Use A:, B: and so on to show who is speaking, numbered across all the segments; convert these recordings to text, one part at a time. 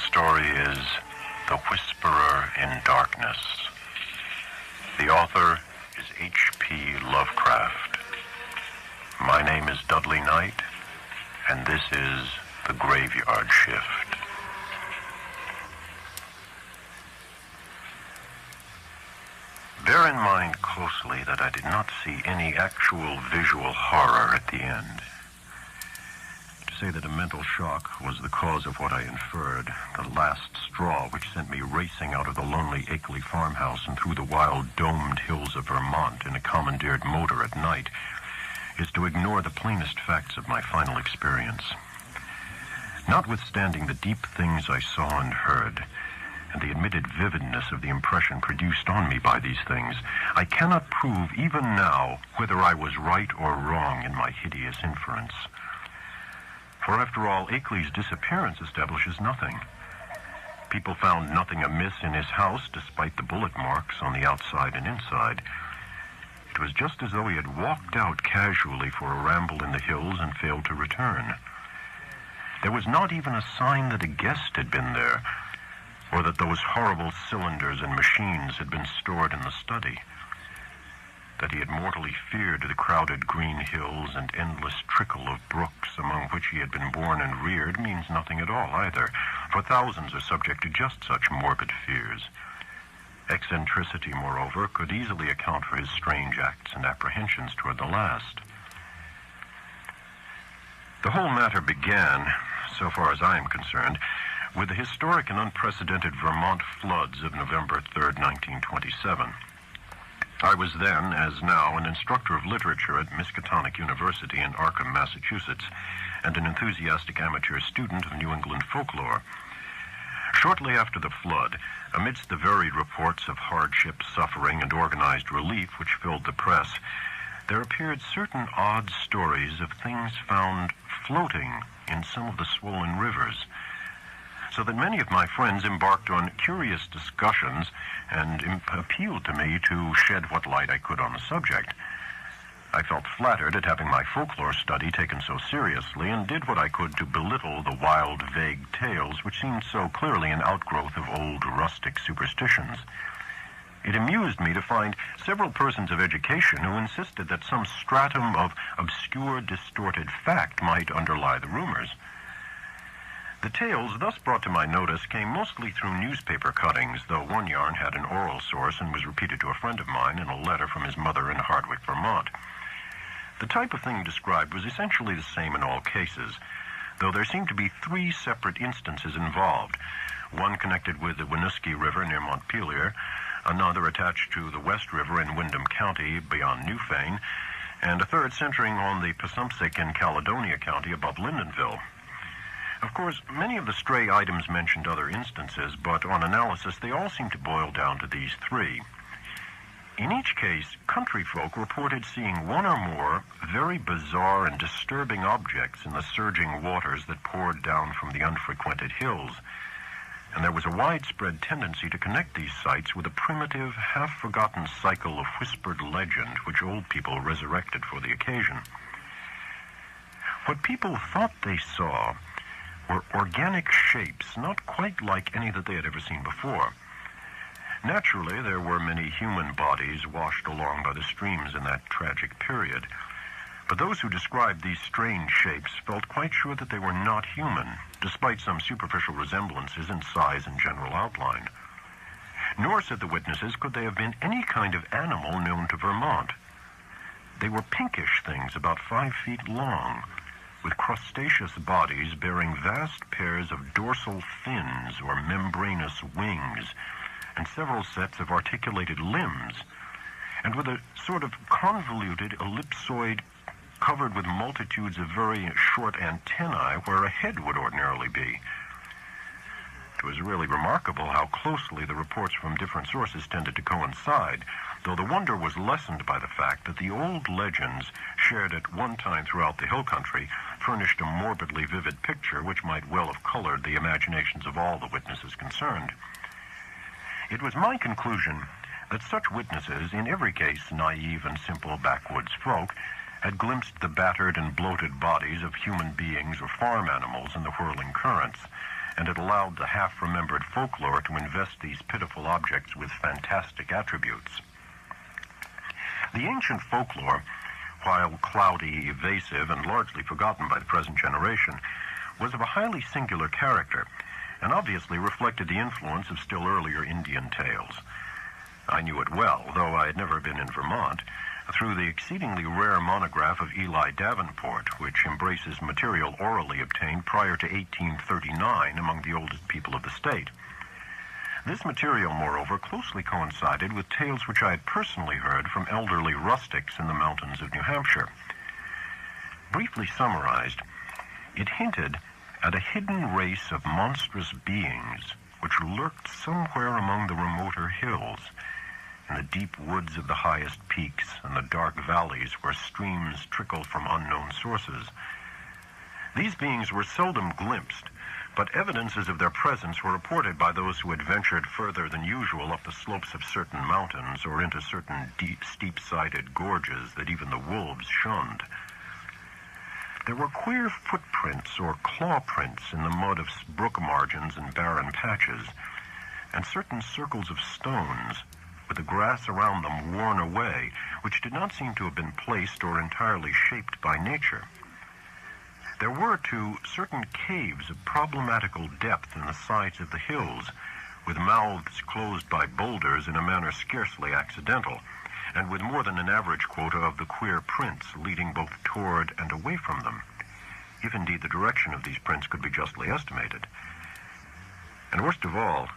A: story is The Whisperer in Darkness. The author is H.P. Lovecraft. My name is Dudley Knight, and this is The Graveyard Shift. Bear in mind closely that I did not see any actual visual horror at the end. To say that a mental shock was the cause of what I inferred, the last straw which sent me racing out of the lonely Akeley farmhouse and through the wild domed hills of Vermont in a commandeered motor at night, is to ignore the plainest facts of my final experience. Notwithstanding the deep things I saw and heard, and the admitted vividness of the impression produced on me by these things, I cannot prove even now whether I was right or wrong in my hideous inference. For after all, Akeley's disappearance establishes nothing. People found nothing amiss in his house despite the bullet marks on the outside and inside. It was just as though he had walked out casually for a ramble in the hills and failed to return. There was not even a sign that a guest had been there, or that those horrible cylinders and machines had been stored in the study. That he had mortally feared the crowded green hills and endless trickle of brooks among which he had been born and reared means nothing at all either, for thousands are subject to just such morbid fears. Eccentricity, moreover, could easily account for his strange acts and apprehensions toward the last. The whole matter began, so far as I am concerned, with the historic and unprecedented Vermont floods of November 3rd, 1927. I was then, as now, an instructor of literature at Miskatonic University in Arkham, Massachusetts, and an enthusiastic amateur student of New England folklore. Shortly after the flood, amidst the varied reports of hardship, suffering, and organized relief which filled the press, there appeared certain odd stories of things found floating in some of the swollen rivers, so that many of my friends embarked on curious discussions and appealed to me to shed what light I could on the subject. I felt flattered at having my folklore study taken so seriously and did what I could to belittle the wild, vague tales which seemed so clearly an outgrowth of old rustic superstitions. It amused me to find several persons of education who insisted that some stratum of obscure, distorted fact might underlie the rumors. The tales thus brought to my notice came mostly through newspaper cuttings, though one yarn had an oral source and was repeated to a friend of mine in a letter from his mother in Hardwick, Vermont. The type of thing described was essentially the same in all cases, though there seemed to be three separate instances involved, one connected with the Winooski River near Montpelier, another attached to the West River in Windham County beyond Newfane, and a third centering on the Passumpsic in Caledonia County above Lyndonville. Of course, many of the stray items mentioned other instances, but on analysis they all seem to boil down to these three. In each case, country folk reported seeing one or more very bizarre and disturbing objects in the surging waters that poured down from the unfrequented hills, and there was a widespread tendency to connect these sights with a primitive, half-forgotten cycle of whispered legend which old people resurrected for the occasion. What people thought they saw were organic shapes not quite like any that they had ever seen before. Naturally, there were many human bodies washed along by the streams in that tragic period, but those who described these strange shapes felt quite sure that they were not human, despite some superficial resemblances in size and general outline. Nor, said the witnesses, could they have been any kind of animal known to Vermont. They were pinkish things about 5 feet long, with crustaceous bodies bearing vast pairs of dorsal fins or membranous wings, and several sets of articulated limbs, and with a sort of convoluted ellipsoid covered with multitudes of very short antennae where a head would ordinarily be. It was really remarkable how closely the reports from different sources tended to coincide, though the wonder was lessened by the fact that the old legends shared at one time throughout the hill country furnished a morbidly vivid picture which might well have colored the imaginations of all the witnesses concerned. It was my conclusion that such witnesses, in every case naive and simple backwoods folk, had glimpsed the battered and bloated bodies of human beings or farm animals in the whirling currents, and it allowed the half-remembered folklore to invest these pitiful objects with fantastic attributes. The ancient folklore, while cloudy, evasive, and largely forgotten by the present generation, was of a highly singular character, and obviously reflected the influence of still earlier Indian tales. I knew it well, though I had never been in Vermont, through the exceedingly rare monograph of Eli Davenport, which embraces material orally obtained prior to 1839 among the oldest people of the state. This material, moreover, closely coincided with tales which I had personally heard from elderly rustics in the mountains of New Hampshire. Briefly summarized, it hinted at a hidden race of monstrous beings which lurked somewhere among the remoter hills, in the deep woods of the highest peaks and the dark valleys where streams trickled from unknown sources. These beings were seldom glimpsed, but evidences of their presence were reported by those who had ventured further than usual up the slopes of certain mountains or into certain deep, steep-sided gorges that even the wolves shunned. There were queer footprints or claw prints in the mud of brook margins and barren patches, and certain circles of stones, with the grass around them worn away, which did not seem to have been placed or entirely shaped by nature. There were, too, certain caves of problematical depth in the sides of the hills, with mouths closed by boulders in a manner scarcely accidental, and with more than an average quota of the queer prints leading both toward and away from them, if indeed the direction of these prints could be justly estimated. And worst of all,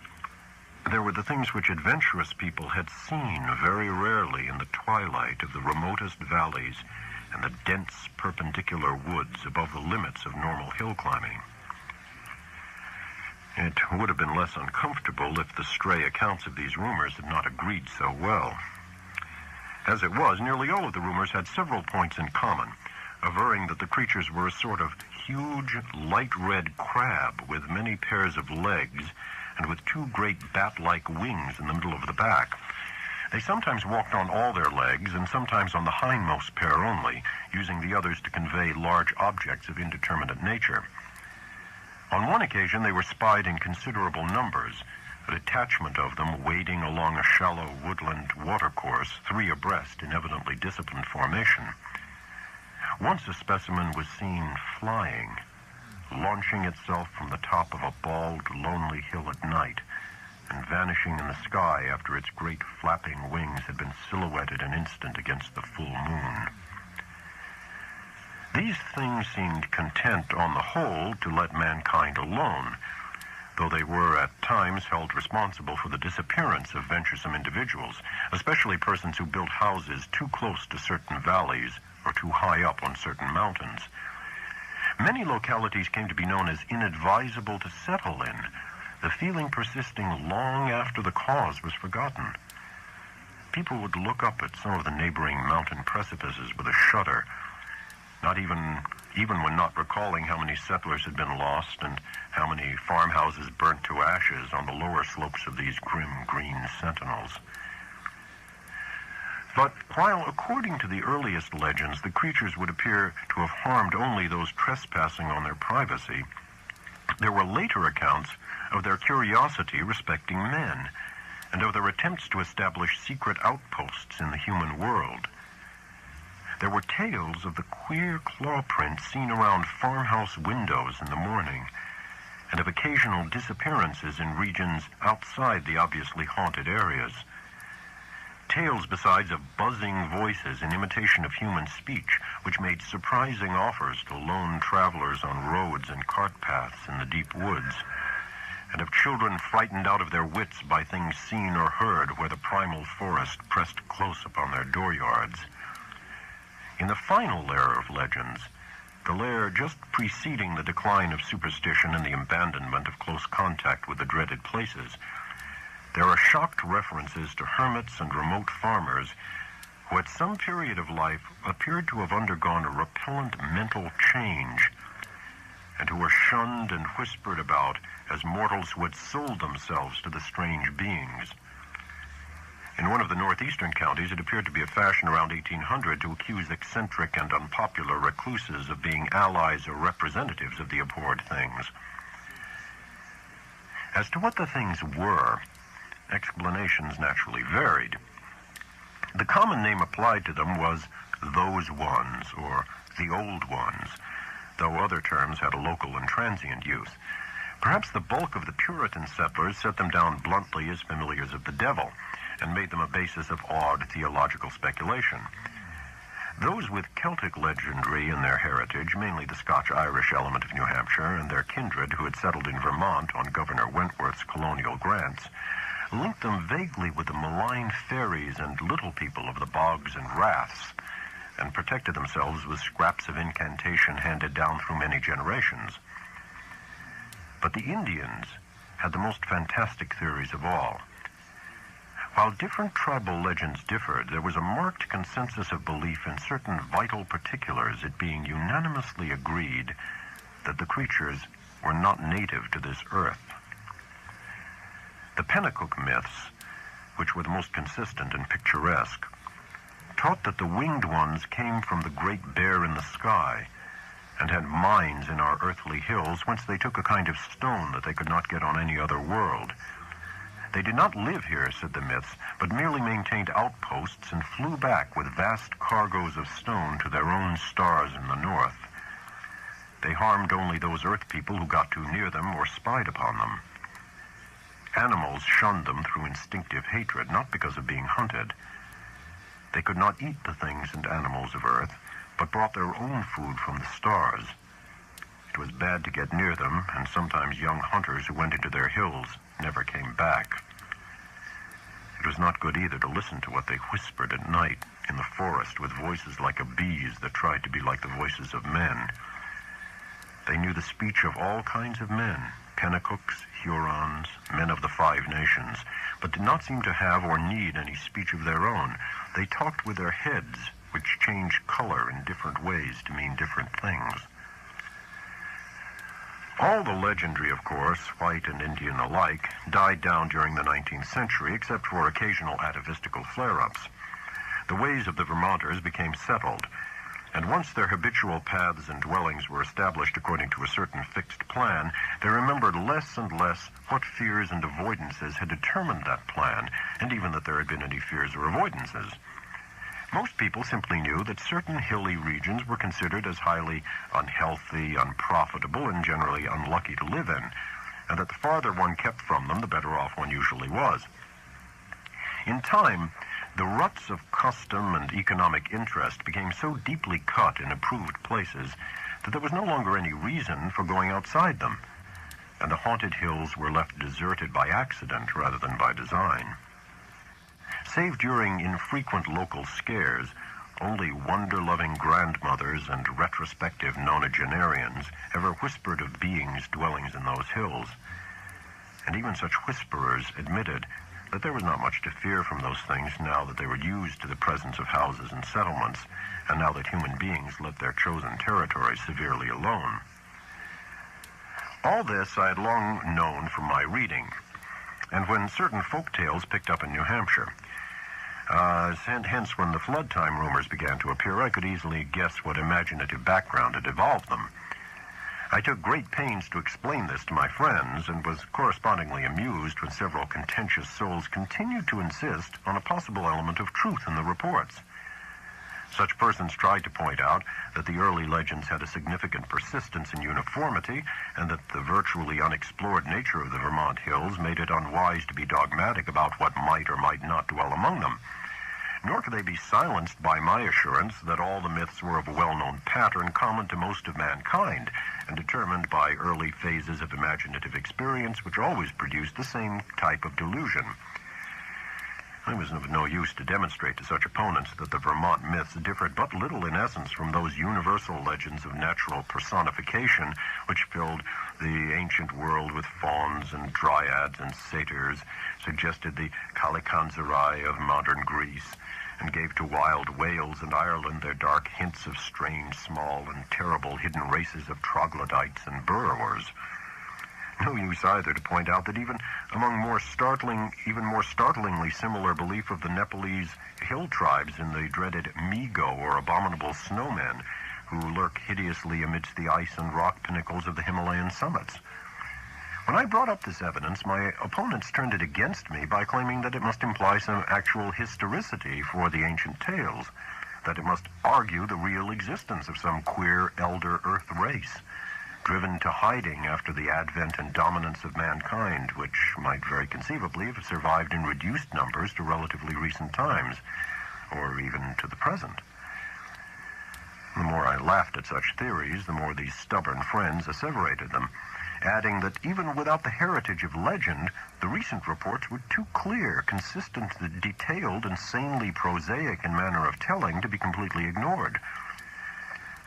A: there were the things which adventurous people had seen very rarely in the twilight of the remotest valleys and the dense perpendicular woods above the limits of normal hill climbing. It would have been less uncomfortable if the stray accounts of these rumors had not agreed so well. As it was, nearly all of the rumors had several points in common, averring that the creatures were a sort of huge, light red crab with many pairs of legs and with two great bat-like wings in the middle of the back. They sometimes walked on all their legs and sometimes on the hindmost pair only, using the others to convey large objects of indeterminate nature. On one occasion they were spied in considerable numbers, a detachment of them wading along a shallow woodland watercourse, 3 abreast in evidently disciplined formation. Once a specimen was seen flying, launching itself from the top of a bald, lonely hill at night, and vanishing in the sky after its great flapping wings had been silhouetted an instant against the full moon. These things seemed content on the whole to let mankind alone, though they were at times held responsible for the disappearance of venturesome individuals, especially persons who built houses too close to certain valleys or too high up on certain mountains. Many localities came to be known as inadvisable to settle in, the feeling persisting long after the cause was forgotten. People would look up at some of the neighboring mountain precipices with a shudder, not even when not recalling how many settlers had been lost and how many farmhouses burnt to ashes on the lower slopes of these grim green sentinels. But while, according to the earliest legends, the creatures would appear to have harmed only those trespassing on their privacy, there were later accounts of their curiosity respecting men, and of their attempts to establish secret outposts in the human world. There were tales of the queer claw prints seen around farmhouse windows in the morning, and of occasional disappearances in regions outside the obviously haunted areas. Tales besides of buzzing voices in imitation of human speech, which made surprising offers to lone travelers on roads and cart paths in the deep woods, and of children frightened out of their wits by things seen or heard where the primal forest pressed close upon their dooryards. In the final layer of legends, the layer just preceding the decline of superstition and the abandonment of close contact with the dreaded places, there are shocked references to hermits and remote farmers who at some period of life appeared to have undergone a repellent mental change, and who were shunned and whispered about as mortals who had sold themselves to the strange beings. In one of the northeastern counties, it appeared to be a fashion around 1800 to accuse eccentric and unpopular recluses of being allies or representatives of the abhorred things. As to what the things were, explanations naturally varied. The common name applied to them was those ones, or the old ones, though other terms had a local and transient use. Perhaps the bulk of the Puritan settlers set them down bluntly as familiars of the devil, and made them a basis of odd theological speculation. Those with Celtic legendary in their heritage, mainly the Scotch-Irish element of New Hampshire and their kindred who had settled in Vermont on Governor Wentworth's colonial grants, linked them vaguely with the malign fairies and little people of the bogs and raths, and protected themselves with scraps of incantation handed down through many generations. But the Indians had the most fantastic theories of all. While different tribal legends differed, there was a marked consensus of belief in certain vital particulars, it being unanimously agreed that the creatures were not native to this earth. The Pennacook myths, which were the most consistent and picturesque, taught that the winged ones came from the great bear in the sky and had mines in our earthly hills whence they took a kind of stone that they could not get on any other world. They did not live here, said the myths, but merely maintained outposts and flew back with vast cargoes of stone to their own stars in the north. They harmed only those earth people who got too near them or spied upon them. Animals shunned them through instinctive hatred, not because of being hunted. They could not eat the things and animals of earth, but brought their own food from the stars. It was bad to get near them, and sometimes young hunters who went into their hills never came back. It was not good either to listen to what they whispered at night in the forest with voices like a bee's that tried to be like the voices of men. They knew the speech of all kinds of men, Pennacooks, Hurons, men of the Five Nations, but did not seem to have or need any speech of their own. They talked with their heads, which changed color in different ways to mean different things. All the legendary, of course, white and Indian alike, died down during the 19th century, except for occasional atavistical flare-ups. The ways of the Vermonters became settled, and once their habitual paths and dwellings were established according to a certain fixed plan, they remembered less and less what fears and avoidances had determined that plan, and even that there had been any fears or avoidances. Most people simply knew that certain hilly regions were considered as highly unhealthy, unprofitable, and generally unlucky to live in, and that the farther one kept from them, the better off one usually was. In time, the ruts of custom and economic interest became so deeply cut in approved places that there was no longer any reason for going outside them, and the haunted hills were left deserted by accident rather than by design. Save during infrequent local scares, only wonder-loving grandmothers and retrospective nonagenarians ever whispered of beings dwelling in those hills. And even such whisperers admitted that there was not much to fear from those things now that they were used to the presence of houses and settlements, and now that human beings let their chosen territory severely alone. All this I had long known from my reading, and when certain folk tales picked up in New Hampshire. Hence, when the flood time rumors began to appear, I could easily guess what imaginative background had evolved them. I took great pains to explain this to my friends, and was correspondingly amused when several contentious souls continued to insist on a possible element of truth in the reports. Such persons tried to point out that the early legends had a significant persistence and uniformity, and that the virtually unexplored nature of the Vermont hills made it unwise to be dogmatic about what might or might not dwell among them. Nor could they be silenced by my assurance that all the myths were of a well-known pattern common to most of mankind, and determined by early phases of imaginative experience which always produced the same type of delusion. It was of no use to demonstrate to such opponents that the Vermont myths differed but little in essence from those universal legends of natural personification which filled the ancient world with fauns and dryads and satyrs, suggested the Kalikanzarai of modern Greece, and gave to wild Wales and Ireland their dark hints of strange, small, and terrible hidden races of troglodytes and burrowers. No use either to point out that even among even more startlingly similar belief of the Nepalese hill tribes in the dreaded Migo, or abominable snowmen, who lurk hideously amidst the ice and rock pinnacles of the Himalayan summits. When I brought up this evidence, my opponents turned it against me by claiming that it must imply some actual historicity for the ancient tales, that it must argue the real existence of some queer elder Earth race, driven to hiding after the advent and dominance of mankind, which might very conceivably have survived in reduced numbers to relatively recent times, or even to the present. The more I laughed at such theories, the more these stubborn friends asseverated them, adding that even without the heritage of legend, the recent reports were too clear, consistent, detailed, and sanely prosaic in manner of telling to be completely ignored.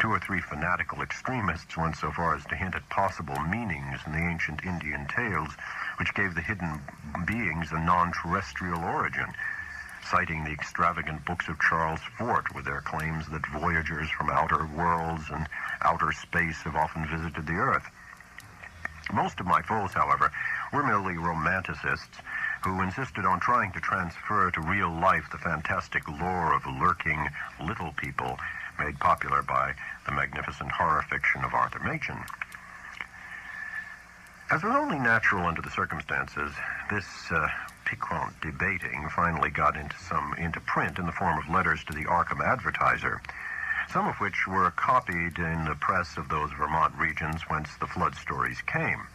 A: 2 or 3 fanatical extremists went so far as to hint at possible meanings in the ancient Indian tales, which gave the hidden beings a non-terrestrial origin, citing the extravagant books of Charles Fort with their claims that voyagers from outer worlds and outer space have often visited the Earth. Most of my foes, however, were merely romanticists who insisted on trying to transfer to real life the fantastic lore of lurking little people made popular by the magnificent horror fiction of Arthur Machen. As was only natural under the circumstances, this piquant debating finally got into print in the form of letters to the Arkham Advertiser, some of which were copied in the press of those Vermont regions whence the flood stories came.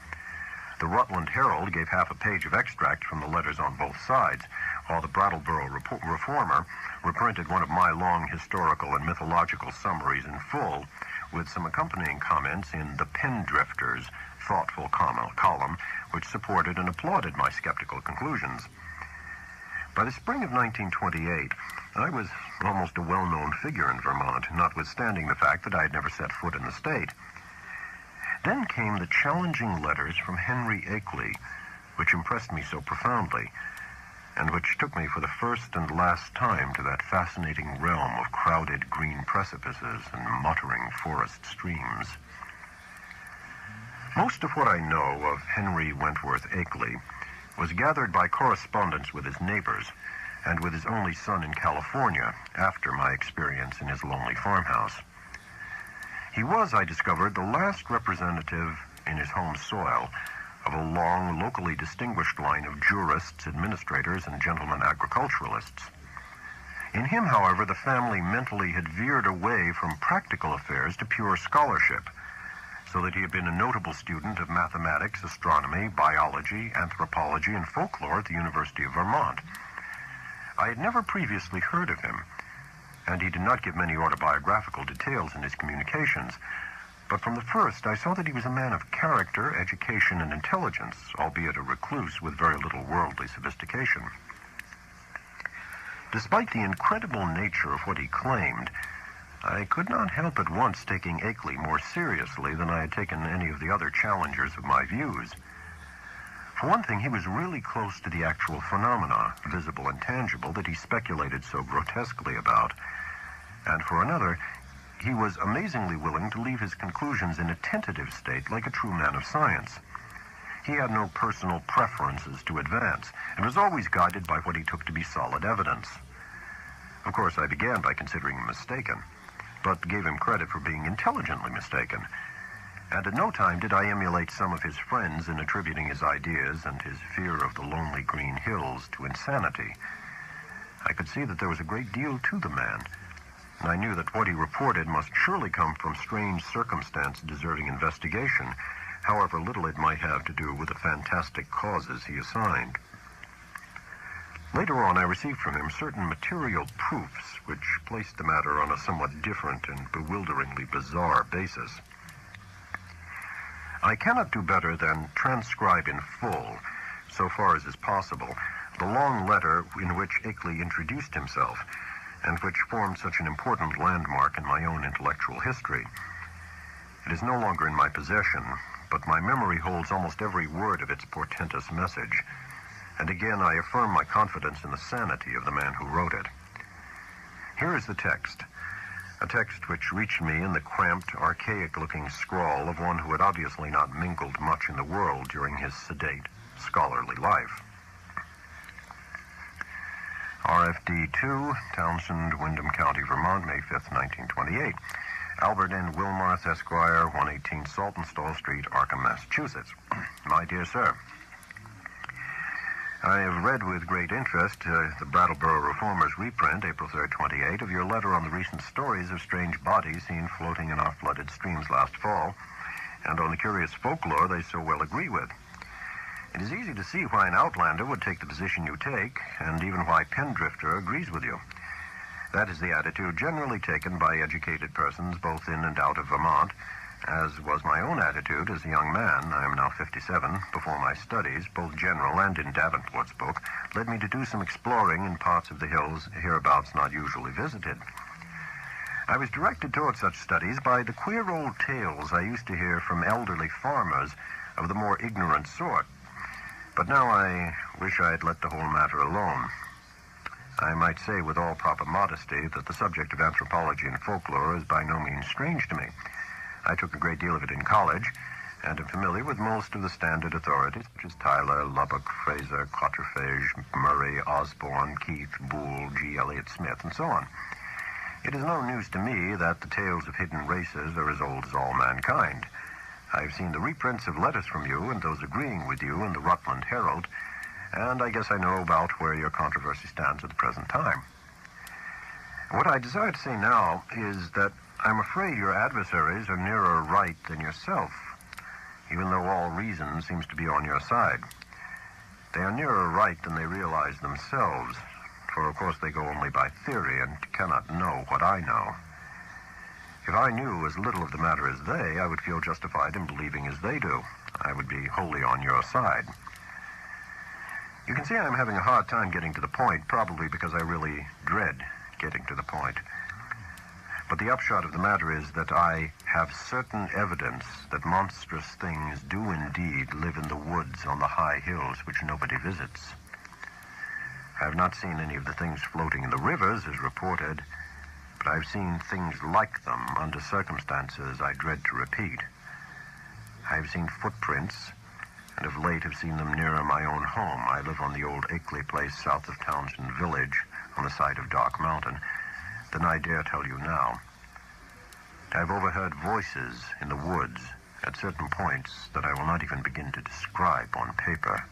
A: The Rutland Herald gave half a page of extract from the letters on both sides, while the Brattleboro Reformer reprinted one of my long historical and mythological summaries in full, with some accompanying comments in the Pendrifters thoughtful column, which supported and applauded my skeptical conclusions. By the spring of 1928, I was almost a well-known figure in Vermont, notwithstanding the fact that I had never set foot in the state. Then came the challenging letters from Henry Akeley, which impressed me so profoundly, and which took me for the first and last time to that fascinating realm of crowded green precipices and muttering forest streams. Most of what I know of Henry Wentworth Akeley was gathered by correspondence with his neighbors and with his only son in California after my experience in his lonely farmhouse. He was, I discovered, the last representative in his home soil of a long, locally distinguished line of jurists, administrators, and gentlemen agriculturalists. In him, however, the family mentally had veered away from practical affairs to pure scholarship, so that he had been a notable student of mathematics, astronomy, biology, anthropology, and folklore at the University of Vermont. I had never previously heard of him, and he did not give many autobiographical details in his communications, but from the first I saw that he was a man of character, education, and intelligence, albeit a recluse with very little worldly sophistication. Despite the incredible nature of what he claimed, I could not help at once taking Akeley more seriously than I had taken any of the other challengers of my views. For one thing, he was really close to the actual phenomena, visible and tangible, that he speculated so grotesquely about. And for another, he was amazingly willing to leave his conclusions in a tentative state like a true man of science. He had no personal preferences to advance, and was always guided by what he took to be solid evidence. Of course, I began by considering him mistaken, but gave him credit for being intelligently mistaken. And at no time did I emulate some of his friends in attributing his ideas and his fear of the lonely green hills to insanity. I could see that there was a great deal to the man, and I knew that what he reported must surely come from strange circumstance deserving investigation, however little it might have to do with the fantastic causes he assigned. Later on, I received from him certain material proofs which placed the matter on a somewhat different and bewilderingly bizarre basis. I cannot do better than transcribe in full, so far as is possible, the long letter in which Akeley introduced himself, and which formed such an important landmark in my own intellectual history. It is no longer in my possession, but my memory holds almost every word of its portentous message, and again I affirm my confidence in the sanity of the man who wrote it. Here is the text, a text which reached me in the cramped, archaic-looking scrawl of one who had obviously not mingled much in the world during his sedate, scholarly life. RFD 2, Townsend, Windham County, Vermont, May 5th, 1928. Albert N. Wilmarth, Esquire, 118 Saltonstall Street, Arkham, Massachusetts. My dear sir, I have read with great interest the Brattleboro Reformer's reprint, April 3rd, 28, of your letter on the recent stories of strange bodies seen floating in our flooded streams last fall, and on the curious folklore they so well agree with. It is easy to see why an outlander would take the position you take, and even why Pendrifter agrees with you. That is the attitude generally taken by educated persons both in and out of Vermont, as was my own attitude as a young man. I am now 57, before my studies, both general and in Davenport's book, led me to do some exploring in parts of the hills hereabouts not usually visited. I was directed toward such studies by the queer old tales I used to hear from elderly farmers of the more ignorant sort. But now I wish I had let the whole matter alone. I might say with all proper modesty that the subject of anthropology and folklore is by no means strange to me. I took a great deal of it in college, and am familiar with most of the standard authorities, such as Tyler, Lubbock, Fraser, Quatrefages, Murray, Osborne, Keith, Boole, G. Elliott Smith, and so on. It is no news to me that the tales of hidden races are as old as all mankind. I have seen the reprints of letters from you and those agreeing with you in the Rutland Herald, and I guess I know about where your controversy stands at the present time. What I desire to say now is that I'm afraid your adversaries are nearer right than yourself, even though all reason seems to be on your side. They are nearer right than they realize themselves, for of course they go only by theory and cannot know what I know. If I knew as little of the matter as they, I would feel justified in believing as they do. I would be wholly on your side. You can see I'm having a hard time getting to the point, probably because I really dread getting to the point. But the upshot of the matter is that I have certain evidence that monstrous things do indeed live in the woods on the high hills which nobody visits. I have not seen any of the things floating in the rivers as reported, but I've seen things like them under circumstances I dread to repeat. I have seen footprints, and of late have seen them nearer my own home. I live on the old Akeley place south of Townsend Village, on the side of Dark Mountain, than I dare tell you now. I've overheard voices in the woods at certain points that I will not even begin to describe on paper.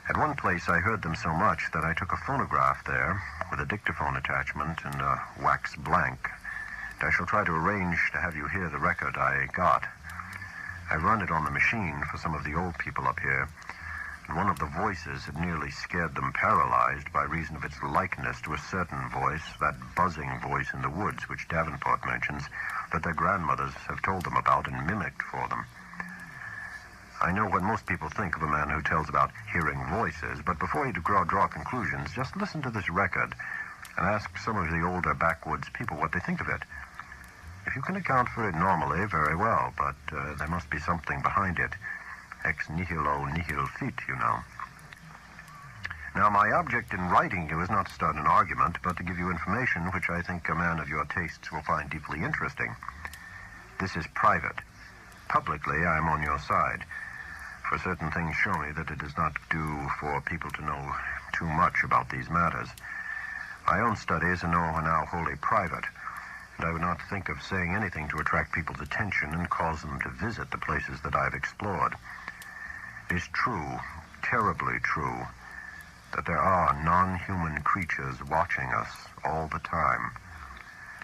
A: At one place I heard them so much that I took a phonograph there with a dictaphone attachment and a wax blank. And I shall try to arrange to have you hear the record I got. I've run it on the machine for some of the old people up here, and one of the voices had nearly scared them paralyzed by reason of its likeness to a certain voice, that buzzing voice in the woods which Davenport mentions, that their grandmothers have told them about and mimicked for them. I know what most people think of a man who tells about hearing voices, but before you draw conclusions, just listen to this record and ask some of the older backwoods people what they think of it. If you can account for it normally, very well, but there must be something behind it. Ex nihilo nihil fit, you know. Now, my object in writing you is not to start an argument, but to give you information which I think a man of your tastes will find deeply interesting. This is private. Publicly, I am on your side, for certain things show me that it is not due for people to know too much about these matters. My own studies are now wholly private, and I would not think of saying anything to attract people's attention and cause them to visit the places that I've explored. It is true, terribly true, that there are non-human creatures watching us all the time,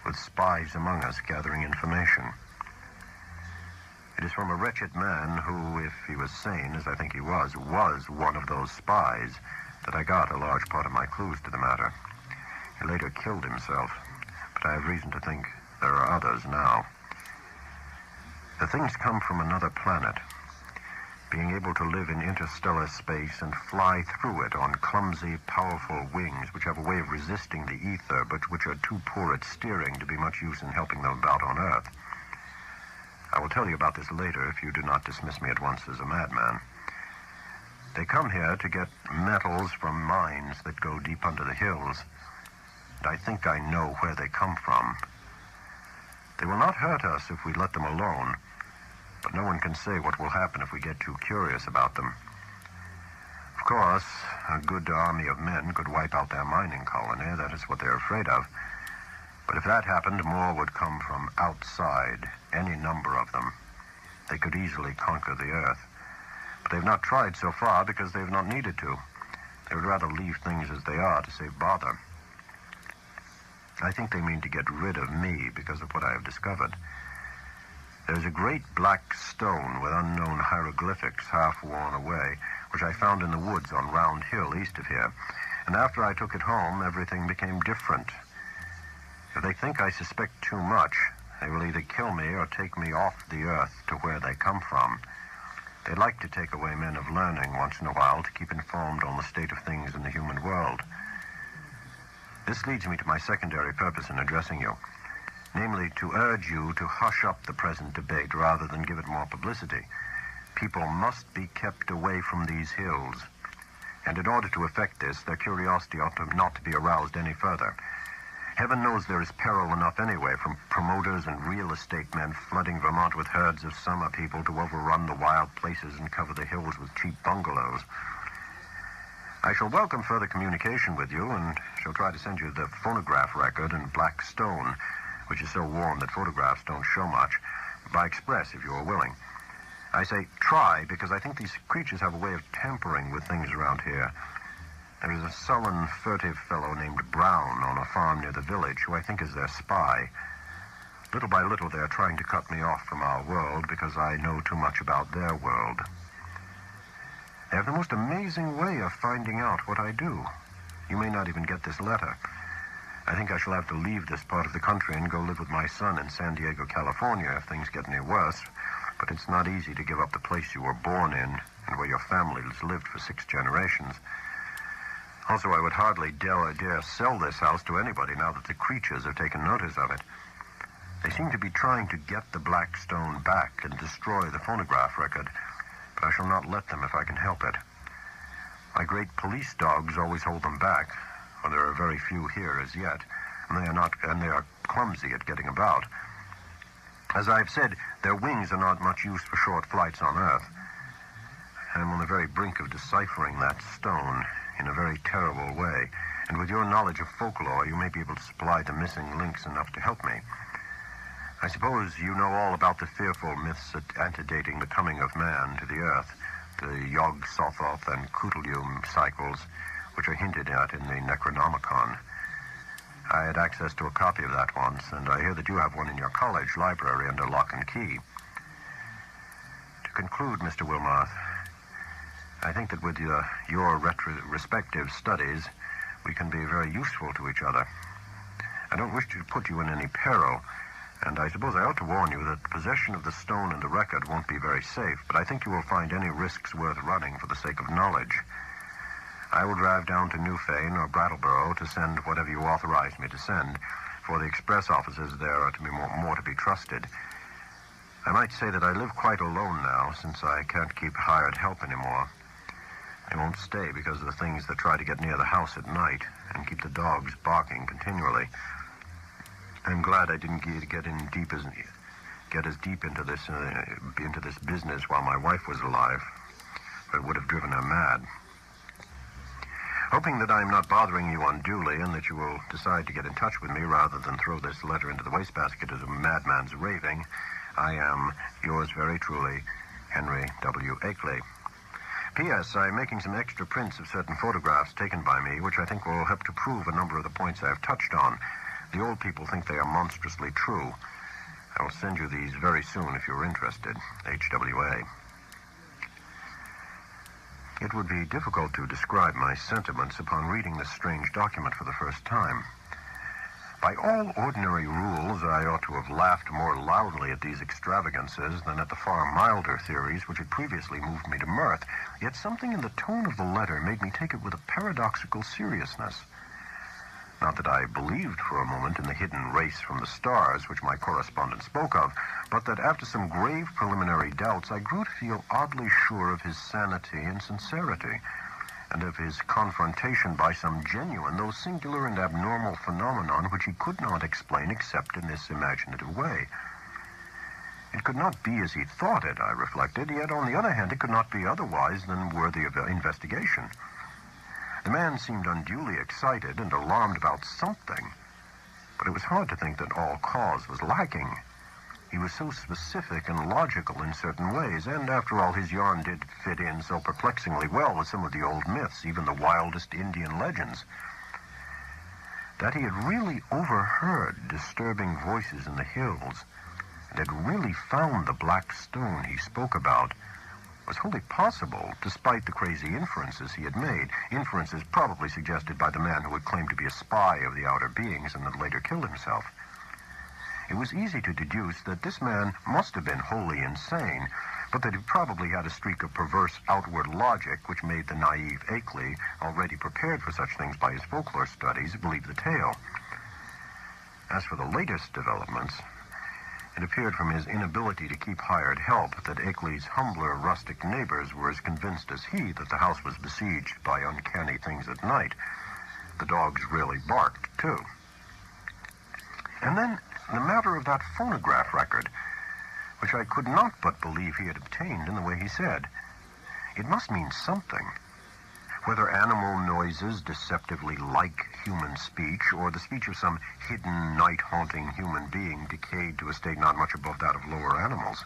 A: with spies among us gathering information. It is from a wretched man who, if he was sane, as I think he was one of those spies, that I got a large part of my clues to the matter. He later killed himself, but I have reason to think there are others now. The things come from another planet, being able to live in interstellar space and fly through it on clumsy, powerful wings which have a way of resisting the ether, but which are too poor at steering to be much use in helping them about on Earth. I will tell you about this later if you do not dismiss me at once as a madman. They come here to get metals from mines that go deep under the hills, and I think I know where they come from. They will not hurt us if we let them alone, but no one can say what will happen if we get too curious about them. Of course, a good army of men could wipe out their mining colony. That is what they're afraid of. But if that happened, more would come from outside, any number of them. They could easily conquer the Earth. But they've not tried so far because they've not needed to. They would rather leave things as they are to save bother. I think they mean to get rid of me because of what I have discovered. There's a great black stone with unknown hieroglyphics half worn away, which I found in the woods on Round Hill east of here. And after I took it home, everything became different. If they think I suspect too much, they will either kill me or take me off the Earth to where they come from. They like to take away men of learning once in a while to keep informed on the state of things in the human world. This leads me to my secondary purpose in addressing you, namely to urge you to hush up the present debate rather than give it more publicity. People must be kept away from these hills, and in order to effect this, their curiosity ought not to be aroused any further. Heaven knows there is peril enough anyway from promoters and real estate men flooding Vermont with herds of summer people to overrun the wild places and cover the hills with cheap bungalows. I shall welcome further communication with you and shall try to send you the phonograph record in black stone, which is so warm that photographs don't show much, by express if you are willing. I say try because I think these creatures have a way of tampering with things around here. There is a sullen, furtive fellow named Brown on a farm near the village who I think is their spy. Little by little, they are trying to cut me off from our world because I know too much about their world. They have the most amazing way of finding out what I do. You may not even get this letter. I think I shall have to leave this part of the country and go live with my son in San Diego, California, if things get any worse. But it's not easy to give up the place you were born in and where your family has lived for 6 generations. Also, I would hardly dare sell this house to anybody now that the creatures have taken notice of it. They seem to be trying to get the black stone back and destroy the phonograph record, but I shall not let them if I can help it. My great police dogs always hold them back, for there are very few here as yet, and they are clumsy at getting about. As I've said, their wings are not much use for short flights on Earth. I'm on the very brink of deciphering that stone in a very terrible way, and with your knowledge of folklore, you may be able to supply the missing links enough to help me. I suppose you know all about the fearful myths antedating the coming of man to the Earth, the Yog-Sothoth and Kutulium cycles, which are hinted at in the Necronomicon. I had access to a copy of that once, and I hear that you have one in your college library under lock and key. To conclude, Mr. Wilmarth, I think that with your respective studies, we can be very useful to each other. I don't wish to put you in any peril, and I suppose I ought to warn you that possession of the stone and the record won't be very safe, but I think you will find any risks worth running for the sake of knowledge. I will drive down to Newfane or Brattleboro to send whatever you authorize me to send, for the express offices there are to be more to be trusted. I might say that I live quite alone now, since I can't keep hired help anymore. I won't stay because of the things that try to get near the house at night and keep the dogs barking continually. I'm glad I didn't get as deep into this business while my wife was alive, but it would have driven her mad. Hoping that I'm not bothering you unduly and that you will decide to get in touch with me rather than throw this letter into the wastebasket as a madman's raving, I am yours very truly, Henry W. Akeley. P.S. I'm making some extra prints of certain photographs taken by me, which I think will help to prove a number of the points I have touched on. The old people think they are monstrously true. I will send you these very soon if you're interested. H.W.A. It would be difficult to describe my sentiments upon reading this strange document for the first time. By all ordinary rules, I ought to have laughed more loudly at these extravagances than at the far milder theories which had previously moved me to mirth, yet something in the tone of the letter made me take it with a paradoxical seriousness. Not that I believed for a moment in the hidden race from the stars which my correspondent spoke of, but that after some grave preliminary doubts, I grew to feel oddly sure of his sanity and sincerity, and of his confrontation by some genuine, though singular and abnormal phenomenon which he could not explain except in this imaginative way. It could not be as he thought it, I reflected, yet on the other hand it could not be otherwise than worthy of investigation. The man seemed unduly excited and alarmed about something, But it was hard to think that all cause was lacking. He was so specific and logical in certain ways, and after all, his yarn did fit in so perplexingly well with some of the old myths, even the wildest Indian legends. That he had really overheard disturbing voices in the hills, and had really found the black stone he spoke about, was wholly possible, despite the crazy inferences he had made, inferences probably suggested by the man who had claimed to be a spy of the outer beings and had later killed himself. It was easy to deduce that this man must have been wholly insane, but that he probably had a streak of perverse outward logic which made the naive Akeley, already prepared for such things by his folklore studies, believe the tale. As for the latest developments, it appeared from his inability to keep hired help that Akeley's humbler rustic neighbors were as convinced as he that the house was besieged by uncanny things at night. The dogs really barked, too. And then the matter of that phonograph record, which I could not but believe he had obtained in the way he said. It must mean something. Whether animal noises deceptively like human speech, or the speech of some hidden, night-haunting human being decayed to a state not much above that of lower animals.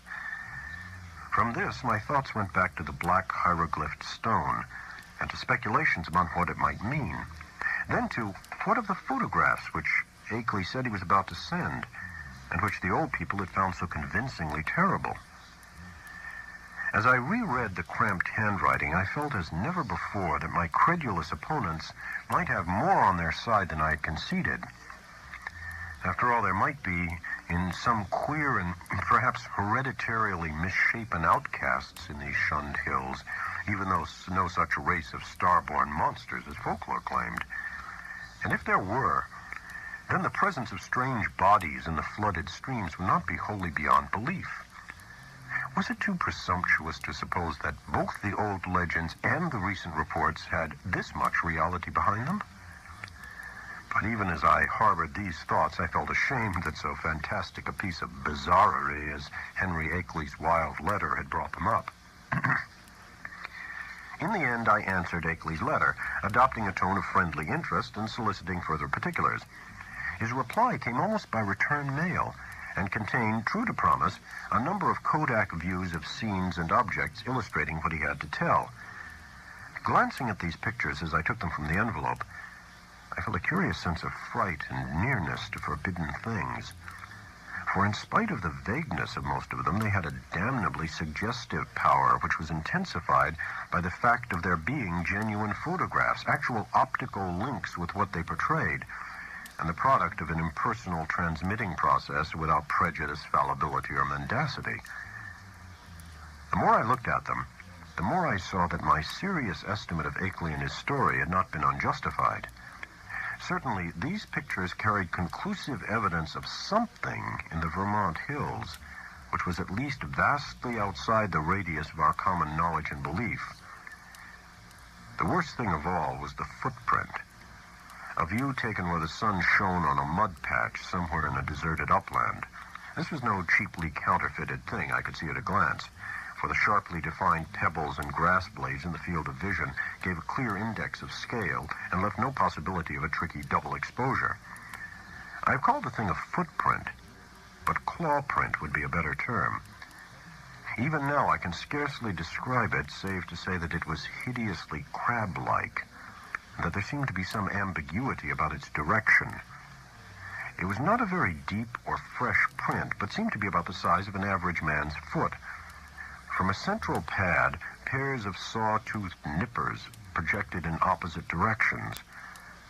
A: From this, my thoughts went back to the black hieroglyphed stone, and to speculations about what it might mean. Then to, what of the photographs which Akeley said he was about to send, and which the old people had found so convincingly terrible? As I reread the cramped handwriting, I felt as never before that my credulous opponents might have more on their side than I had conceded. After all, there might be, in some queer and perhaps hereditarily misshapen outcasts in these shunned hills, even though no such race of star-born monsters as folklore claimed. And if there were, then the presence of strange bodies in the flooded streams would not be wholly beyond belief. Was it too presumptuous to suppose that both the old legends and the recent reports had this much reality behind them? But even as I harbored these thoughts, I felt ashamed that so fantastic a piece of bizarrerie as Henry Akeley's wild letter had brought them up. In the end, I answered Akeley's letter, adopting a tone of friendly interest and soliciting further particulars. His reply came almost by return mail, and contained, true to promise, a number of Kodak views of scenes and objects illustrating what he had to tell. Glancing at these pictures as I took them from the envelope, I felt a curious sense of fright and nearness to forbidden things. For in spite of the vagueness of most of them, they had a damnably suggestive power which was intensified by the fact of their being genuine photographs, actual optical links with what they portrayed, and the product of an impersonal transmitting process without prejudice, fallibility, or mendacity. The more I looked at them, the more I saw that my serious estimate of Akeley and his story had not been unjustified. Certainly, these pictures carried conclusive evidence of something in the Vermont hills, which was at least vastly outside the radius of our common knowledge and belief. The worst thing of all was the footprint. A view taken where the sun shone on a mud patch somewhere in a deserted upland. This was no cheaply counterfeited thing, I could see at a glance, for the sharply defined pebbles and grass blades in the field of vision gave a clear index of scale and left no possibility of a tricky double exposure. I've called the thing a footprint, but claw print would be a better term. Even now I can scarcely describe it, save to say that it was hideously crab-like, that there seemed to be some ambiguity about its direction. It was not a very deep or fresh print, but seemed to be about the size of an average man's foot. From a central pad, pairs of saw-toothed nippers projected in opposite directions,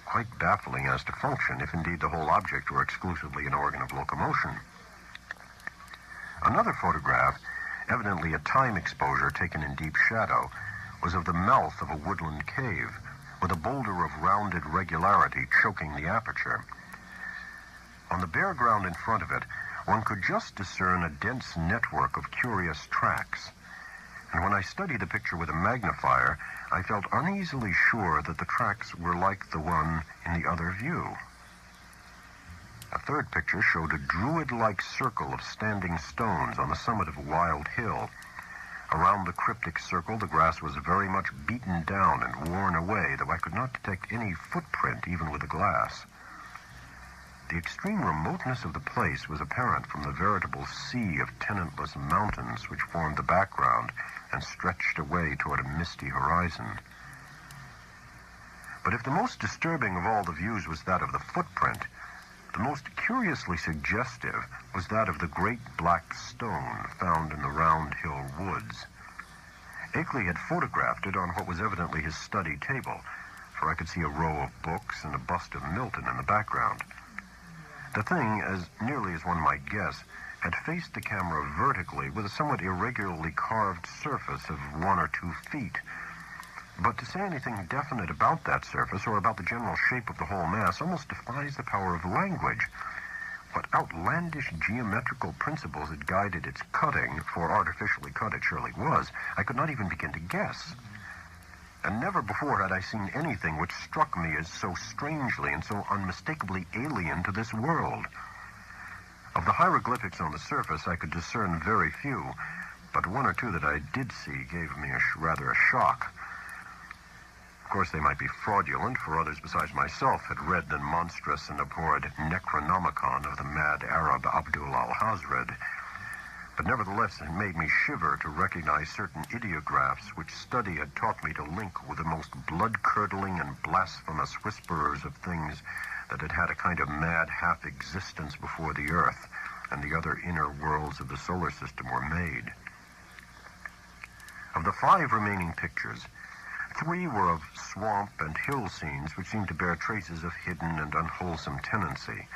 A: quite baffling as to function, if indeed the whole object were exclusively an organ of locomotion. Another photograph, evidently a time exposure taken in deep shadow, was of the mouth of a woodland cave, with a boulder of rounded regularity choking the aperture. On the bare ground in front of it, one could just discern a dense network of curious tracks. And when I studied the picture with a magnifier, I felt uneasily sure that the tracks were like the one in the other view. A third picture showed a druid-like circle of standing stones on the summit of a wild hill. Around the cryptic circle, the grass was very much beaten down and worn away, though I could not detect any footprint even with a glass. The extreme remoteness of the place was apparent from the veritable sea of tenantless mountains which formed the background and stretched away toward a misty horizon. But if the most disturbing of all the views was that of the footprint, the most curiously suggestive was that of the great black stone found in the Round Hill woods. Akeley had photographed it on what was evidently his study table, for I could see a row of books and a bust of Milton in the background. The thing, as nearly as one might guess, had faced the camera vertically with a somewhat irregularly carved surface of 1 or 2 feet. But to say anything definite about that surface or about the general shape of the whole mass almost defies the power of language. What outlandish geometrical principles had guided its cutting, for artificially cut it surely was, I could not even begin to guess. And never before had I seen anything which struck me as so strangely and so unmistakably alien to this world. Of the hieroglyphics on the surface, I could discern very few, but 1 or 2 that I did see gave me rather a shock. Of course, they might be fraudulent, for others besides myself had read the monstrous and abhorred Necronomicon of the mad Arab Abdul al-Hazred. But nevertheless, it made me shiver to recognize certain ideographs which study had taught me to link with the most blood-curdling and blasphemous whisperers of things that had had a kind of mad half-existence before the Earth and the other inner worlds of the solar system were made. Of the 5 remaining pictures, 3 were of swamp and hill scenes which seemed to bear traces of hidden and unwholesome tenancy.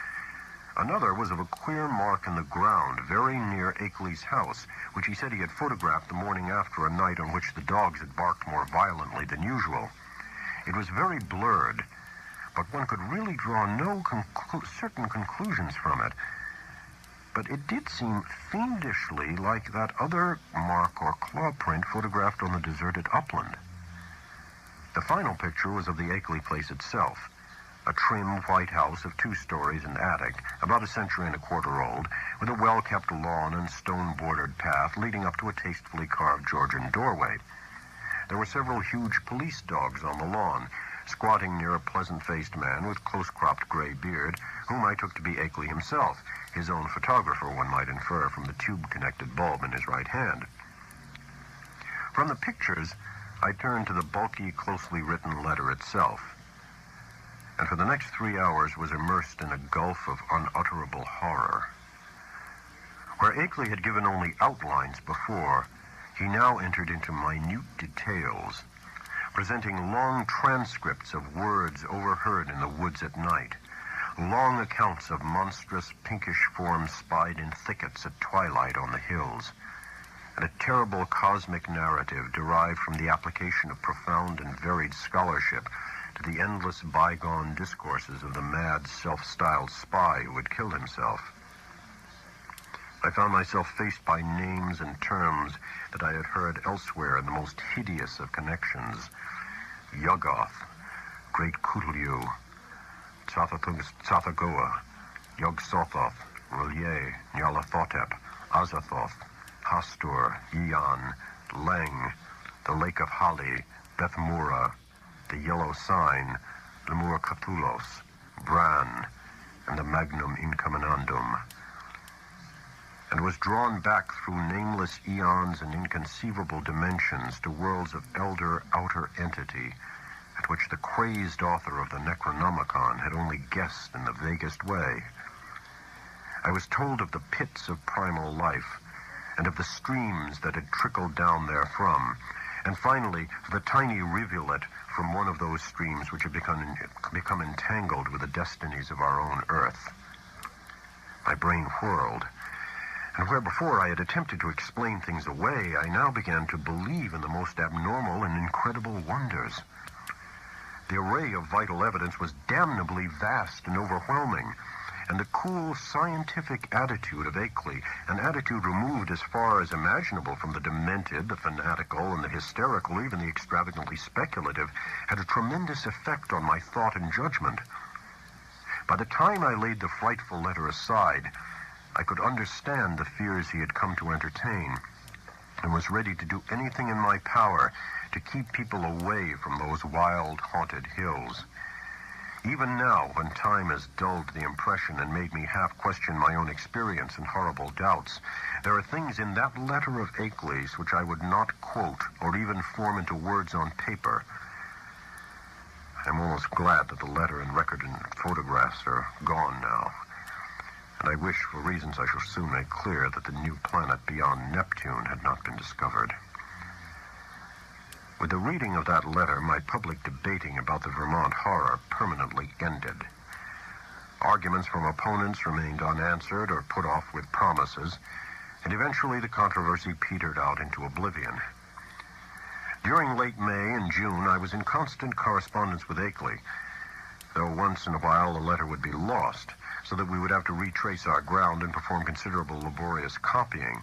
A: Another was of a queer mark in the ground very near Akeley's house, which he said he had photographed the morning after a night on which the dogs had barked more violently than usual. It was very blurred, but one could really draw no certain conclusions from it. But it did seem fiendishly like that other mark or claw print photographed on the deserted upland. The final picture was of the Akeley place itself, a trim white house of 2 stories and attic, about a century and a quarter old, with a well-kept lawn and stone-bordered path leading up to a tastefully carved Georgian doorway. There were several huge police dogs on the lawn, squatting near a pleasant-faced man with close-cropped gray beard, whom I took to be Akeley himself, his own photographer, one might infer from the tube-connected bulb in his right hand. From the pictures, I turned to the bulky, closely written letter itself, and for the next 3 hours was immersed in a gulf of unutterable horror. Where Akeley had given only outlines before, he now entered into minute details, presenting long transcripts of words overheard in the woods at night, long accounts of monstrous pinkish forms spied in thickets at twilight on the hills, and a terrible cosmic narrative derived from the application of profound and varied scholarship to the endless bygone discourses of the mad, self-styled spy who had killed himself. I found myself faced by names and terms that I had heard elsewhere in the most hideous of connections. Yuggoth, Great Kutulyu, Tsathagoa, Yog-Sothoth, R'lyeh, Nyarlathotep, Azathoth, Hastur, Yian, Leng, the Lake of Hali, Bethmura, the Yellow Sign, Lemur Catulos, Bran, and the Magnum Incominandum, and was drawn back through nameless eons and inconceivable dimensions to worlds of elder outer entity at which the crazed author of the Necronomicon had only guessed in the vaguest way. I was told of the pits of primal life, and of the streams that had trickled down therefrom, and finally the tiny rivulet from one of those streams which had become entangled with the destinies of our own earth. My brain whirled, and where before I had attempted to explain things away, I now began to believe in the most abnormal and incredible wonders. The array of vital evidence was damnably vast and overwhelming, and the cool, scientific attitude of Akeley, an attitude removed as far as imaginable from the demented, the fanatical, and the hysterical, even the extravagantly speculative, had a tremendous effect on my thought and judgment. By the time I laid the frightful letter aside, I could understand the fears he had come to entertain, and was ready to do anything in my power to keep people away from those wild, haunted hills. Even now, when time has dulled the impression and made me half question my own experience and horrible doubts, there are things in that letter of Akeley's which I would not quote or even form into words on paper. I'm almost glad that the letter and record and photographs are gone now. And I wish, for reasons I shall soon make clear, that the new planet beyond Neptune had not been discovered. With the reading of that letter, my public debating about the Vermont horror permanently ended. Arguments from opponents remained unanswered or put off with promises, and eventually the controversy petered out into oblivion. During late May and June, I was in constant correspondence with Akeley, though once in a while the letter would be lost, so that we would have to retrace our ground and perform considerable laborious copying.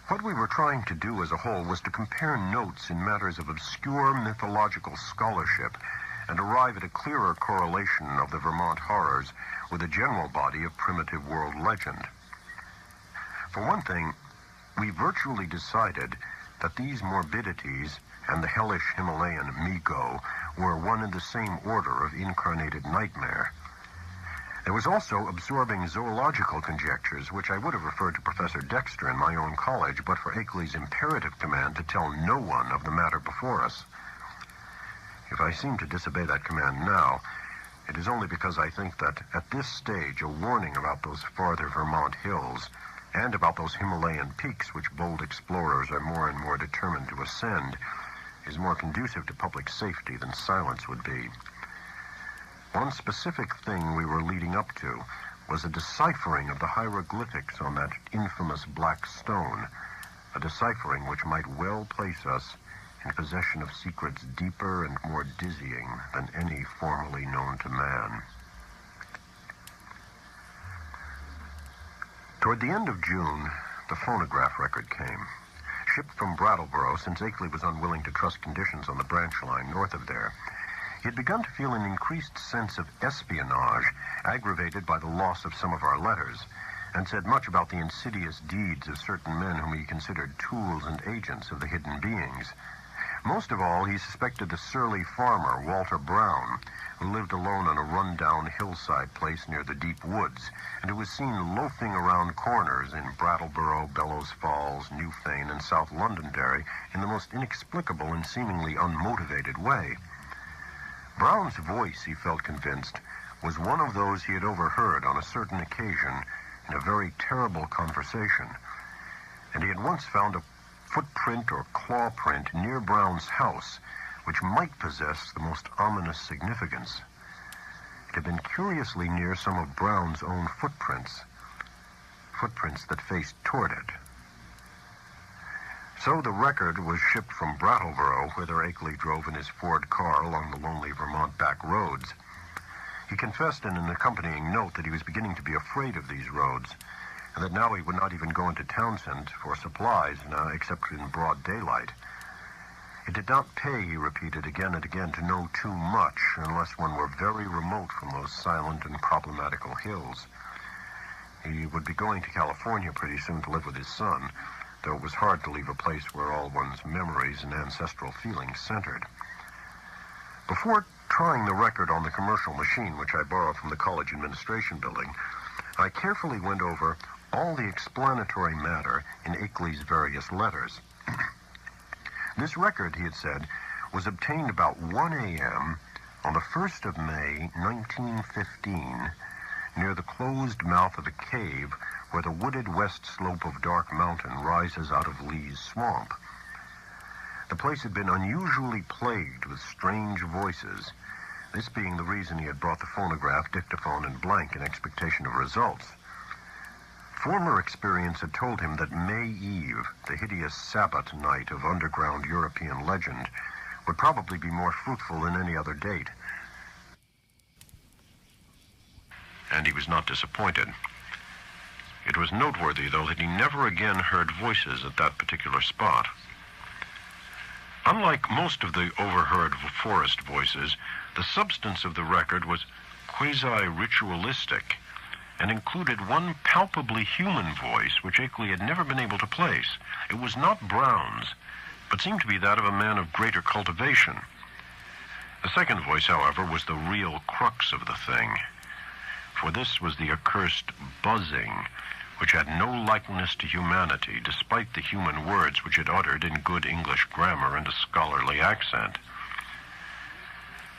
A: What we were trying to do as a whole was to compare notes in matters of obscure mythological scholarship and arrive at a clearer correlation of the Vermont horrors with a general body of primitive world legend. For one thing, we virtually decided that these morbidities and the hellish Himalayan Migo were one and the same order of incarnated nightmare. There was also absorbing zoological conjectures, which I would have referred to Professor Dexter in my own college, but for Akeley's imperative command to tell no one of the matter before us. If I seem to disobey that command now, it is only because I think that at this stage a warning about those farther Vermont hills and about those Himalayan peaks which bold explorers are more and more determined to ascend is more conducive to public safety than silence would be. One specific thing we were leading up to was a deciphering of the hieroglyphics on that infamous black stone, a deciphering which might well place us in possession of secrets deeper and more dizzying than any formerly known to man. Toward the end of June, the phonograph record came. Shipped from Brattleboro, since Akeley was unwilling to trust conditions on the branch line north of there, he had begun to feel an increased sense of espionage, aggravated by the loss of some of our letters, and said much about the insidious deeds of certain men whom he considered tools and agents of the hidden beings. Most of all, he suspected the surly farmer, Walter Brown, who lived alone on a run-down hillside place near the deep woods, and who was seen loafing around corners in Brattleboro, Bellows Falls, Newfane, and South Londonderry in the most inexplicable and seemingly unmotivated way. Brown's voice, he felt convinced, was one of those he had overheard on a certain occasion in a very terrible conversation, and he had once found a footprint or claw print near Brown's house, which might possess the most ominous significance. It had been curiously near some of Brown's own footprints that faced toward it. So the record was shipped from Brattleboro, whither Akeley drove in his Ford car along the lonely Vermont back roads. He confessed in an accompanying note that he was beginning to be afraid of these roads, and that now he would not even go into Townsend for supplies except in broad daylight. It did not pay, he repeated again and again, to know too much unless one were very remote from those silent and problematical hills. He would be going to California pretty soon to live with his son, though it was hard to leave a place where all one's memories and ancestral feelings centered. Before trying the record on the commercial machine, which I borrowed from the college administration building, I carefully went over all the explanatory matter in Akeley's various letters. This record, he had said, was obtained about 1 a.m. on the 1st of May, 1915, near the closed mouth of a cave where the wooded west slope of Dark Mountain rises out of Lee's Swamp. The place had been unusually plagued with strange voices, this being the reason he had brought the phonograph, dictaphone, and blank in expectation of results. Former experience had told him that May Eve, the hideous Sabbath night of underground European legend, would probably be more fruitful than any other date. And he was not disappointed. It was noteworthy, though, that he never again heard voices at that particular spot. Unlike most of the overheard forest voices, the substance of the record was quasi-ritualistic and included one palpably human voice which Akeley had never been able to place. It was not Brown's, but seemed to be that of a man of greater cultivation. The second voice, however, was the real crux of the thing, for this was the accursed buzzing, which had no likeness to humanity, despite the human words which it uttered in good English grammar and a scholarly accent.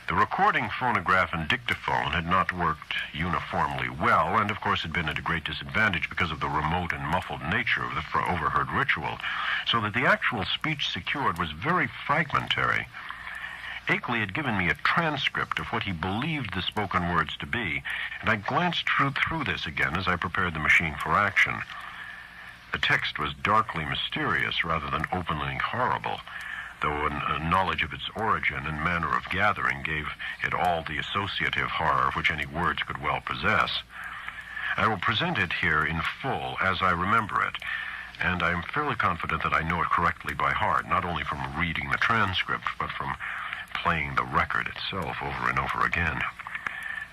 A: The recording phonograph and dictaphone had not worked uniformly well, and of course had been at a great disadvantage because of the remote and muffled nature of the overheard ritual, so that the actual speech secured was very fragmentary. Akeley had given me a transcript of what he believed the spoken words to be, and I glanced through this again as I prepared the machine for action. The text was darkly mysterious rather than openly horrible, though a knowledge of its origin and manner of gathering gave it all the associative horror which any words could well possess. I will present it here in full as I remember it, and I am fairly confident that I know it correctly by heart, not only from reading the transcript, but from playing the record itself over and over again.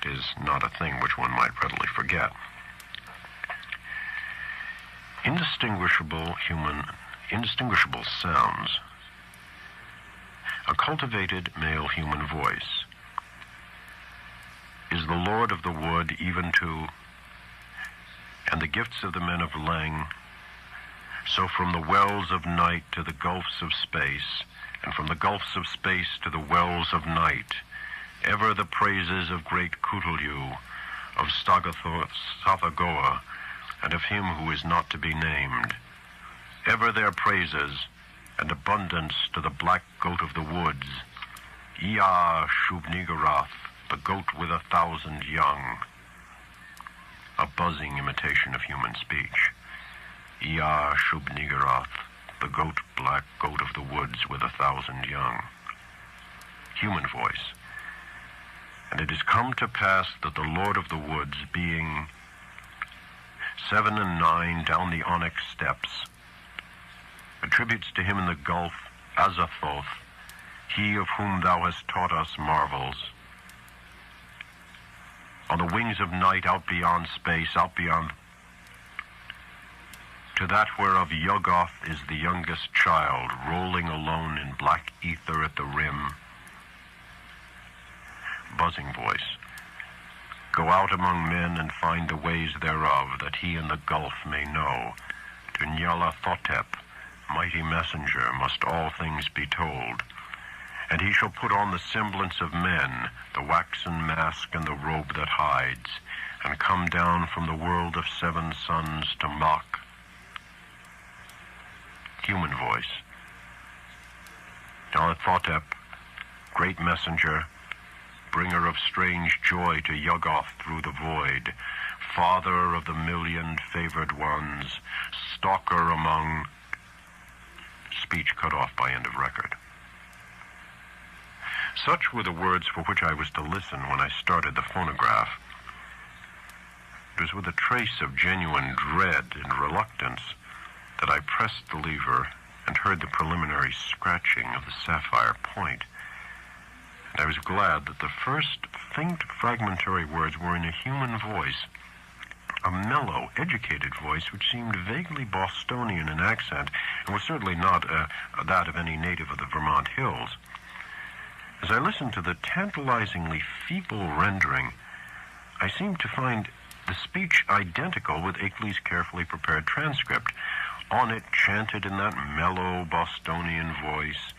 A: It is not a thing which one might readily forget. Indistinguishable sounds. A cultivated male human voice. Is the Lord of the wood even to, and the gifts of the men of Lang, so from the wells of night to the gulfs of space, and from the gulfs of space to the wells of night, ever the praises of great Cthulhu, of Sathagoa, and of him who is not to be named. Ever their praises, and abundance to the black goat of the woods, Ea Shub-Niggurath, the goat with 1,000 young. A buzzing imitation of human speech. Ea Shub-Niggurath, the black goat of the woods with 1,000 young. Human voice. And it has come to pass that the Lord of the woods, being 7 and 9 down the onyx steps, attributes to him in the gulf Azathoth, he of whom thou hast taught us marvels. On the wings of night, out beyond space, out beyond, to that whereof Yuggoth is the youngest child, rolling alone in black ether at the rim. Buzzing voice. Go out among men and find the ways thereof, that he in the gulf may know. To Nyarlathotep, mighty messenger, must all things be told. And he shall put on the semblance of men, the waxen mask and the robe that hides, and come down from the world of 7 suns to mock. Human voice. Nyarlathotep, great messenger, bringer of strange joy to Yuggoth through the void, father of the 1,000,000 favored ones, stalker among... Speech cut off by end of record. Such were the words for which I was to listen when I started the phonograph. It was with a trace of genuine dread and reluctance that I pressed the lever and heard the preliminary scratching of the sapphire point. And I was glad that the first faint fragmentary words were in a human voice, a mellow, educated voice which seemed vaguely Bostonian in accent and was certainly not that of any native of the Vermont hills. As I listened to the tantalizingly feeble rendering, I seemed to find the speech identical with Akeley's carefully prepared transcript. On it, chanted in that mellow Bostonian voice,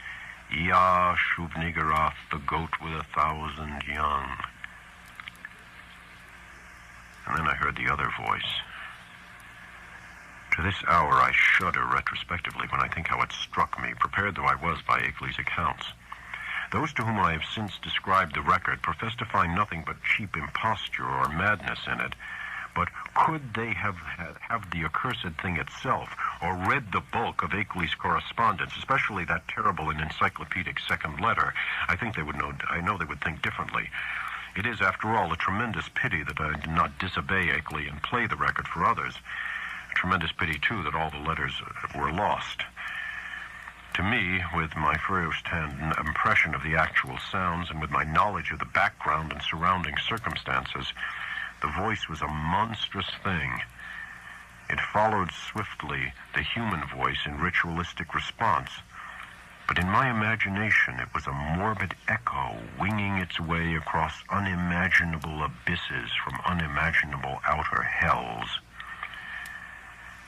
A: Ea Shub-Niggurath, the goat with 1,000 young. And then I heard the other voice. To this hour I shudder retrospectively when I think how it struck me, prepared though I was by Akeley's accounts. Those to whom I have since described the record profess to find nothing but cheap imposture or madness in it. But could they have the accursed thing itself, or read the bulk of Akeley's correspondence, especially that terrible and encyclopedic second letter, I know they would think differently. It is, after all, a tremendous pity that I did not disobey Akeley and play the record for others. A tremendous pity, too, that all the letters were lost. To me, with my first-hand impression of the actual sounds and with my knowledge of the background and surrounding circumstances, the voice was a monstrous thing. It followed swiftly the human voice in ritualistic response. But in my imagination it was a morbid echo winging its way across unimaginable abysses from unimaginable outer hells.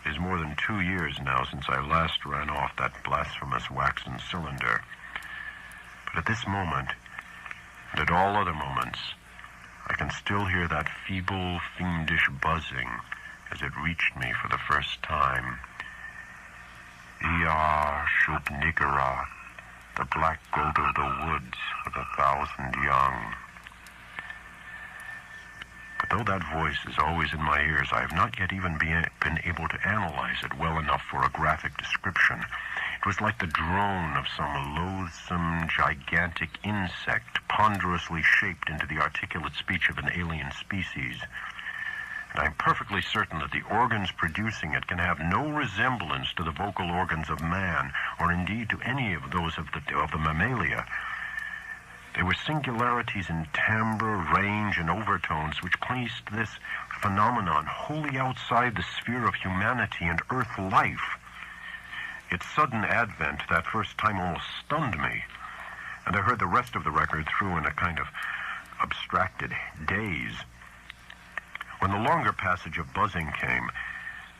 A: It is more than 2 years now since I last ran off that blasphemous waxen cylinder. But at this moment, and at all other moments, I can still hear that feeble, fiendish buzzing as it reached me for the first time. Ia shub nigera, the black goat of the woods with 1,000 young. But though that voice is always in my ears, I have not yet even been able to analyze it well enough for a graphic description. It was like the drone of some loathsome, gigantic insect, ponderously shaped into the articulate speech of an alien species. And I'm perfectly certain that the organs producing it can have no resemblance to the vocal organs of man, or indeed to any of those of the mammalia. There were singularities in timbre, range, and overtones which placed this phenomenon wholly outside the sphere of humanity and earth life. Its sudden advent that first time almost stunned me, and I heard the rest of the record through in a kind of abstracted daze. When the longer passage of buzzing came,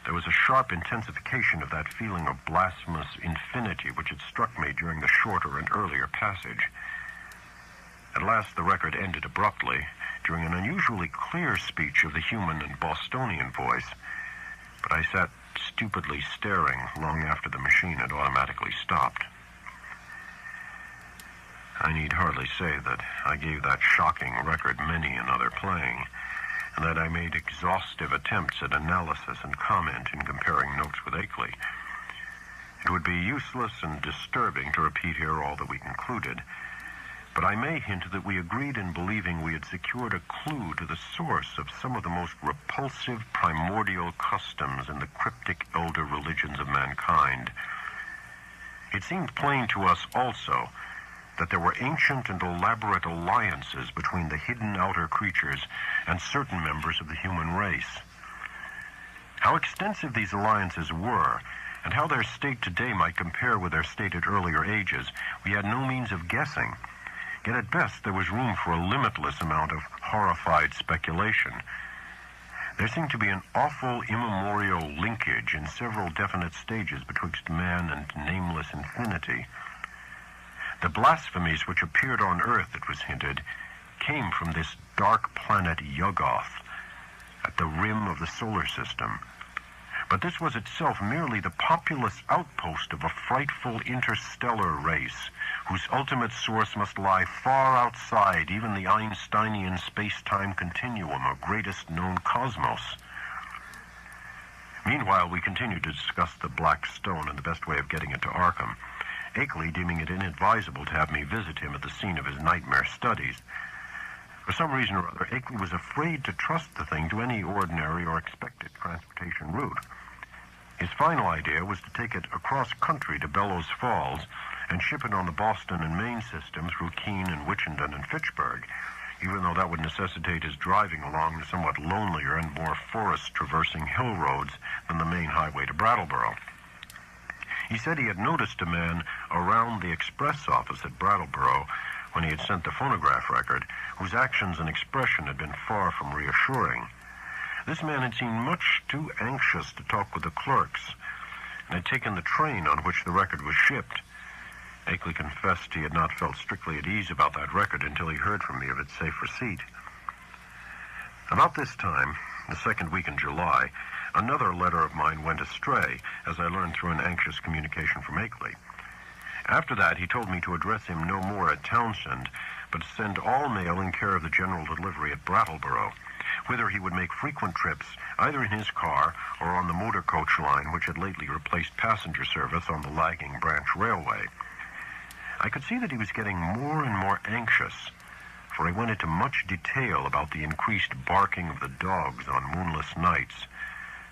A: there was a sharp intensification of that feeling of blasphemous infinity which had struck me during the shorter and earlier passage. At last the record ended abruptly, during an unusually clear speech of the human and Bostonian voice, but I sat stupidly staring long after the machine had automatically stopped. I need hardly say that I gave that shocking record many another playing, and that I made exhaustive attempts at analysis and comment in comparing notes with Akeley. It would be useless and disturbing to repeat here all that we concluded, but I may hint that we agreed in believing we had secured a clue to the source of some of the most repulsive primordial customs in the cryptic elder religions of mankind. It seemed plain to us also that there were ancient and elaborate alliances between the hidden outer creatures and certain members of the human race. How extensive these alliances were, and how their state today might compare with their state at earlier ages, we had no means of guessing. Yet at best there was room for a limitless amount of horrified speculation. There seemed to be an awful immemorial linkage in several definite stages betwixt man and nameless infinity. The blasphemies which appeared on Earth, it was hinted, came from this dark planet Yuggoth, at the rim of the solar system. But this was itself merely the populous outpost of a frightful interstellar race, whose ultimate source must lie far outside even the Einsteinian space-time continuum of greatest known cosmos. Meanwhile, we continued to discuss the Black Stone and the best way of getting it to Arkham, Akeley deeming it inadvisable to have me visit him at the scene of his nightmare studies. For some reason or other, Akeley was afraid to trust the thing to any ordinary or expected transportation route. His final idea was to take it across country to Bellows Falls and ship it on the Boston and Maine system through Keene and Wichita and Fitchburg, even though that would necessitate his driving along the somewhat lonelier and more forest-traversing hill roads than the main highway to Brattleboro. He said he had noticed a man around the express office at Brattleboro when he had sent the phonograph record, whose actions and expression had been far from reassuring. This man had seemed much too anxious to talk with the clerks, and had taken the train on which the record was shipped. Akeley confessed he had not felt strictly at ease about that record until he heard from me of its safe receipt. About this time, the second week in July, another letter of mine went astray, as I learned through an anxious communication from Akeley. After that, he told me to address him no more at Townsend, but to send all mail in care of the general delivery at Brattleboro, whither he would make frequent trips, either in his car or on the motor coach line which had lately replaced passenger service on the lagging branch railway. I could see that he was getting more and more anxious, for he went into much detail about the increased barking of the dogs on moonless nights,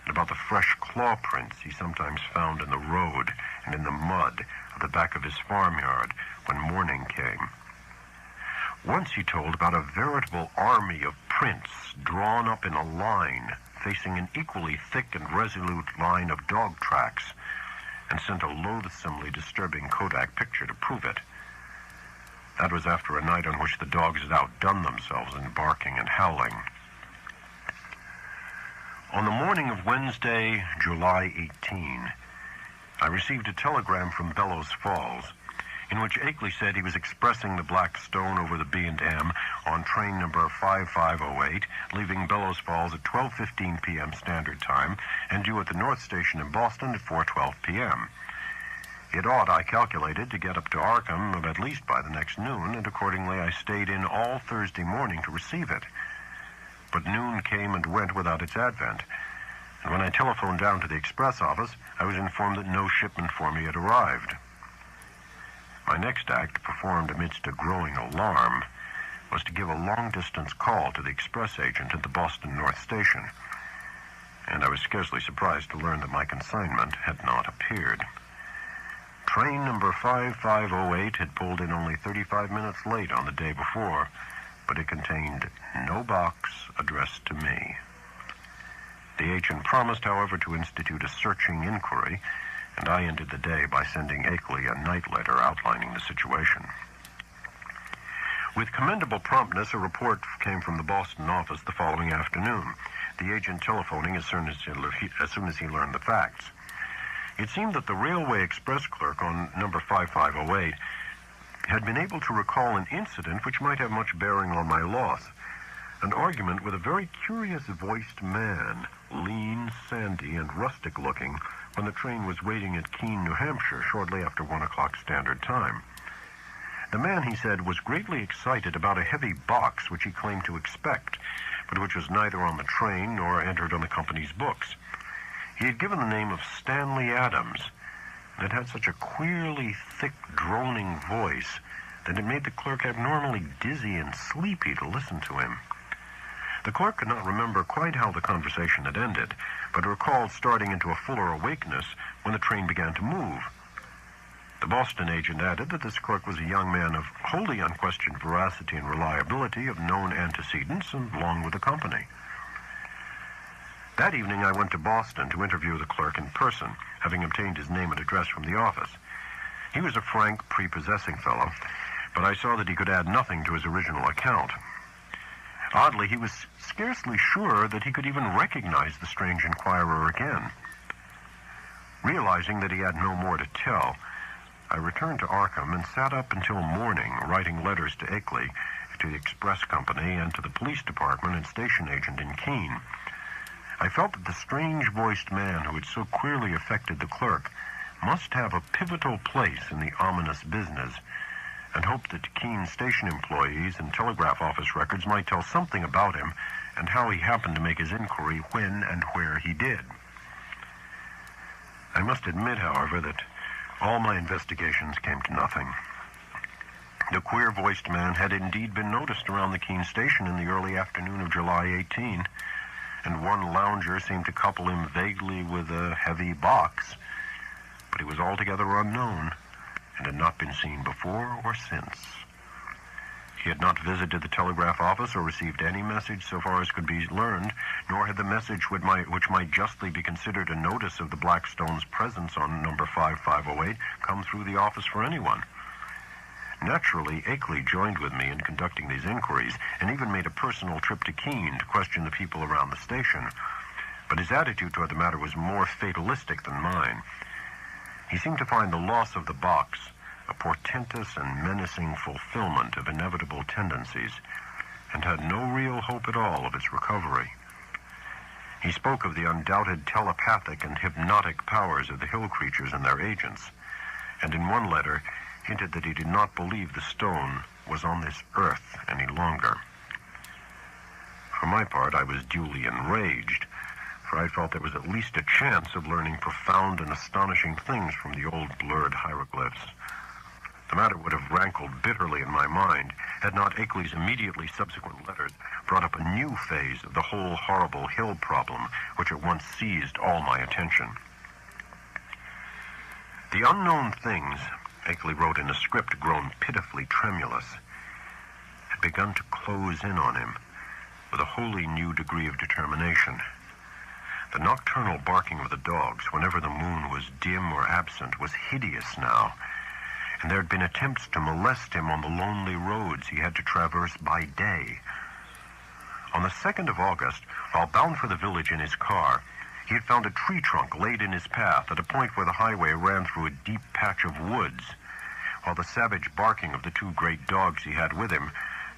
A: and about the fresh claw prints he sometimes found in the road and in the mud at the back of his farmyard when morning came. Once he told about a veritable army of prints drawn up in a line facing an equally thick and resolute line of dog tracks, and sent a loathsomely disturbing Kodak picture to prove it. That was after a night on which the dogs had outdone themselves in barking and howling. On the morning of Wednesday, July 18, I received a telegram from Bellows Falls, in which Akeley said he was expressing the Black Stone over the B&M on train number 5508, leaving Bellows Falls at 12:15 p.m. Standard Time and due at the North Station in Boston at 4:12 p.m. It ought, I calculated, to get up to Arkham at least by the next noon, and accordingly I stayed in all Thursday morning to receive it. But noon came and went without its advent, and when I telephoned down to the express office, I was informed that no shipment for me had arrived. My next act, performed amidst a growing alarm, was to give a long-distance call to the express agent at the Boston North Station, and I was scarcely surprised to learn that my consignment had not appeared. Train number 5508 had pulled in only 35 minutes late on the day before, but it contained no box addressed to me. The agent promised, however, to institute a searching inquiry, and I ended the day by sending Akeley a night letter outlining the situation. With commendable promptness, a report came from the Boston office the following afternoon, the agent telephoning as soon as he learned the facts. It seemed that the Railway Express clerk on number 5508 had been able to recall an incident which might have much bearing on my loss, an argument with a very curious-voiced man, lean, sandy, and rustic-looking, when the train was waiting at Keene, New Hampshire, shortly after 1 o'clock Standard Time. The man, he said, was greatly excited about a heavy box which he claimed to expect, but which was neither on the train nor entered on the company's books. He had given the name of Stanley Adams, and it had such a queerly thick, droning voice that it made the clerk abnormally dizzy and sleepy to listen to him. The clerk could not remember quite how the conversation had ended, but recalled starting into a fuller awakeness when the train began to move. The Boston agent added that this clerk was a young man of wholly unquestioned veracity and reliability, of known antecedents, and belonged with the company. That evening I went to Boston to interview the clerk in person, having obtained his name and address from the office. He was a frank, prepossessing fellow, but I saw that he could add nothing to his original account. Oddly, he was scarcely sure that he could even recognize the strange inquirer again. Realizing that he had no more to tell, I returned to Arkham and sat up until morning writing letters to Akeley, to the express company, and to the police department and station agent in Keene. I felt that the strange-voiced man who had so queerly affected the clerk must have a pivotal place in the ominous business, and hoped that Keene station employees and telegraph office records might tell something about him and how he happened to make his inquiry when and where he did. I must admit, however, that all my investigations came to nothing. The queer-voiced man had indeed been noticed around the Keene station in the early afternoon of July 18, and one lounger seemed to couple him vaguely with a heavy box, but he was altogether unknown and had not been seen before or since. He had not visited the telegraph office or received any message so far as could be learned, nor had the message which might justly be considered a notice of the Blackstone's presence on number 5508 come through the office for anyone. Naturally, Akeley joined with me in conducting these inquiries, and even made a personal trip to Keene to question the people around the station. But his attitude toward the matter was more fatalistic than mine. He seemed to find the loss of the box a portentous and menacing fulfillment of inevitable tendencies, and had no real hope at all of its recovery. He spoke of the undoubted telepathic and hypnotic powers of the hill creatures and their agents, and in one letter hinted that he did not believe the stone was on this earth any longer. For my part, I was duly enraged, for I felt there was at least a chance of learning profound and astonishing things from the old blurred hieroglyphs. The matter would have rankled bitterly in my mind had not Akeley's immediately subsequent letters brought up a new phase of the whole horrible hill problem, which at once seized all my attention. The unknown things, Akeley wrote in a script grown pitifully tremulous, had begun to close in on him with a wholly new degree of determination. The nocturnal barking of the dogs, whenever the moon was dim or absent, was hideous now, and there had been attempts to molest him on the lonely roads he had to traverse by day. On the 2nd of August, while bound for the village in his car, he had found a tree trunk laid in his path at a point where the highway ran through a deep patch of woods, while the savage barking of the 2 great dogs he had with him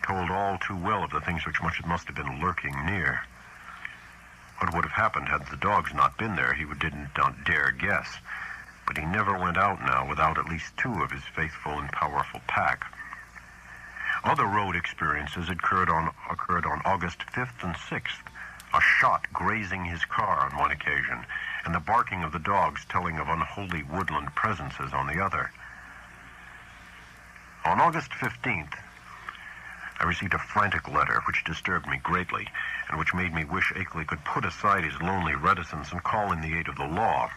A: told all too well of the things which must have been lurking near. What would have happened had the dogs not been there, he didn't dare guess, but he never went out now without at least 2 of his faithful and powerful pack. Other road experiences occurred on August 5th and 6th, a shot grazing his car on one occasion, and the barking of the dogs telling of unholy woodland presences on the other. On August 15th, I received a frantic letter which disturbed me greatly, and which made me wish Akeley could put aside his lonely reticence and call in the aid of the law.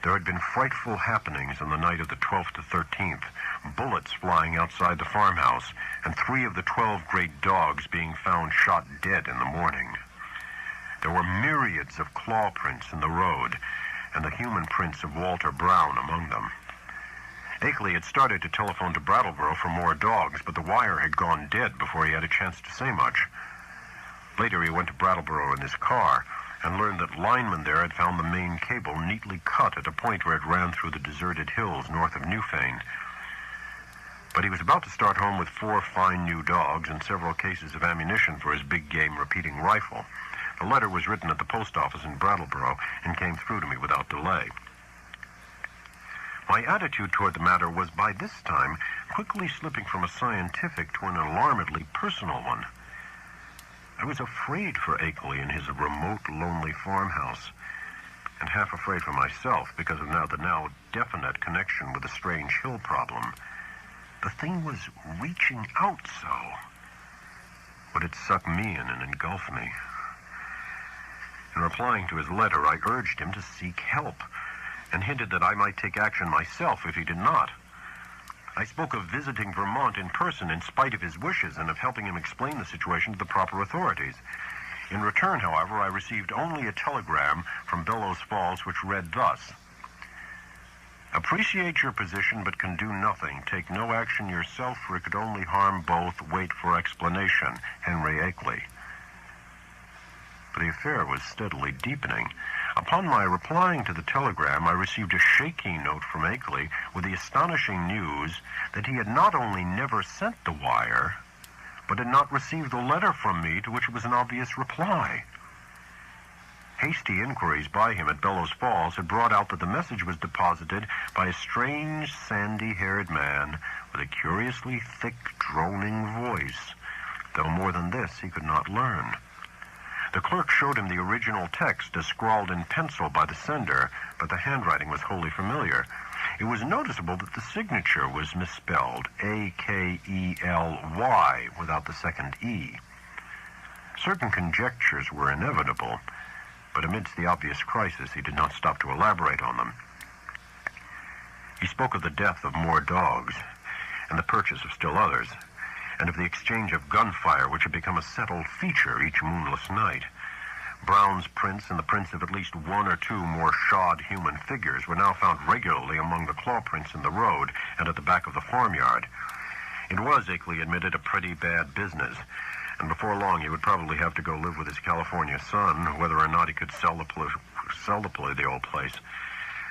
A: There had been frightful happenings on the night of the 12th to 13th, bullets flying outside the farmhouse, and 3 of the 12 great dogs being found shot dead in the morning. There were myriads of claw prints in the road, and the human prints of Walter Brown among them. Akeley had started to telephone to Brattleboro for more dogs, but the wire had gone dead before he had a chance to say much. Later he went to Brattleboro in his car and learned that linemen there had found the main cable neatly cut at a point where it ran through the deserted hills north of Newfane. But he was about to start home with 4 fine new dogs and several cases of ammunition for his big game repeating rifle. The letter was written at the post office in Brattleboro and came through to me without delay. My attitude toward the matter was by this time quickly slipping from a scientific to an alarmedly personal one. I was afraid for Akeley in his remote, lonely farmhouse, and half afraid for myself because of the now definite connection with the strange hill problem. The thing was reaching out so. Would it suck me in and engulf me? In replying to his letter, I urged him to seek help, and hinted that I might take action myself if he did not. I spoke of visiting Vermont in person in spite of his wishes and of helping him explain the situation to the proper authorities. In return, however, I received only a telegram from Bellows Falls which read thus: "Appreciate your position but can do nothing. Take no action yourself, for it could only harm both. Wait for explanation. Henry Akeley." But the affair was steadily deepening. Upon my replying to the telegram, I received a shaky note from Akeley with the astonishing news that he had not only never sent the wire, but had not received the letter from me to which it was an obvious reply. Hasty inquiries by him at Bellows Falls had brought out that the message was deposited by a strange, sandy-haired man with a curiously thick, droning voice, though more than this he could not learn. The clerk showed him the original text as scrawled in pencil by the sender, but the handwriting was wholly familiar. It was noticeable that the signature was misspelled, A-K-E-L-Y, without the second E. Certain conjectures were inevitable, but amidst the obvious crisis, he did not stop to elaborate on them. He spoke of the death of more dogs, and the purchase of still others, and of the exchange of gunfire which had become a settled feature each moonless night. Brown's prints and the prints of at least 1 or 2 more shod human figures were now found regularly among the claw prints in the road and at the back of the farmyard. It was, Akeley admitted, a pretty bad business, and before long he would probably have to go live with his California son, whether or not he could sell the old place.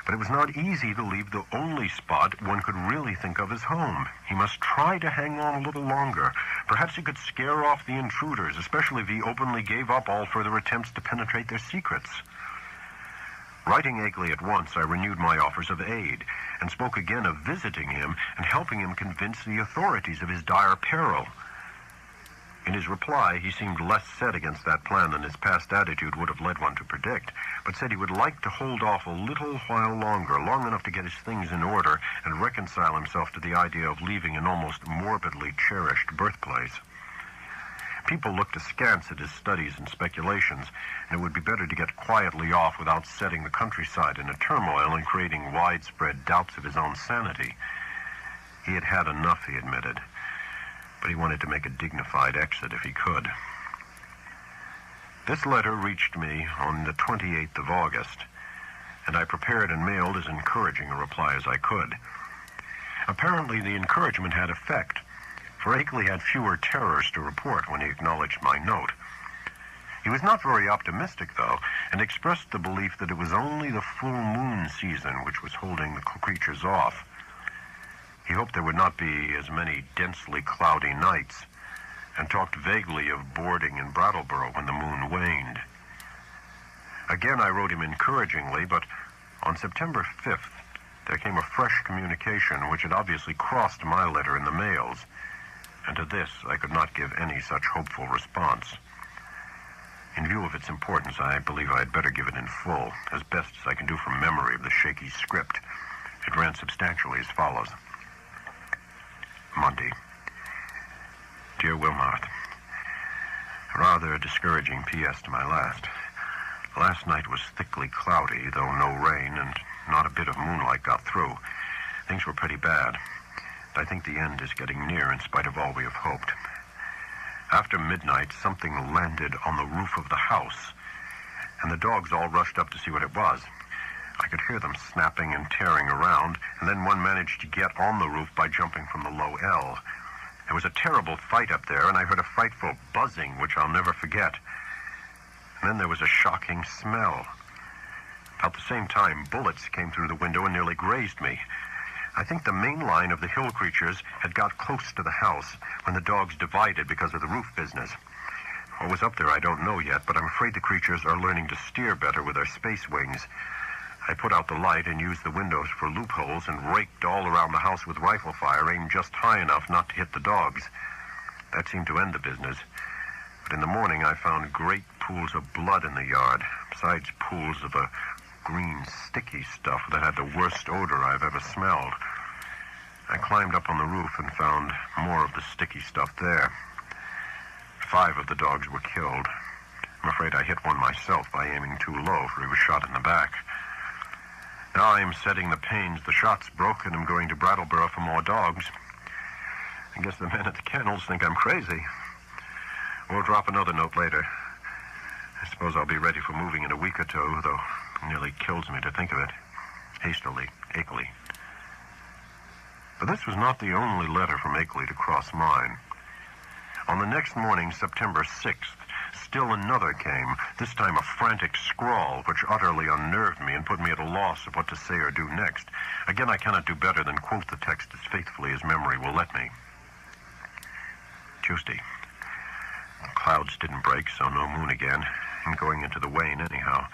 A: But it was not easy to leave the only spot one could really think of as home. He must try to hang on a little longer. Perhaps he could scare off the intruders, especially if he openly gave up all further attempts to penetrate their secrets. Writing Akeley at once, I renewed my offers of aid, and spoke again of visiting him and helping him convince the authorities of his dire peril. In his reply, he seemed less set against that plan than his past attitude would have led one to predict, but said he would like to hold off a little while longer, long enough to get his things in order and reconcile himself to the idea of leaving an almost morbidly cherished birthplace. People looked askance at his studies and speculations, and it would be better to get quietly off without setting the countryside in a turmoil and creating widespread doubts of his own sanity. He had had enough, he admitted, but he wanted to make a dignified exit if he could. This letter reached me on the 28th of August, and I prepared and mailed as encouraging a reply as I could. Apparently, the encouragement had effect, for Akeley had fewer terrors to report when he acknowledged my note. He was not very optimistic, though, and expressed the belief that it was only the full moon season which was holding the creatures off. He hoped there would not be as many densely cloudy nights, and talked vaguely of boarding in Brattleboro when the moon waned. Again, I wrote him encouragingly, but on September 5th, there came a fresh communication which had obviously crossed my letter in the mails, and to this I could not give any such hopeful response. In view of its importance, I believe I had better give it in full, as best as I can do from memory of the shaky script. It ran substantially as follows. Monday. Dear Wilmarth, rather a discouraging P.S. to my last. Last night was thickly cloudy, though no rain, and not a bit of moonlight got through. Things were pretty bad. I think the end is getting near in spite of all we have hoped. After midnight, something landed on the roof of the house, and the dogs all rushed up to see what it was. I could hear them snapping and tearing around, and then one managed to get on the roof by jumping from the low L. There was a terrible fight up there, and I heard a frightful buzzing, which I'll never forget. And then there was a shocking smell. About the same time, bullets came through the window and nearly grazed me. I think the main line of the hill creatures had got close to the house when the dogs divided because of the roof business. What was up there I don't know yet, but I'm afraid the creatures are learning to steer better with their space wings. I put out the light and used the windows for loopholes and raked all around the house with rifle fire, aimed just high enough not to hit the dogs. That seemed to end the business. But in the morning I found great pools of blood in the yard, besides pools of a green, sticky stuff that had the worst odor I've ever smelled. I climbed up on the roof and found more of the sticky stuff there. 5 of the dogs were killed. I'm afraid I hit one myself by aiming too low, for he was shot in the back. Now I am setting the pains. The shot's broken. I'm going to Brattleboro for more dogs. I guess the men at the kennels think I'm crazy. We'll drop another note later. I suppose I'll be ready for moving in a week or two, though it nearly kills me to think of it. Hastily, Akeley. But this was not the only letter from Akeley to cross mine. On the next morning, September 6th, still another came, this time a frantic scrawl, which utterly unnerved me and put me at a loss of what to say or do next. Again, I cannot do better than quote the text as faithfully as memory will let me. Tuesday. Clouds didn't break, so no moon again, and going into the wane anyhow.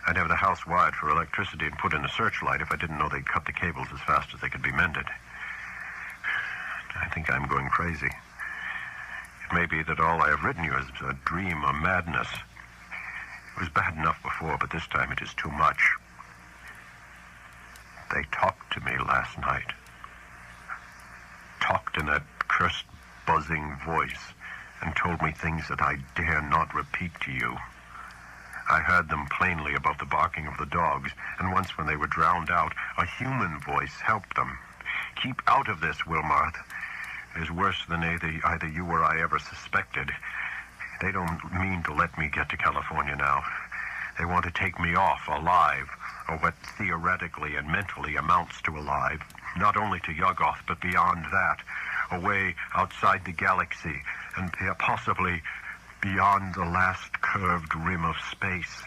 A: I'd have the house wired for electricity and put in a searchlight if I didn't know they'd cut the cables as fast as they could be mended. I think I'm going crazy. It may be that all I have written you is a dream or madness. It was bad enough before, but this time it is too much. They talked to me last night. Talked in that cursed buzzing voice and told me things that I dare not repeat to you. I heard them plainly above the barking of the dogs, and once when they were drowned out, a human voice helped them. Keep out of this, Wilmarth. It is worse than either you or I ever suspected. They don't mean to let me get to California now. They want to take me off alive, or what theoretically and mentally amounts to alive, not only to Yuggoth, but beyond that, away outside the galaxy, and possibly beyond the last curved rim of space.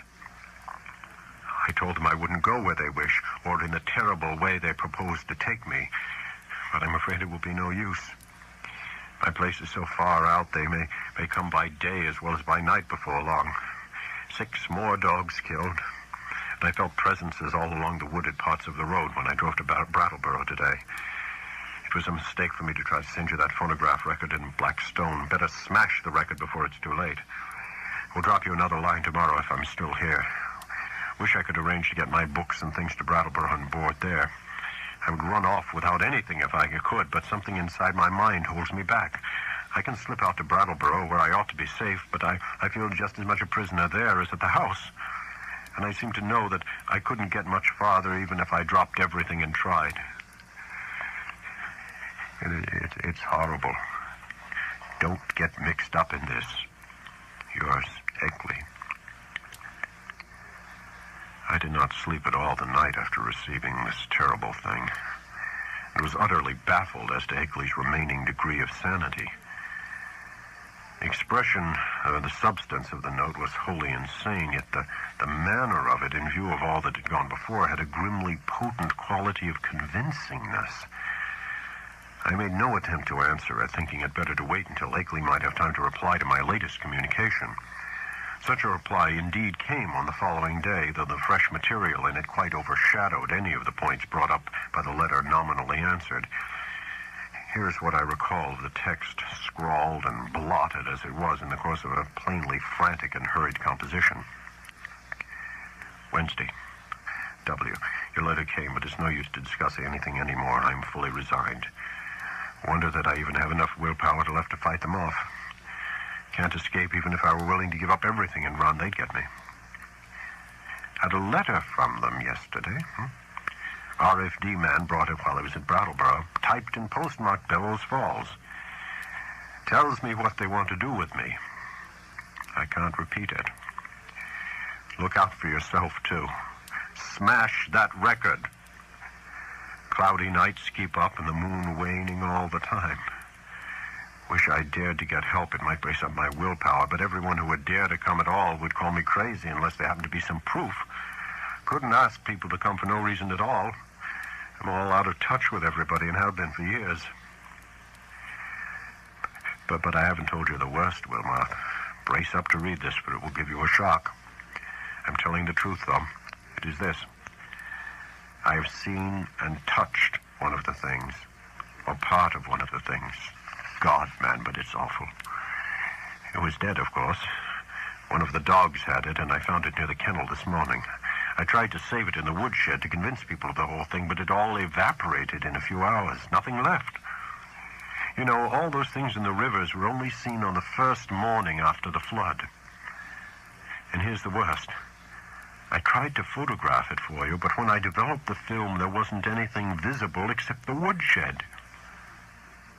A: I told them I wouldn't go where they wish, or in the terrible way they propose to take me, but I'm afraid it will be no use. My place is so far out they may come by day as well as by night before long. 6 more dogs killed, and I felt presences all along the wooded parts of the road when I drove to Brattleboro today. It was a mistake for me to try to send you that phonograph record in black stone. Better smash the record before it's too late. We'll drop you another line tomorrow if I'm still here. Wish I could arrange to get my books and things to Brattleboro on board there. I would run off without anything if I could, but something inside my mind holds me back. I can slip out to Brattleboro where I ought to be safe, but I feel just as much a prisoner there as at the house. And I seem to know that I couldn't get much farther even if I dropped everything and tried. It's horrible. Don't get mixed up in this. Yours, Akeley. I did not sleep at all the night after receiving this terrible thing, and was utterly baffled as to Akeley's remaining degree of sanity. The expression, the substance of the note was wholly insane, yet the manner of it, in view of all that had gone before, had a grimly potent quality of convincingness. I made no attempt to answer it, thinking it better to wait until Akeley might have time to reply to my latest communication. Such a reply indeed came on the following day, though the fresh material in it quite overshadowed any of the points brought up by the letter nominally answered. Here's what I recall of the text, scrawled and blotted as it was in the course of a plainly frantic and hurried composition. Wednesday. W. Your letter came, but it's no use to discuss anything anymore. I'm fully resigned. Wonder that I even have enough willpower left to fight them off. Can't escape even if I were willing to give up everything and run. They'd get me. Had a letter from them yesterday. RFD man brought it while I was at Brattleboro, typed and postmarked Bellows Falls. Tells me what they want to do with me. I can't repeat it. Look out for yourself, too. Smash that record. Cloudy nights keep up and the moon waning all the time. Wish I dared to get help. It might brace up my willpower, but everyone who would dare to come at all would call me crazy unless there happened to be some proof. Couldn't ask people to come for no reason at all. I'm all out of touch with everybody and have been for years. But I haven't told you the worst, Wilmarth. Brace up to read this, for it will give you a shock. I'm telling the truth, though. It is this. I have seen and touched one of the things, or part of one of the things. God, man, but it's awful. It was dead, of course. One of the dogs had it, and I found it near the kennel this morning. I tried to save it in the woodshed to convince people of the whole thing, but it all evaporated in a few hours. Nothing left. You know, all those things in the rivers were only seen on the first morning after the flood. And here's the worst. I tried to photograph it for you, but when I developed the film, there wasn't anything visible except the woodshed.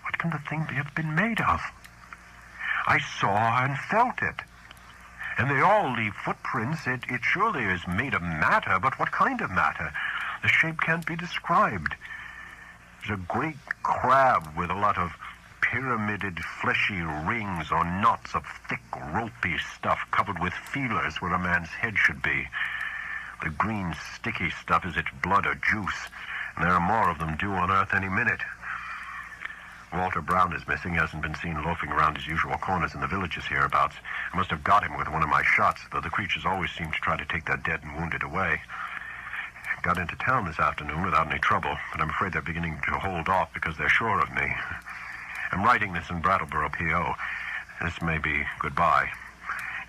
A: What can the thing have been made of? I saw and felt it. And they all leave footprints. It surely is made of matter, but what kind of matter? The shape can't be described. There's a great crab with a lot of pyramided fleshy rings or knots of thick ropey stuff covered with feelers where a man's head should be. The green sticky stuff is its blood or juice, and there are more of them due on Earth any minute. Walter Brown is missing. He hasn't been seen loafing around his usual corners in the villages hereabouts. I must have got him with one of my shots, though the creatures always seem to try to take their dead and wounded away. Got into town this afternoon without any trouble, but I'm afraid they're beginning to hold off because they're sure of me. I'm writing this in Brattleboro, P.O. This may be goodbye.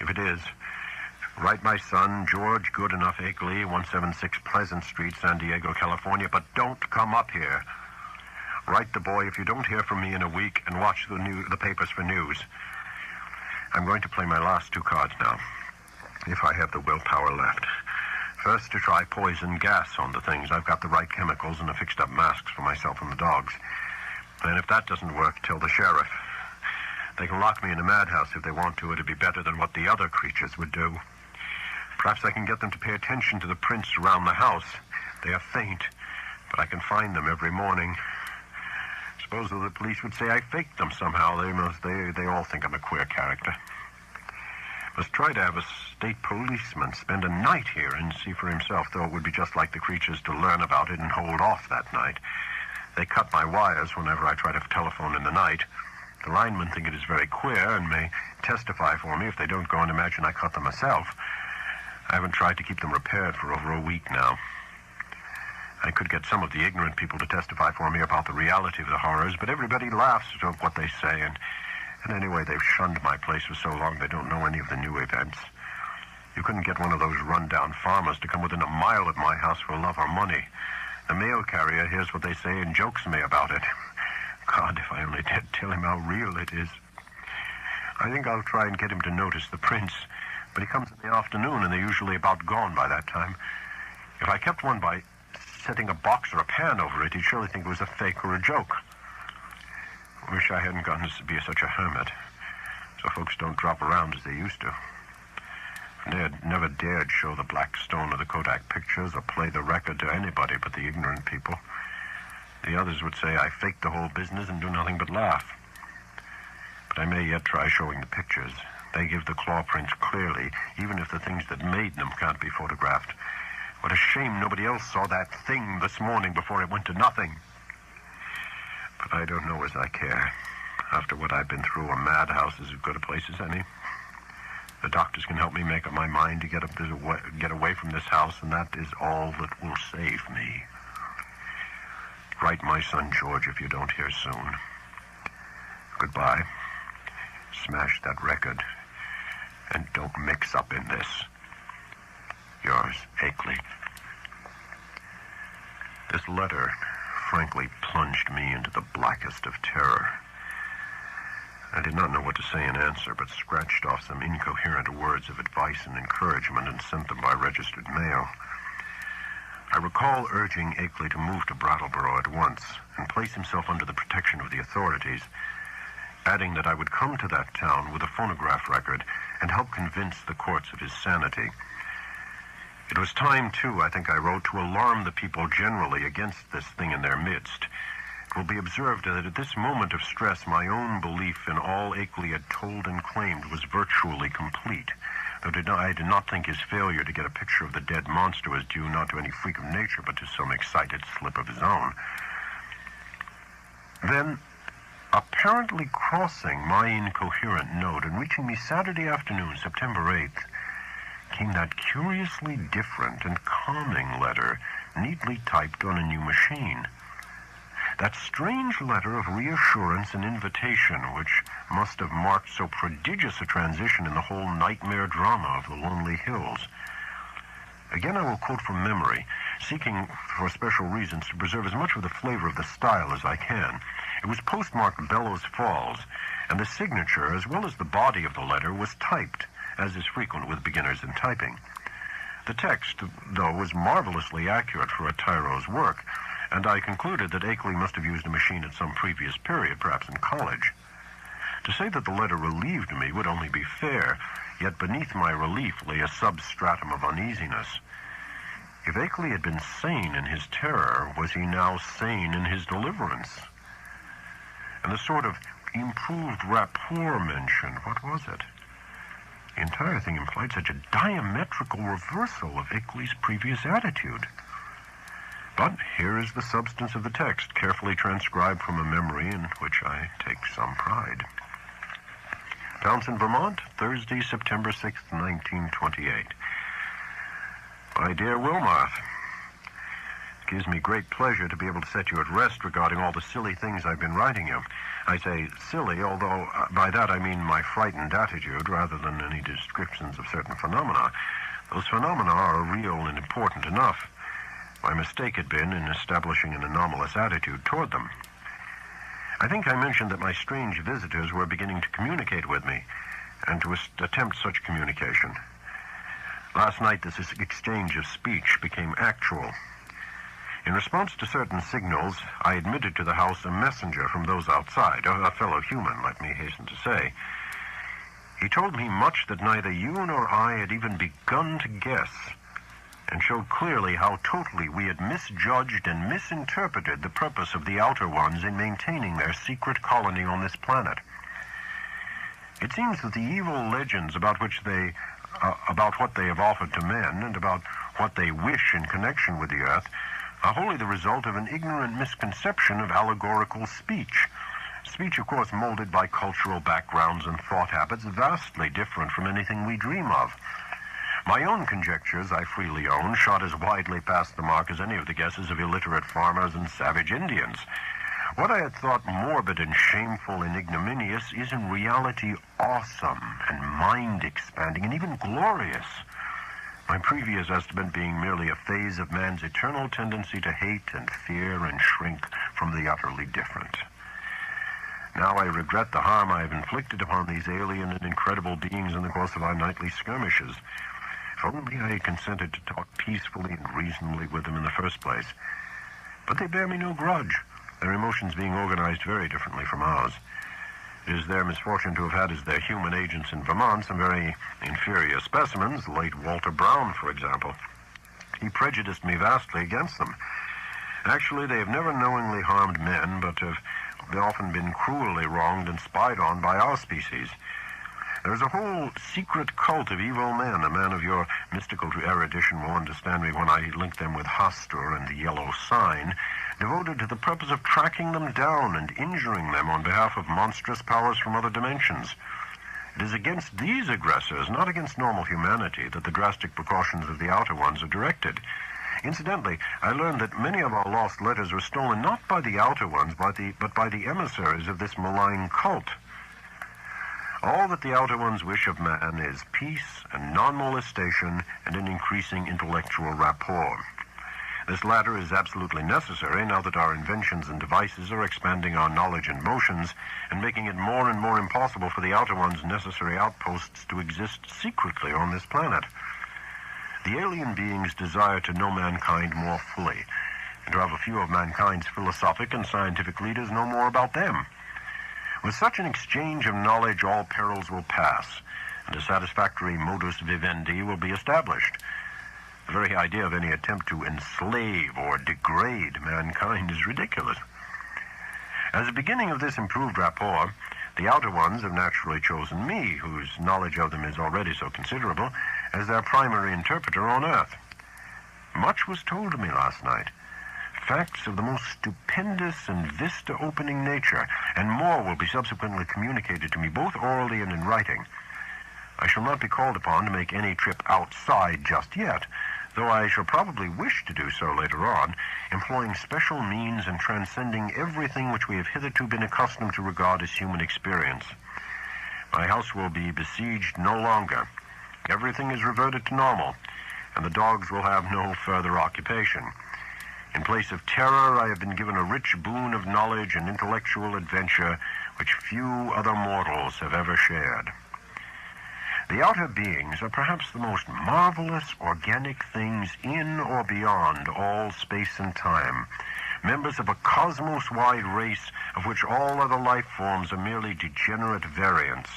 A: If it is, write my son, George Goodenough Akeley, 176 Pleasant Street, San Diego, California, but don't come up here. Write the boy if you don't hear from me in a week, and watch the papers for news. I'm going to play my last two cards now, if I have the willpower left. First, to try poison gas on the things. I've got the right chemicals and have fixed up masks for myself and the dogs. And if that doesn't work, tell the sheriff. They can lock me in a madhouse if they want to. It'd be better than what the other creatures would do. Perhaps I can get them to pay attention to the prints around the house. They are faint, but I can find them every morning. Suppose the police would say I faked them somehow. They all think I'm a queer character. Must try to have a state policeman spend a night here and see for himself, though it would be just like the creatures to learn about it and hold off that night. They cut my wires whenever I try to telephone in the night. The linemen think it is very queer and may testify for me if they don't go and imagine I cut them myself. I haven't tried to keep them repaired for over a week now. I could get some of the ignorant people to testify for me about the reality of the horrors, but everybody laughs at what they say, and anyway, they've shunned my place for so long they don't know any of the new events. You couldn't get one of those run-down farmers to come within a mile of my house for love or money. The mail carrier hears what they say and jokes me about it. God, if I only did tell him how real it is. I think I'll try and get him to notice the prints, but he comes in the afternoon and they're usually about gone by that time. If I kept one by setting a box or a pan over it, he'd surely think it was a fake or a joke. Wish I hadn't gotten to be such a hermit, so folks don't drop around as they used to. And they had never dared show the black stone or the Kodak pictures or play the record to anybody but the ignorant people. The others would say I faked the whole business and do nothing but laugh. But I may yet try showing the pictures. They give the claw prints clearly, even if the things that made them can't be photographed. What a shame nobody else saw that thing this morning before it went to nothing. But I don't know as I care. After what I've been through, a madhouse is as good a place as any. The doctors can help me make up my mind to get away from this house, and that is all that will save me. Write my son George if you don't hear soon. Goodbye. Smash that record. And don't mix up in this. Yours, Akeley. This letter, frankly, plunged me into the blackest of terror. I did not know what to say in answer, but scratched off some incoherent words of advice and encouragement and sent them by registered mail. I recall urging Akeley to move to Brattleboro at once and place himself under the protection of the authorities, adding that I would come to that town with a phonograph record and help convince the courts of his sanity. It was time, too, I think I wrote, to alarm the people generally against this thing in their midst. It will be observed that at this moment of stress, my own belief in all Akeley had told and claimed was virtually complete, though I did not think his failure to get a picture of the dead monster was due not to any freak of nature, but to some excited slip of his own. Then, apparently crossing my incoherent note and reaching me Saturday afternoon, September 8th, came that curiously different and calming letter, neatly typed on a new machine. That strange letter of reassurance and invitation which must have marked so prodigious a transition in the whole nightmare drama of the Lonely Hills. Again, I will quote from memory, seeking for special reasons to preserve as much of the flavor of the style as I can. It was postmarked Bellows Falls, and the signature, as well as the body of the letter, was typed, as is frequent with beginners in typing. The text, though, was marvelously accurate for a tyro's work, and I concluded that Akeley must have used a machine at some previous period, perhaps in college. To say that the letter relieved me would only be fair, yet beneath my relief lay a substratum of uneasiness. If Akeley had been sane in his terror, was he now sane in his deliverance? And the sort of improved rapport mentioned, what was it? The entire thing implied such a diametrical reversal of Akeley's previous attitude. But here is the substance of the text, carefully transcribed from a memory in which I take some pride. Townsend, Vermont, Thursday, September 6th, 1928. My dear Wilmarth, it gives me great pleasure to be able to set you at rest regarding all the silly things I've been writing you. I say silly, although by that I mean my frightened attitude rather than any descriptions of certain phenomena. Those phenomena are real and important enough. My mistake had been in establishing an anomalous attitude toward them. I think I mentioned that my strange visitors were beginning to communicate with me, and to attempt such communication. Last night, this exchange of speech became actual. In response to certain signals, I admitted to the house a messenger from those outside, a fellow human, let me hasten to say. He told me much that neither you nor I had even begun to guess, and showed clearly how totally we had misjudged and misinterpreted the purpose of the Outer Ones in maintaining their secret colony on this planet. It seems that the evil legends about what they have offered to men and about what they wish in connection with the Earth are wholly the result of an ignorant misconception of allegorical speech. Speech, of course, molded by cultural backgrounds and thought habits vastly different from anything we dream of. My own conjectures, I freely own, shot as widely past the mark as any of the guesses of illiterate farmers and savage Indians. What I had thought morbid and shameful and ignominious is in reality awesome and mind-expanding and even glorious. My previous estimate being merely a phase of man's eternal tendency to hate and fear and shrink from the utterly different. Now I regret the harm I have inflicted upon these alien and incredible beings in the course of our nightly skirmishes. If only I had consented to talk peacefully and reasonably with them in the first place. But they bear me no grudge, their emotions being organized very differently from ours. It is their misfortune to have had as their human agents in Vermont some very inferior specimens, late Walter Brown, for example. He prejudiced me vastly against them. Actually, they have never knowingly harmed men, but have often been cruelly wronged and spied on by our species. There is a whole secret cult of evil men. A man of your mystical erudition will understand me when I link them with Hastur and the Yellow Sign, devoted to the purpose of tracking them down and injuring them on behalf of monstrous powers from other dimensions. It is against these aggressors, not against normal humanity, that the drastic precautions of the Outer Ones are directed. Incidentally, I learned that many of our lost letters were stolen not by the Outer Ones, but by the emissaries of this malign cult. All that the Outer Ones wish of man is peace and non-molestation and an increasing intellectual rapport. This latter is absolutely necessary now that our inventions and devices are expanding our knowledge and motions and making it more and more impossible for the Outer Ones' necessary outposts to exist secretly on this planet. The alien beings desire to know mankind more fully, and to have a few of mankind's philosophic and scientific leaders know more about them. With such an exchange of knowledge, all perils will pass, and a satisfactory modus vivendi will be established. The very idea of any attempt to enslave or degrade mankind is ridiculous. As a beginning of this improved rapport, the Outer Ones have naturally chosen me, whose knowledge of them is already so considerable, as their primary interpreter on Earth. Much was told to me last night. Facts of the most stupendous and vista-opening nature, and more will be subsequently communicated to me both orally and in writing. I shall not be called upon to make any trip outside just yet, though I shall probably wish to do so later on, employing special means and transcending everything which we have hitherto been accustomed to regard as human experience. My house will be besieged no longer. Everything is reverted to normal, and the dogs will have no further occupation. In place of terror, I have been given a rich boon of knowledge and intellectual adventure which few other mortals have ever shared. The outer beings are perhaps the most marvelous organic things in or beyond all space and time, members of a cosmos-wide race of which all other life forms are merely degenerate variants.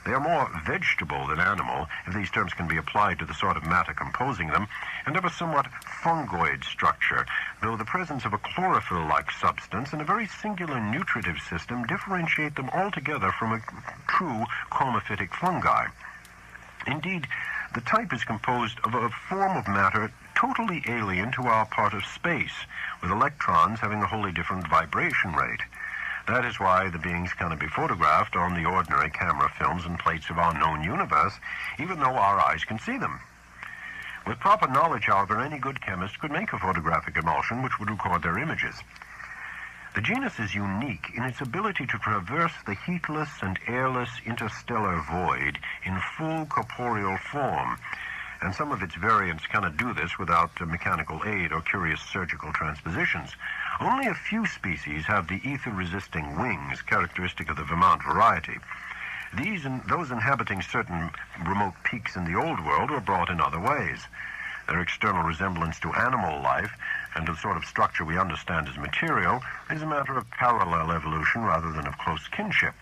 A: They are more vegetable than animal, if these terms can be applied to the sort of matter composing them, and of a somewhat fungoid structure, though the presence of a chlorophyll-like substance and a very singular nutritive system differentiate them altogether from a true comophytic fungi. Indeed, the type is composed of a form of matter totally alien to our part of space, with electrons having a wholly different vibration rate. That is why the beings cannot be photographed on the ordinary camera films and plates of our known universe, even though our eyes can see them. With proper knowledge, however, any good chemist could make a photographic emulsion which would record their images. The genus is unique in its ability to traverse the heatless and airless interstellar void in full corporeal form, and some of its variants cannot do this without mechanical aid or curious surgical transpositions. Only a few species have the ether-resisting wings characteristic of the Vermont variety. These and those inhabiting certain remote peaks in the Old World were brought in other ways. Their external resemblance to animal life and the sort of structure we understand as material is a matter of parallel evolution rather than of close kinship.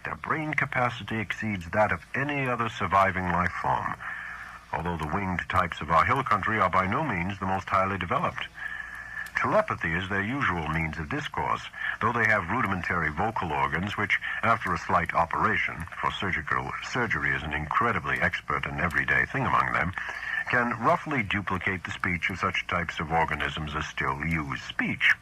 A: Their brain capacity exceeds that of any other surviving life form, although the winged types of our hill country are by no means the most highly developed. Telepathy is their usual means of discourse, though they have rudimentary vocal organs which, after a slight operation, for surgery is an incredibly expert and everyday thing among them, can roughly duplicate the speech of such types of organisms as still use speech.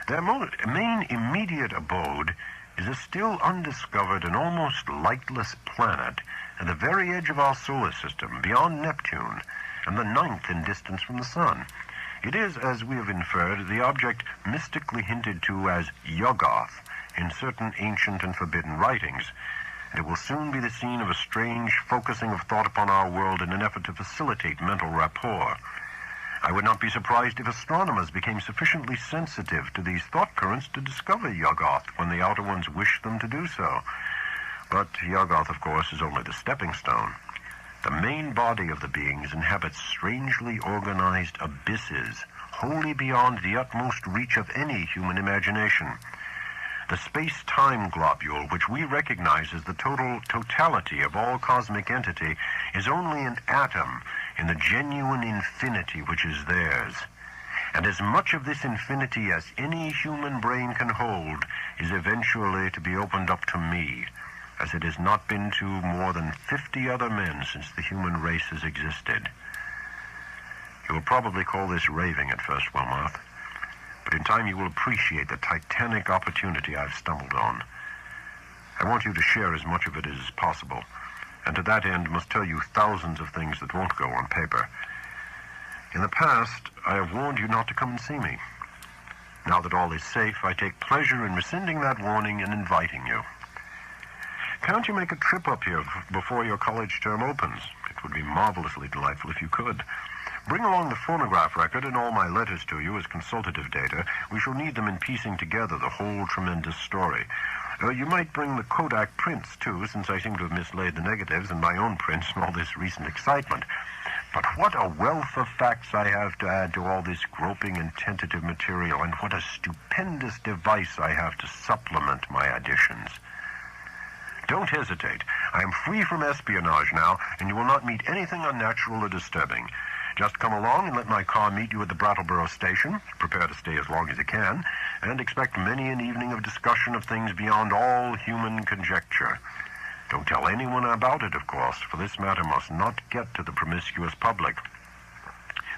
A: Their main immediate abode is a still undiscovered and almost lightless planet at the very edge of our solar system, beyond Neptune, and the 9th in distance from the Sun. It is, as we have inferred, the object mystically hinted to as Yuggoth in certain ancient and forbidden writings. It will soon be the scene of a strange focusing of thought upon our world in an effort to facilitate mental rapport. I would not be surprised if astronomers became sufficiently sensitive to these thought currents to discover Yuggoth when the Outer Ones wish them to do so. But Yuggoth, of course, is only the stepping stone. The main body of the beings inhabits strangely organized abysses, wholly beyond the utmost reach of any human imagination. The space-time globule, which we recognize as the totality of all cosmic entity, is only an atom in the genuine infinity which is theirs. And as much of this infinity as any human brain can hold is eventually to be opened up to me, as it has not been to more than 50 other men since the human race has existed. You will probably call this raving at first, Wilmoth, but in time you will appreciate the titanic opportunity I've stumbled on. I want you to share as much of it as possible, and to that end must tell you thousands of things that won't go on paper. In the past, I have warned you not to come and see me. Now that all is safe, I take pleasure in rescinding that warning and inviting you. Can't you make a trip up here before your college term opens? It would be marvelously delightful if you could. Bring along the phonograph record and all my letters to you as consultative data. We shall need them in piecing together the whole tremendous story. You might bring the Kodak prints, too, since I seem to have mislaid the negatives and my own prints in all this recent excitement. But what a wealth of facts I have to add to all this groping and tentative material, and what a stupendous device I have to supplement my additions. Don't hesitate. I am free from espionage now, and you will not meet anything unnatural or disturbing. Just come along and let my car meet you at the Brattleboro station. Prepare to stay as long as you can, and expect many an evening of discussion of things beyond all human conjecture. Don't tell anyone about it, of course, for this matter must not get to the promiscuous public.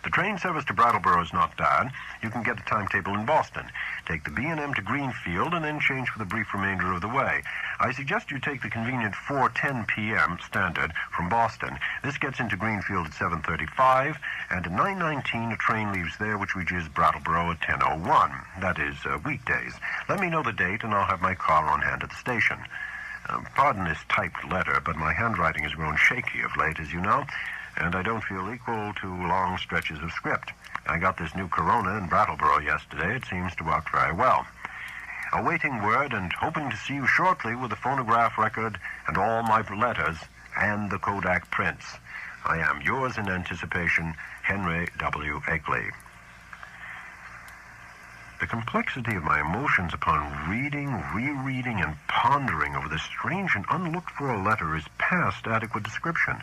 A: The train service to Brattleboro is not bad. You can get a timetable in Boston. Take the B&M to Greenfield and then change for the brief remainder of the way. I suggest you take the convenient 4:10 p.m. standard from Boston. This gets into Greenfield at 7:35, and at 9:19 a train leaves there which reaches Brattleboro at 10:01. That is weekdays. Let me know the date and I'll have my car on hand at the station. Pardon this typed letter, but my handwriting has grown shaky of late, as you know, and I don't feel equal to long stretches of script. I got this new Corona in Brattleboro yesterday. It seems to work very well. Awaiting word and hoping to see you shortly with the phonograph record and all my letters and the Kodak prints. I am yours in anticipation, Henry W. Akeley. The complexity of my emotions upon reading, rereading, and pondering over this strange and unlooked-for letter is past adequate description.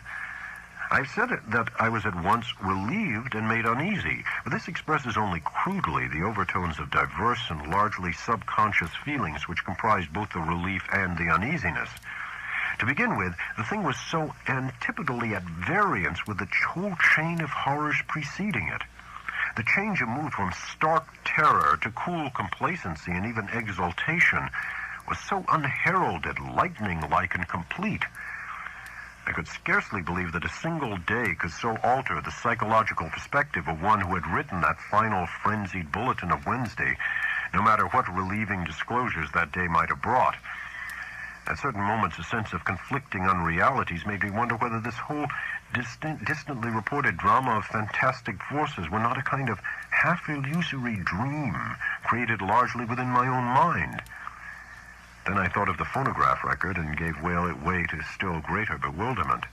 A: I've said that I was at once relieved and made uneasy, but this expresses only crudely the overtones of diverse and largely subconscious feelings which comprise both the relief and the uneasiness. To begin with, the thing was so antipodally at variance with the whole chain of horrors preceding it. The change of mood from stark terror to cool complacency and even exultation was so unheralded, lightning-like, and complete. I could scarcely believe that a single day could so alter the psychological perspective of one who had written that final frenzied bulletin of Wednesday, no matter what relieving disclosures that day might have brought. At certain moments, a sense of conflicting unrealities made me wonder whether this whole distantly reported drama of fantastic forces were not a kind of half-illusory dream created largely within my own mind. Then I thought of the phonograph record and gave way to still greater bewilderment.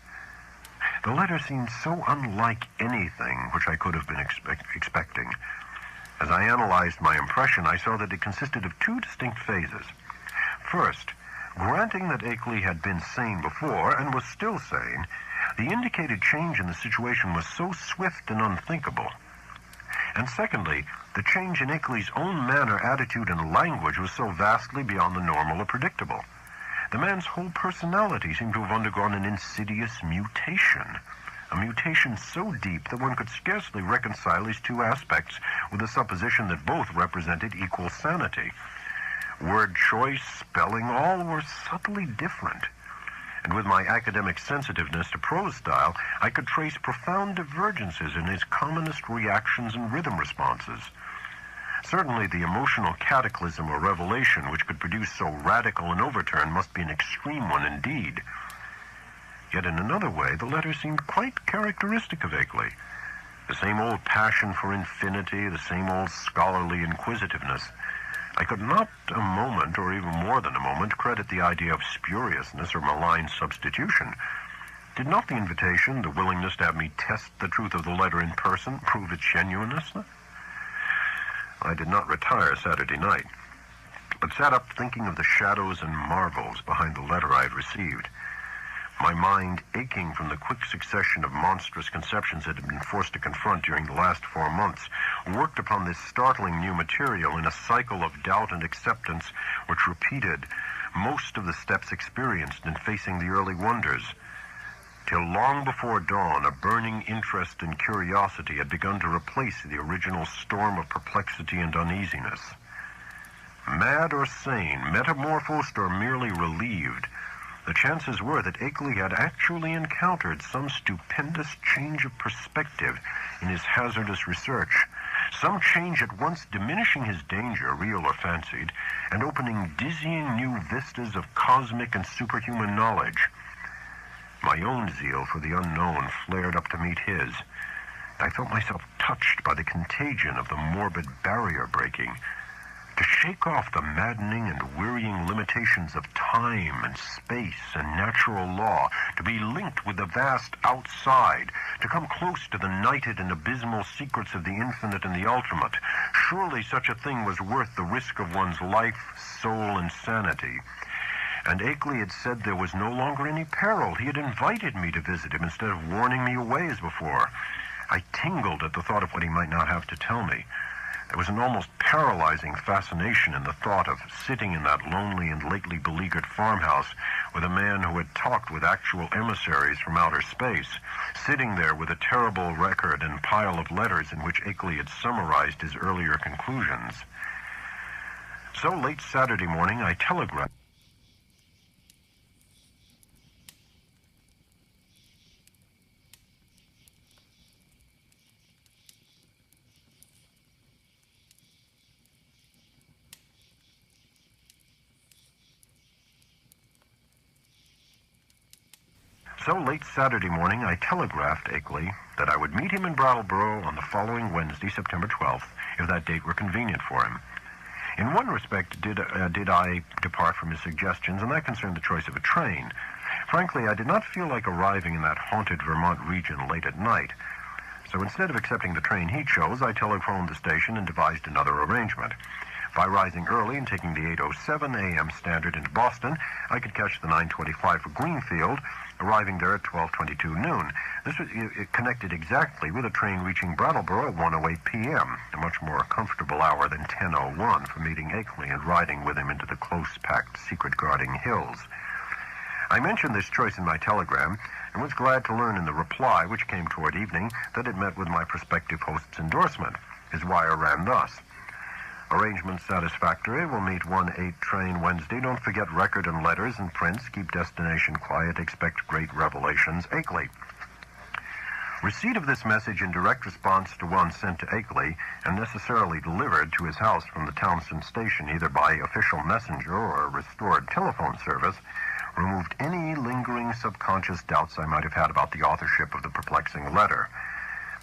A: The letter seemed so unlike anything which I could have been expecting. As I analyzed my impression, I saw that it consisted of two distinct phases. First, granting that Akeley had been sane before and was still sane, the indicated change in the situation was so swift and unthinkable. And secondly, the change in Akeley's own manner, attitude, and language was so vastly beyond the normal or predictable. The man's whole personality seemed to have undergone an insidious mutation, a mutation so deep that one could scarcely reconcile these two aspects with the supposition that both represented equal sanity. Word choice, spelling, all were subtly different. And with my academic sensitiveness to prose style, I could trace profound divergences in his commonest reactions and rhythm responses. Certainly the emotional cataclysm or revelation which could produce so radical an overturn must be an extreme one indeed. Yet in another way, the letter seemed quite characteristic of Akeley. The same old passion for infinity, the same old scholarly inquisitiveness. I could not a moment, or even more than a moment, credit the idea of spuriousness or malign substitution. Did not the invitation, the willingness to have me test the truth of the letter in person, prove its genuineness? I did not retire Saturday night, but sat up thinking of the shadows and marvels behind the letter I had received. My mind, aching from the quick succession of monstrous conceptions it had been forced to confront during the last 4 months, worked upon this startling new material in a cycle of doubt and acceptance which repeated most of the steps experienced in facing the early wonders. Till long before dawn, a burning interest and curiosity had begun to replace the original storm of perplexity and uneasiness. Mad or sane, metamorphosed or merely relieved, the chances were that Akeley had actually encountered some stupendous change of perspective in his hazardous research, some change at once diminishing his danger, real or fancied, and opening dizzying new vistas of cosmic and superhuman knowledge. My own zeal for the unknown flared up to meet his. I felt myself touched by the contagion of the morbid barrier breaking. To shake off the maddening and wearying limitations of time and space and natural law, to be linked with the vast outside, to come close to the nighted and abysmal secrets of the infinite and the ultimate, surely such a thing was worth the risk of one's life, soul, and sanity. And Akeley had said there was no longer any peril. He had invited me to visit him instead of warning me away as before. I tingled at the thought of what he might now have to tell me. There was an almost paralyzing fascination in the thought of sitting in that lonely and lately beleaguered farmhouse with a man who had talked with actual emissaries from outer space, sitting there with a terrible record and pile of letters in which Akeley had summarized his earlier conclusions. So late Saturday morning, I telegraphed. So late Saturday morning, I telegraphed Akeley that I would meet him in Brattleboro on the following Wednesday, September 12th, if that date were convenient for him. In one respect did I depart from his suggestions, and that concerned the choice of a train. Frankly, I did not feel like arriving in that haunted Vermont region late at night. So instead of accepting the train he chose, I telephoned the station and devised another arrangement. By rising early and taking the 8:07 a.m. Standard into Boston, I could catch the 9:25 for Greenfield, arriving there at 12:22 noon. This was connected exactly with a train reaching Brattleboro at 1:08 p.m., a much more comfortable hour than 10:01 for meeting Akeley and riding with him into the close-packed, secret-guarding hills. I mentioned this choice in my telegram, and was glad to learn in the reply, which came toward evening, that it met with my prospective host's endorsement. His wire ran thus: "Arrangement satisfactory. We'll meet 1:08 train Wednesday. Don't forget record and letters and prints. Keep destination quiet. Expect great revelations. Akeley." Receipt of this message in direct response to one sent to Akeley and necessarily delivered to his house from the Townsend station, either by official messenger or a restored telephone service, removed any lingering subconscious doubts I might have had about the authorship of the perplexing letter.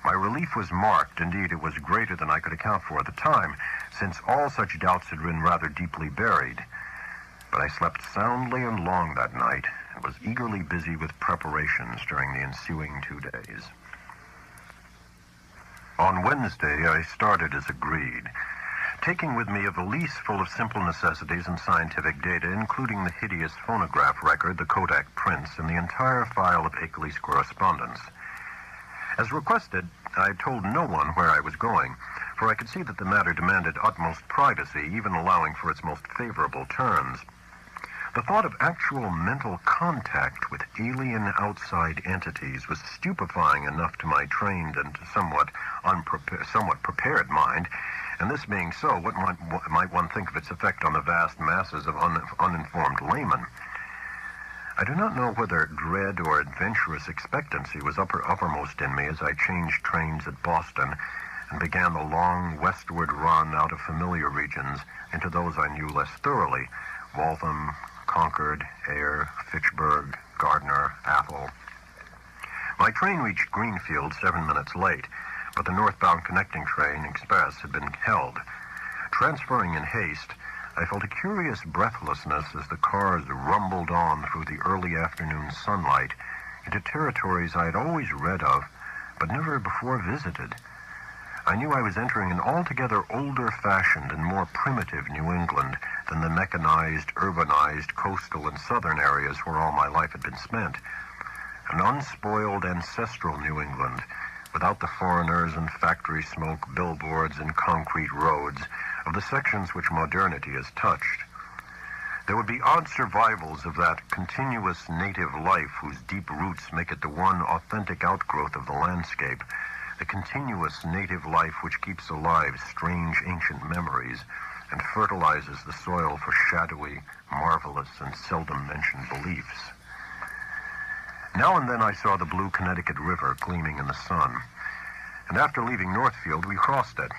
A: My relief was marked. Indeed, it was greater than I could account for at the time, since all such doubts had been rather deeply buried. But I slept soundly and long that night, and was eagerly busy with preparations during the ensuing 2 days. On Wednesday, I started as agreed, taking with me a valise full of simple necessities and scientific data, including the hideous phonograph record, the Kodak prints, and the entire file of Akeley's correspondence. As requested, I told no one where I was going, for I could see that the matter demanded utmost privacy, even allowing for its most favorable terms. The thought of actual mental contact with alien outside entities was stupefying enough to my trained and somewhat prepared mind, and this being so, what might one think of its effect on the vast masses of uninformed laymen? I do not know whether dread or adventurous expectancy was uppermost in me as I changed trains at Boston and began the long westward run out of familiar regions into those I knew less thoroughly: Waltham, Concord, Ayr, Fitchburg, Gardner, Athol. My train reached Greenfield 7 minutes late, but the northbound connecting train express had been held. Transferring in haste, I felt a curious breathlessness as the cars rumbled on through the early afternoon sunlight into territories I had always read of, but never before visited. I knew I was entering an altogether older-fashioned and more primitive New England than the mechanized, urbanized, coastal, and southern areas where all my life had been spent. An unspoiled, ancestral New England, without the foreigners and factory smoke, billboards, and concrete roads of the sections which modernity has touched. There would be odd survivals of that continuous native life whose deep roots make it the one authentic outgrowth of the landscape, the continuous native life which keeps alive strange ancient memories and fertilizes the soil for shadowy, marvelous, and seldom mentioned beliefs. Now and then I saw the blue Connecticut River gleaming in the sun, and after leaving Northfield we crossed it.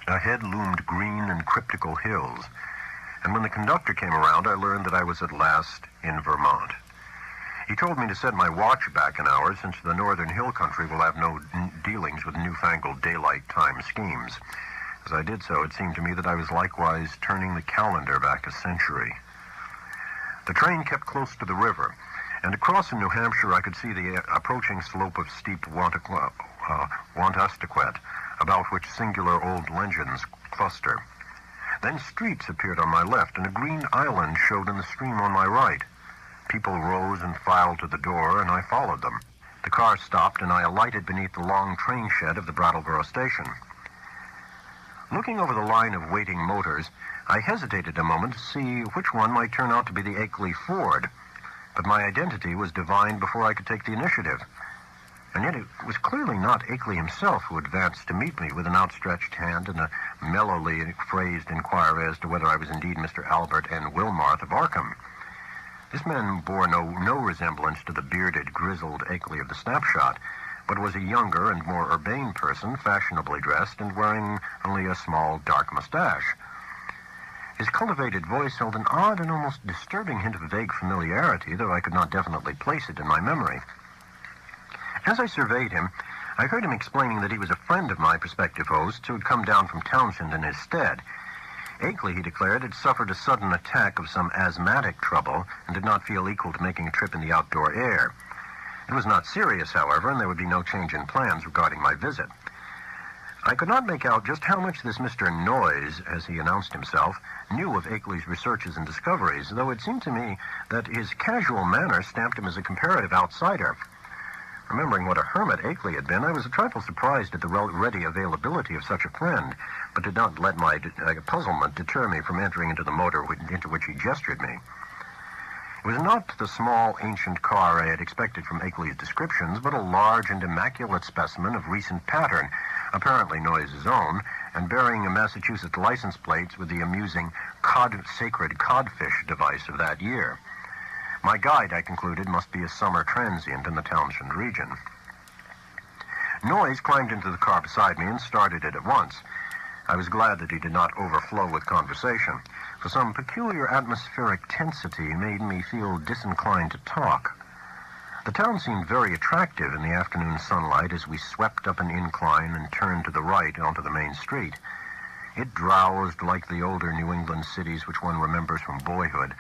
A: Ahead loomed green and cryptical hills, and when the conductor came around I learned that I was at last in Vermont. He told me to set my watch back an hour, since the northern hill country will have no dealings with newfangled daylight time schemes. As I did so, it seemed to me that I was likewise turning the calendar back a century. The train kept close to the river, and across in New Hampshire I could see the approaching slope of steep Wantaquet, about which singular old legends cluster. Then streets appeared on my left, and a green island showed in the stream on my right. People rose and filed to the door, and I followed them. The car stopped, and I alighted beneath the long train shed of the Brattleboro station. Looking over the line of waiting motors, I hesitated a moment to see which one might turn out to be the Akeley Ford, but my identity was divined before I could take the initiative. And yet it was clearly not Akeley himself who advanced to meet me with an outstretched hand and a mellowly phrased inquiry as to whether I was indeed Mr. Albert N. Wilmarth of Arkham. This man bore no resemblance to the bearded, grizzled Akeley of the snapshot, but was a younger and more urbane person, fashionably dressed and wearing only a small, dark mustache. His cultivated voice held an odd and almost disturbing hint of vague familiarity, though I could not definitely place it in my memory. As I surveyed him, I heard him explaining that he was a friend of my prospective host who had come down from Townsend in his stead. Akeley, he declared, had suffered a sudden attack of some asthmatic trouble and did not feel equal to making a trip in the outdoor air. It was not serious, however, and there would be no change in plans regarding my visit. I could not make out just how much this Mr. Noyes, as he announced himself, knew of Akeley's researches and discoveries, though it seemed to me that his casual manner stamped him as a comparative outsider. Remembering what a hermit Akeley had been, I was a trifle surprised at the ready availability of such a friend, but did not let my puzzlement deter me from entering into the motor into which he gestured me. It was not the small, ancient car I had expected from Akeley's descriptions, but a large and immaculate specimen of recent pattern, apparently Noyes' own, and bearing a Massachusetts license plates with the amusing sacred codfish device of that year. My guide, I concluded, must be a summer transient in the Townsend region. Noyes climbed into the car beside me and started it at once. I was glad that he did not overflow with conversation, for some peculiar atmospheric tensity made me feel disinclined to talk. The town seemed very attractive in the afternoon sunlight as we swept up an incline and turned to the right onto the main street. It drowsed like the older New England cities which one remembers from boyhood,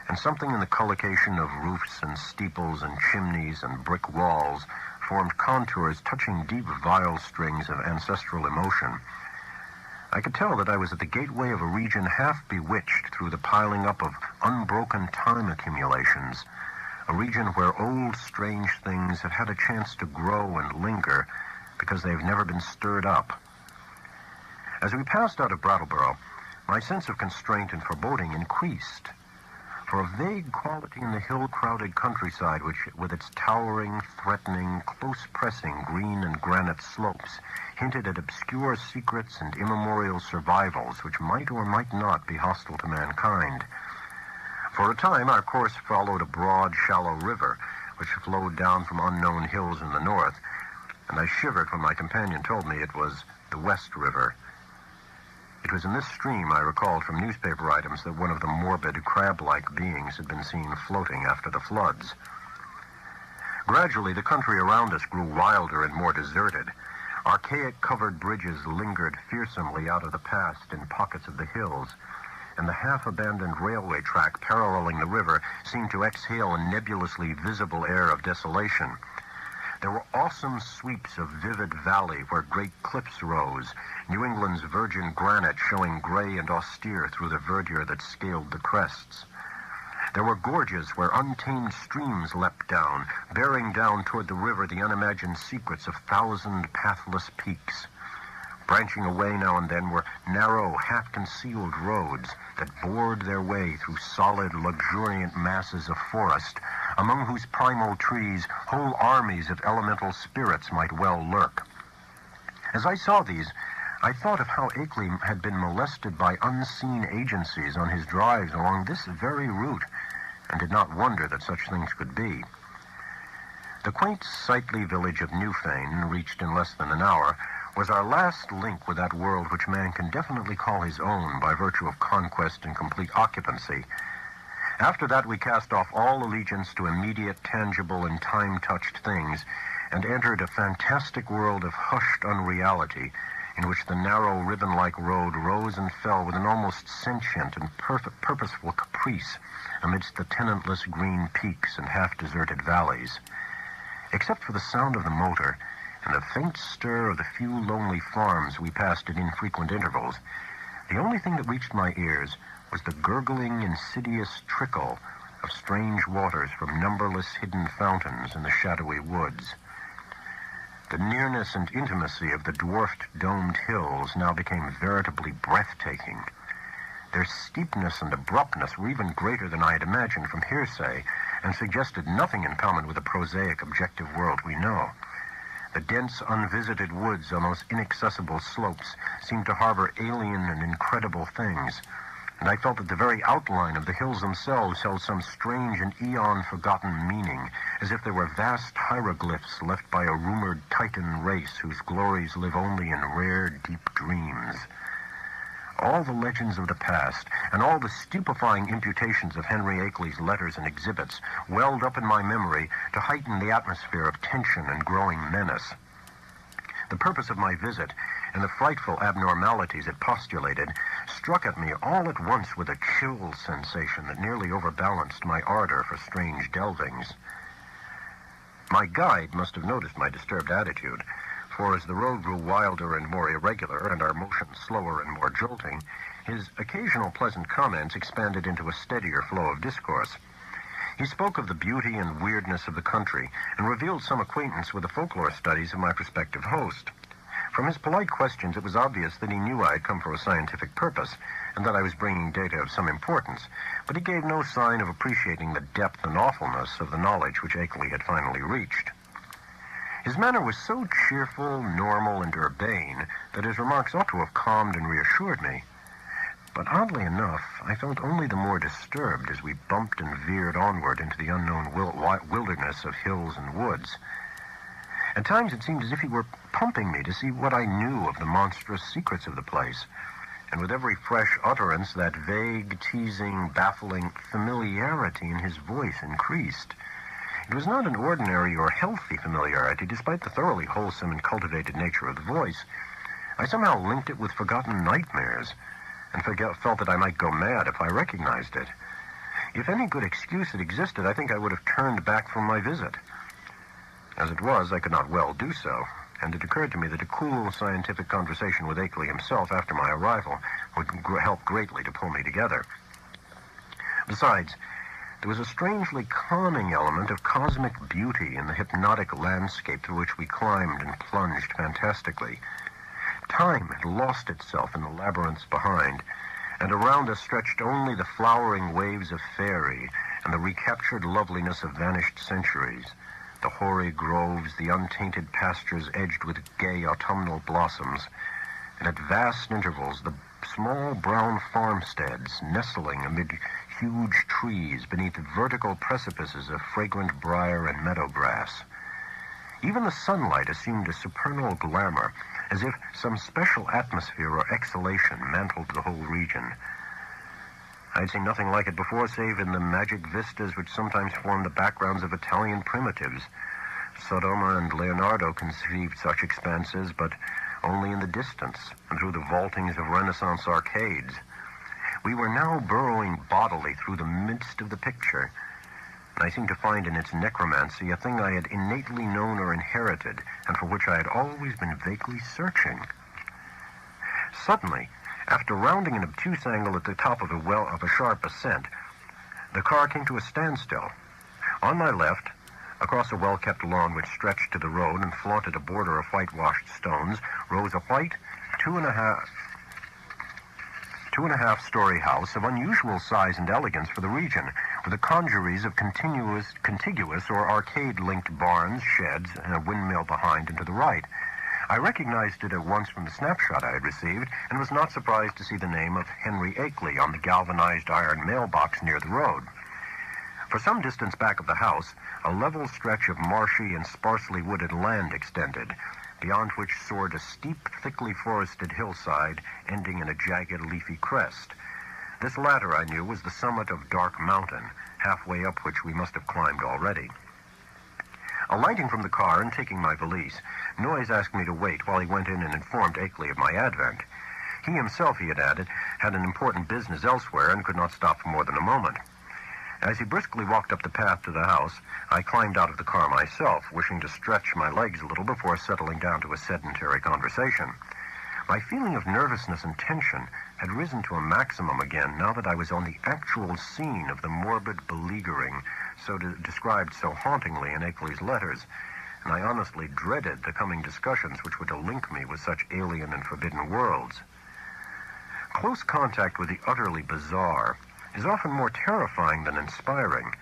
A: and something in the collocation of roofs and steeples and chimneys and brick walls formed contours touching deep viol strings of ancestral emotion. I could tell that I was at the gateway of a region half bewitched through the piling up of unbroken time accumulations, a region where old, strange things have had a chance to grow and linger because they've never been stirred up. As we passed out of Brattleboro, my sense of constraint and foreboding increased. For a vague quality in the hill-crowded countryside, which, with its towering, threatening, close-pressing green and granite slopes, hinted at obscure secrets and immemorial survivals which might or might not be hostile to mankind. For a time, our course followed a broad, shallow river, which flowed down from unknown hills in the north, and I shivered when my companion told me it was the West River. It was in this stream, I recalled from newspaper items, that one of the morbid, crab-like beings had been seen floating after the floods. Gradually, the country around us grew wilder and more deserted. Archaic covered bridges lingered fearsomely out of the past in pockets of the hills, and the half-abandoned railway track paralleling the river seemed to exhale a nebulously visible air of desolation. There were awesome sweeps of vivid valley where great cliffs rose, New England's virgin granite showing gray and austere through the verdure that scaled the crests. There were gorges where untamed streams leapt down, bearing down toward the river the unimagined secrets of thousand pathless peaks. Branching away now and then were narrow, half-concealed roads that bored their way through solid, luxuriant masses of forest, among whose primal trees whole armies of elemental spirits might well lurk. As I saw these, I thought of how Akeley had been molested by unseen agencies on his drives along this very route, and did not wonder that such things could be. The quaint, sightly village of Newfane, reached in less than an hour, was our last link with that world which man can definitely call his own by virtue of conquest and complete occupancy. After that, we cast off all allegiance to immediate, tangible, and time-touched things, and entered a fantastic world of hushed unreality, in which the narrow, ribbon-like road rose and fell with an almost sentient and purposeful caprice amidst the tenantless green peaks and half-deserted valleys. Except for the sound of the motor and the faint stir of the few lonely farms we passed at infrequent intervals, the only thing that reached my ears was the gurgling, insidious trickle of strange waters from numberless hidden fountains in the shadowy woods. The nearness and intimacy of the dwarfed, domed hills now became veritably breathtaking. Their steepness and abruptness were even greater than I had imagined from hearsay, and suggested nothing in common with the prosaic, objective world we know. The dense, unvisited woods on those inaccessible slopes seemed to harbor alien and incredible things, and I felt that the very outline of the hills themselves held some strange and eon-forgotten meaning, as if they were vast hieroglyphs left by a rumored Titan race whose glories live only in rare, deep dreams. All the legends of the past, and all the stupefying imputations of Henry Akeley's letters and exhibits, welled up in my memory to heighten the atmosphere of tension and growing menace. The purpose of my visit, and the frightful abnormalities it postulated, struck at me all at once with a chill sensation that nearly overbalanced my ardor for strange delvings. My guide must have noticed my disturbed attitude, for as the road grew wilder and more irregular, and our motion slower and more jolting, his occasional pleasant comments expanded into a steadier flow of discourse. He spoke of the beauty and weirdness of the country, and revealed some acquaintance with the folklore studies of my prospective host. From his polite questions, it was obvious that he knew I had come for a scientific purpose, and that I was bringing data of some importance, but he gave no sign of appreciating the depth and awfulness of the knowledge which Akeley had finally reached. His manner was so cheerful, normal, and urbane that his remarks ought to have calmed and reassured me. But oddly enough, I felt only the more disturbed as we bumped and veered onward into the unknown wilderness of hills and woods. At times it seemed as if he were pumping me to see what I knew of the monstrous secrets of the place, and with every fresh utterance that vague, teasing, baffling familiarity in his voice increased. It was not an ordinary or healthy familiarity, despite the thoroughly wholesome and cultivated nature of the voice. I somehow linked it with forgotten nightmares, and felt that I might go mad if I recognized it. If any good excuse had existed, I think I would have turned back from my visit. As it was, I could not well do so, and it occurred to me that a cool scientific conversation with Akeley himself after my arrival would help greatly to pull me together. Besides, there was a strangely calming element of cosmic beauty in the hypnotic landscape through which we climbed and plunged fantastically. Time had lost itself in the labyrinths behind, and around us stretched only the flowering waves of faerie and the recaptured loveliness of vanished centuries, the hoary groves, the untainted pastures edged with gay autumnal blossoms, and at vast intervals the small brown farmsteads nestling amid huge trees beneath vertical precipices of fragrant briar and meadow grass. Even the sunlight assumed a supernal glamour, as if some special atmosphere or exhalation mantled the whole region. I had seen nothing like it before, save in the magic vistas which sometimes form the backgrounds of Italian primitives. Sodoma and Leonardo conceived such expanses, but only in the distance, and through the vaultings of Renaissance arcades. We were now burrowing bodily through the midst of the picture, I seemed to find in its necromancy a thing I had innately known or inherited, and for which I had always been vaguely searching. Suddenly, after rounding an obtuse angle at the top of a sharp ascent, the car came to a standstill. On my left, across a well-kept lawn which stretched to the road and flaunted a border of whitewashed stones, rose a white, two and a half story house of unusual size and elegance for the region, with the congeries of contiguous or arcade-linked barns, sheds, and a windmill behind and to the right. I recognized it at once from the snapshot I had received, and was not surprised to see the name of Henry Akeley on the galvanized iron mailbox near the road. For some distance back of the house, a level stretch of marshy and sparsely wooded land extended, beyond which soared a steep, thickly forested hillside ending in a jagged, leafy crest. This latter, I knew, was the summit of Dark Mountain, halfway up which we must have climbed already. Alighting from the car and taking my valise, Noyes asked me to wait while he went in and informed Akeley of my advent. He himself, he had added, had an important business elsewhere and could not stop for more than a moment. As he briskly walked up the path to the house, I climbed out of the car myself, wishing to stretch my legs a little before settling down to a sedentary conversation. My feeling of nervousness and tension had risen to a maximum again now that I was on the actual scene of the morbid beleaguering described so hauntingly in Akeley's letters, and I honestly dreaded the coming discussions which were to link me with such alien and forbidden worlds. Close contact with the utterly bizarre is often more terrifying than inspiring,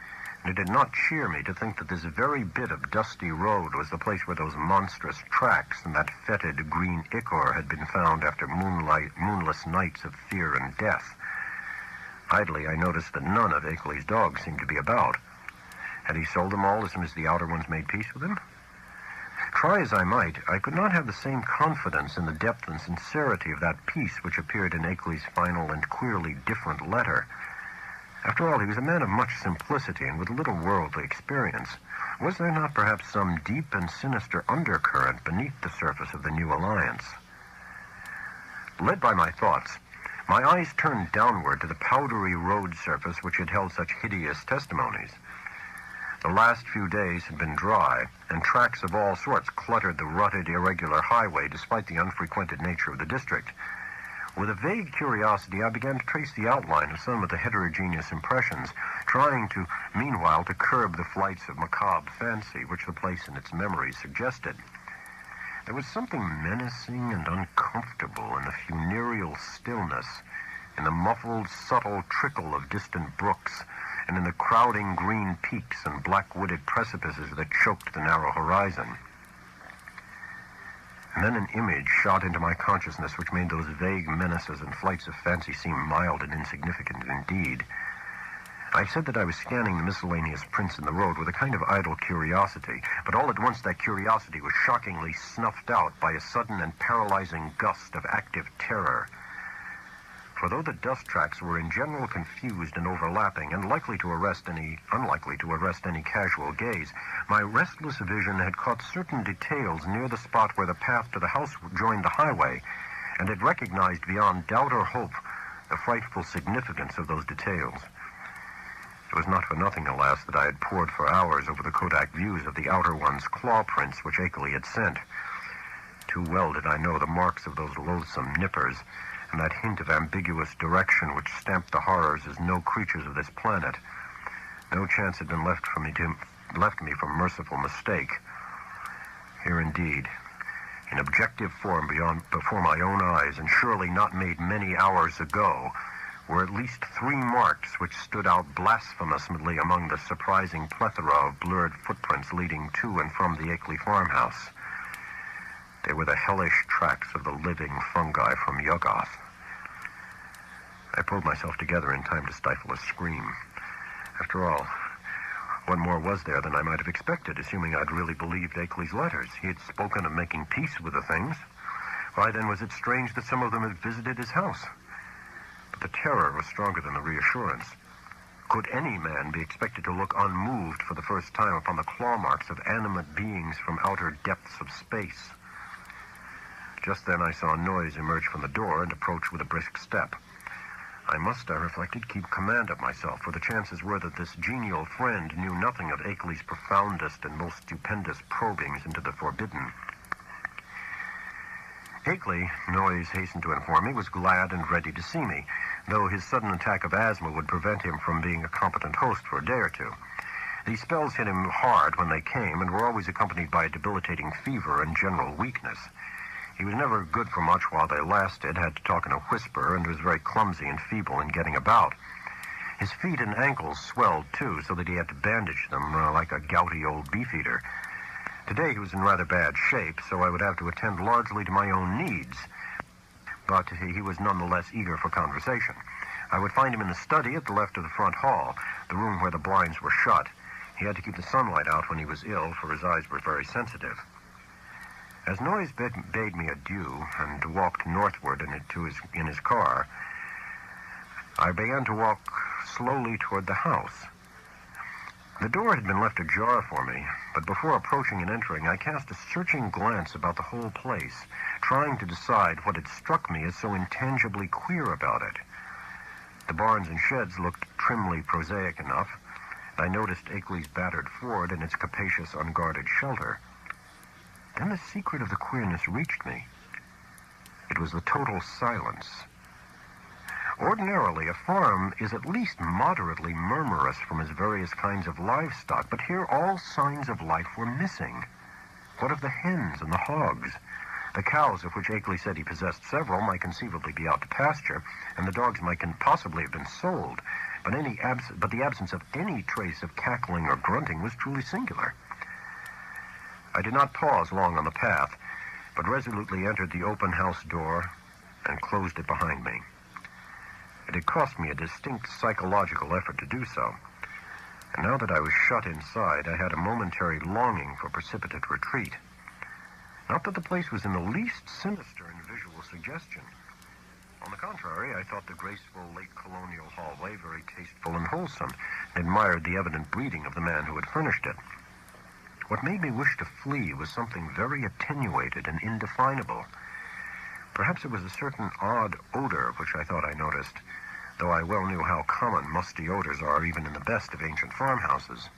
A: and it did not cheer me to think that this very bit of dusty road was the place where those monstrous tracks and that fetid green ichor had been found after moonless nights of fear and death. Idly, I noticed that none of Akeley's dogs seemed to be about. Had he sold them all as soon as the outer ones made peace with him? Try as I might, I could not have the same confidence in the depth and sincerity of that peace which appeared in Akeley's final and queerly different letter. After all, he was a man of much simplicity and with little worldly experience. Was there not perhaps some deep and sinister undercurrent beneath the surface of the new alliance? Led by my thoughts, my eyes turned downward to the powdery road surface which had held such hideous testimonies. The last few days had been dry, and tracks of all sorts cluttered the rutted, irregular highway despite the unfrequented nature of the district. With a vague curiosity, I began to trace the outline of some of the heterogeneous impressions, trying meanwhile to curb the flights of macabre fancy which the place and its memories suggested. There was something menacing and uncomfortable in the funereal stillness, in the muffled, subtle trickle of distant brooks, and in the crowding green peaks and black-wooded precipices that choked the narrow horizon. And then an image shot into my consciousness which made those vague menaces and flights of fancy seem mild and insignificant indeed. I said that I was scanning the miscellaneous prints in the road with a kind of idle curiosity, but all at once that curiosity was shockingly snuffed out by a sudden and paralyzing gust of active terror. For though the dust tracks were in general confused and overlapping and unlikely to arrest any casual gaze, my restless vision had caught certain details near the spot where the path to the house joined the highway, and had recognized beyond doubt or hope the frightful significance of those details. It was not for nothing, alas, that I had pored for hours over the Kodak views of the outer one's claw prints which Akeley had sent. Too well did I know the marks of those loathsome nippers, and that hint of ambiguous direction which stamped the horrors as no creatures of this planet. No chance had been left me from merciful mistake. Here indeed, in objective form before my own eyes, and surely not made many hours ago, were at least 3 marks which stood out blasphemously among the surprising plethora of blurred footprints leading to and from the Akeley farmhouse. They were the hellish tracks of the living fungi from Yuggoth. I pulled myself together in time to stifle a scream. After all, what more was there than I might have expected, assuming I'd really believed Akeley's letters? He had spoken of making peace with the things. Why then was it strange that some of them had visited his house? But the terror was stronger than the reassurance. Could any man be expected to look unmoved for the first time upon the claw marks of animate beings from outer depths of space? Just then I saw Noyes emerge from the door and approach with a brisk step. I must, I reflected, keep command of myself, for the chances were that this genial friend knew nothing of Akeley's profoundest and most stupendous probings into the forbidden. Akeley, Noyes hastened to inform me, was glad and ready to see me, though his sudden attack of asthma would prevent him from being a competent host for a day or two. These spells hit him hard when they came and were always accompanied by a debilitating fever and general weakness. He was never good for much while they lasted, had to talk in a whisper, and was very clumsy and feeble in getting about. His feet and ankles swelled, too, so that he had to bandage them like a gouty old beefeater. Today he was in rather bad shape, so I would have to attend largely to my own needs. But he was nonetheless eager for conversation. I would find him in the study at the left of the front hall, the room where the blinds were shut. He had to keep the sunlight out when he was ill, for his eyes were very sensitive. As Noyes bade me adieu and walked northward in his car, I began to walk slowly toward the house. The door had been left ajar for me, but before approaching and entering, I cast a searching glance about the whole place, trying to decide what had struck me as so intangibly queer about it. The barns and sheds looked trimly prosaic enough. I noticed Akeley's battered Ford and its capacious, unguarded shelter. Then the secret of the queerness reached me. It was the total silence. Ordinarily, a farm is at least moderately murmurous from its various kinds of livestock, but here all signs of life were missing. What of the hens and the hogs? The cows, of which Akeley said he possessed several, might conceivably be out to pasture, and the dogs might possibly have been sold, but the absence of any trace of cackling or grunting was truly singular. I did not pause long on the path, but resolutely entered the open house door and closed it behind me. It had cost me a distinct psychological effort to do so, and now that I was shut inside, I had a momentary longing for precipitate retreat. Not that the place was in the least sinister in visual suggestion. On the contrary, I thought the graceful late colonial hallway very tasteful and wholesome, and admired the evident breeding of the man who had furnished it. What made me wish to flee was something very attenuated and indefinable. Perhaps it was a certain odd odor which I thought I noticed, though I well knew how common musty odors are even in the best of ancient farmhouses.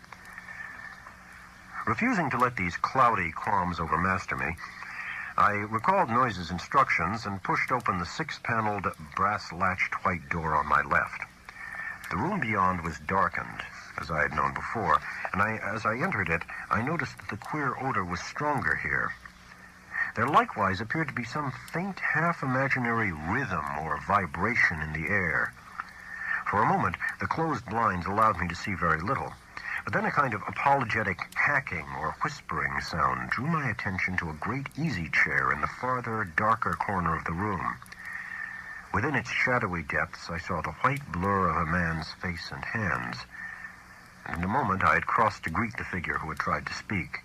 A: Refusing to let these cloudy qualms overmaster me, I recalled Noyes' instructions and pushed open the six-paneled, brass-latched white door on my left. The room beyond was darkened, as I had known before, and as I entered it, I noticed that the queer odor was stronger here. There likewise appeared to be some faint, half-imaginary rhythm or vibration in the air. For a moment, the closed blinds allowed me to see very little, but then a kind of apologetic hacking or whispering sound drew my attention to a great easy chair in the farther, darker corner of the room. Within its shadowy depths, I saw the white blur of a man's face and hands, and in a moment I had crossed to greet the figure who had tried to speak.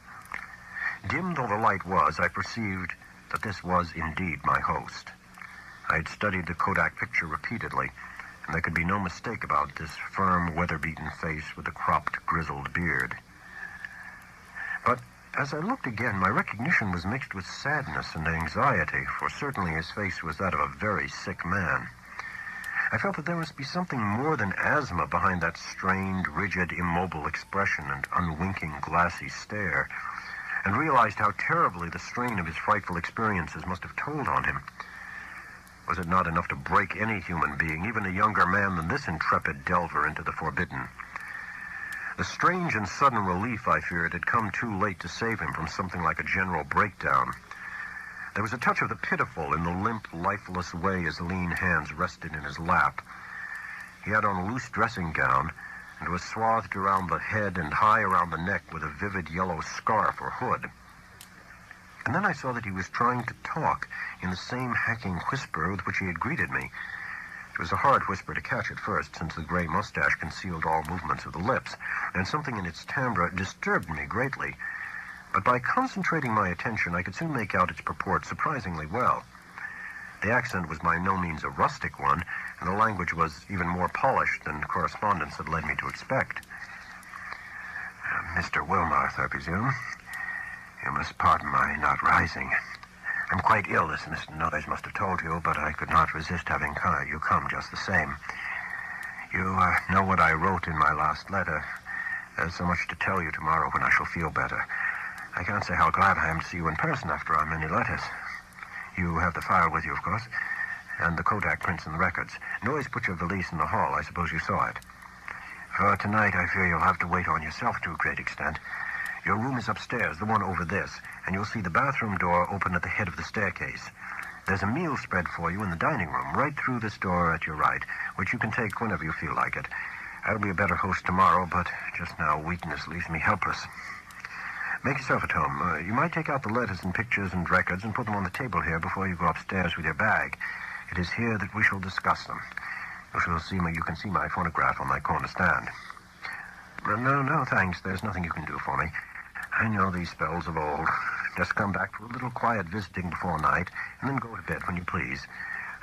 A: Dim though the light was, I perceived that this was indeed my host. I had studied the Kodak picture repeatedly, and there could be no mistake about this firm, weather-beaten face with the cropped, grizzled beard. But as I looked again, my recognition was mixed with sadness and anxiety, for certainly his face was that of a very sick man. I felt that there must be something more than asthma behind that strained, rigid, immobile expression and unwinking, glassy stare, and realized how terribly the strain of his frightful experiences must have told on him. Was it not enough to break any human being, even a younger man than this intrepid delver, into the forbidden? The strange and sudden relief, I feared, had come too late to save him from something like a general breakdown. There was a touch of the pitiful in the limp, lifeless way his lean hands rested in his lap. He had on a loose dressing gown, and was swathed around the head and high around the neck with a vivid yellow scarf or hood. And then I saw that he was trying to talk in the same hacking whisper with which he had greeted me. It was a hard whisper to catch at first, since the gray mustache concealed all movements of the lips, and something in its timbre disturbed me greatly. But by concentrating my attention, I could soon make out its purport surprisingly well. The accent was by no means a rustic one, and the language was even more polished than correspondence had led me to expect.
B: Mr. Wilmarth, I presume. You must pardon my not rising. I'm quite ill, as Mr. Noyes must have told you, but I could not resist having you come just the same. You know what I wrote in my last letter. There's so much to tell you tomorrow when I shall feel better. I can't say how glad I am to see you in person after our many letters. You have the file with you, of course, and the Kodak prints and the records. Noyes put your valise in the hall. I suppose you saw it. For tonight, I fear you'll have to wait on yourself to a great extent. Your room is upstairs, the one over this, and you'll see the bathroom door open at the head of the staircase. There's a meal spread for you in the dining room, right through this door at your right, which you can take whenever you feel like it. I'll be a better host tomorrow, but just now weakness leaves me helpless. Make yourself at home. You might take out the letters and pictures and records and put them on the table here before you go upstairs with your bag. It is here that we shall discuss them. You can see my phonograph on my corner stand. No, thanks. There's nothing you can do for me. I know these spells of old. Just come back for a little quiet visiting before night, and then go to bed when you please.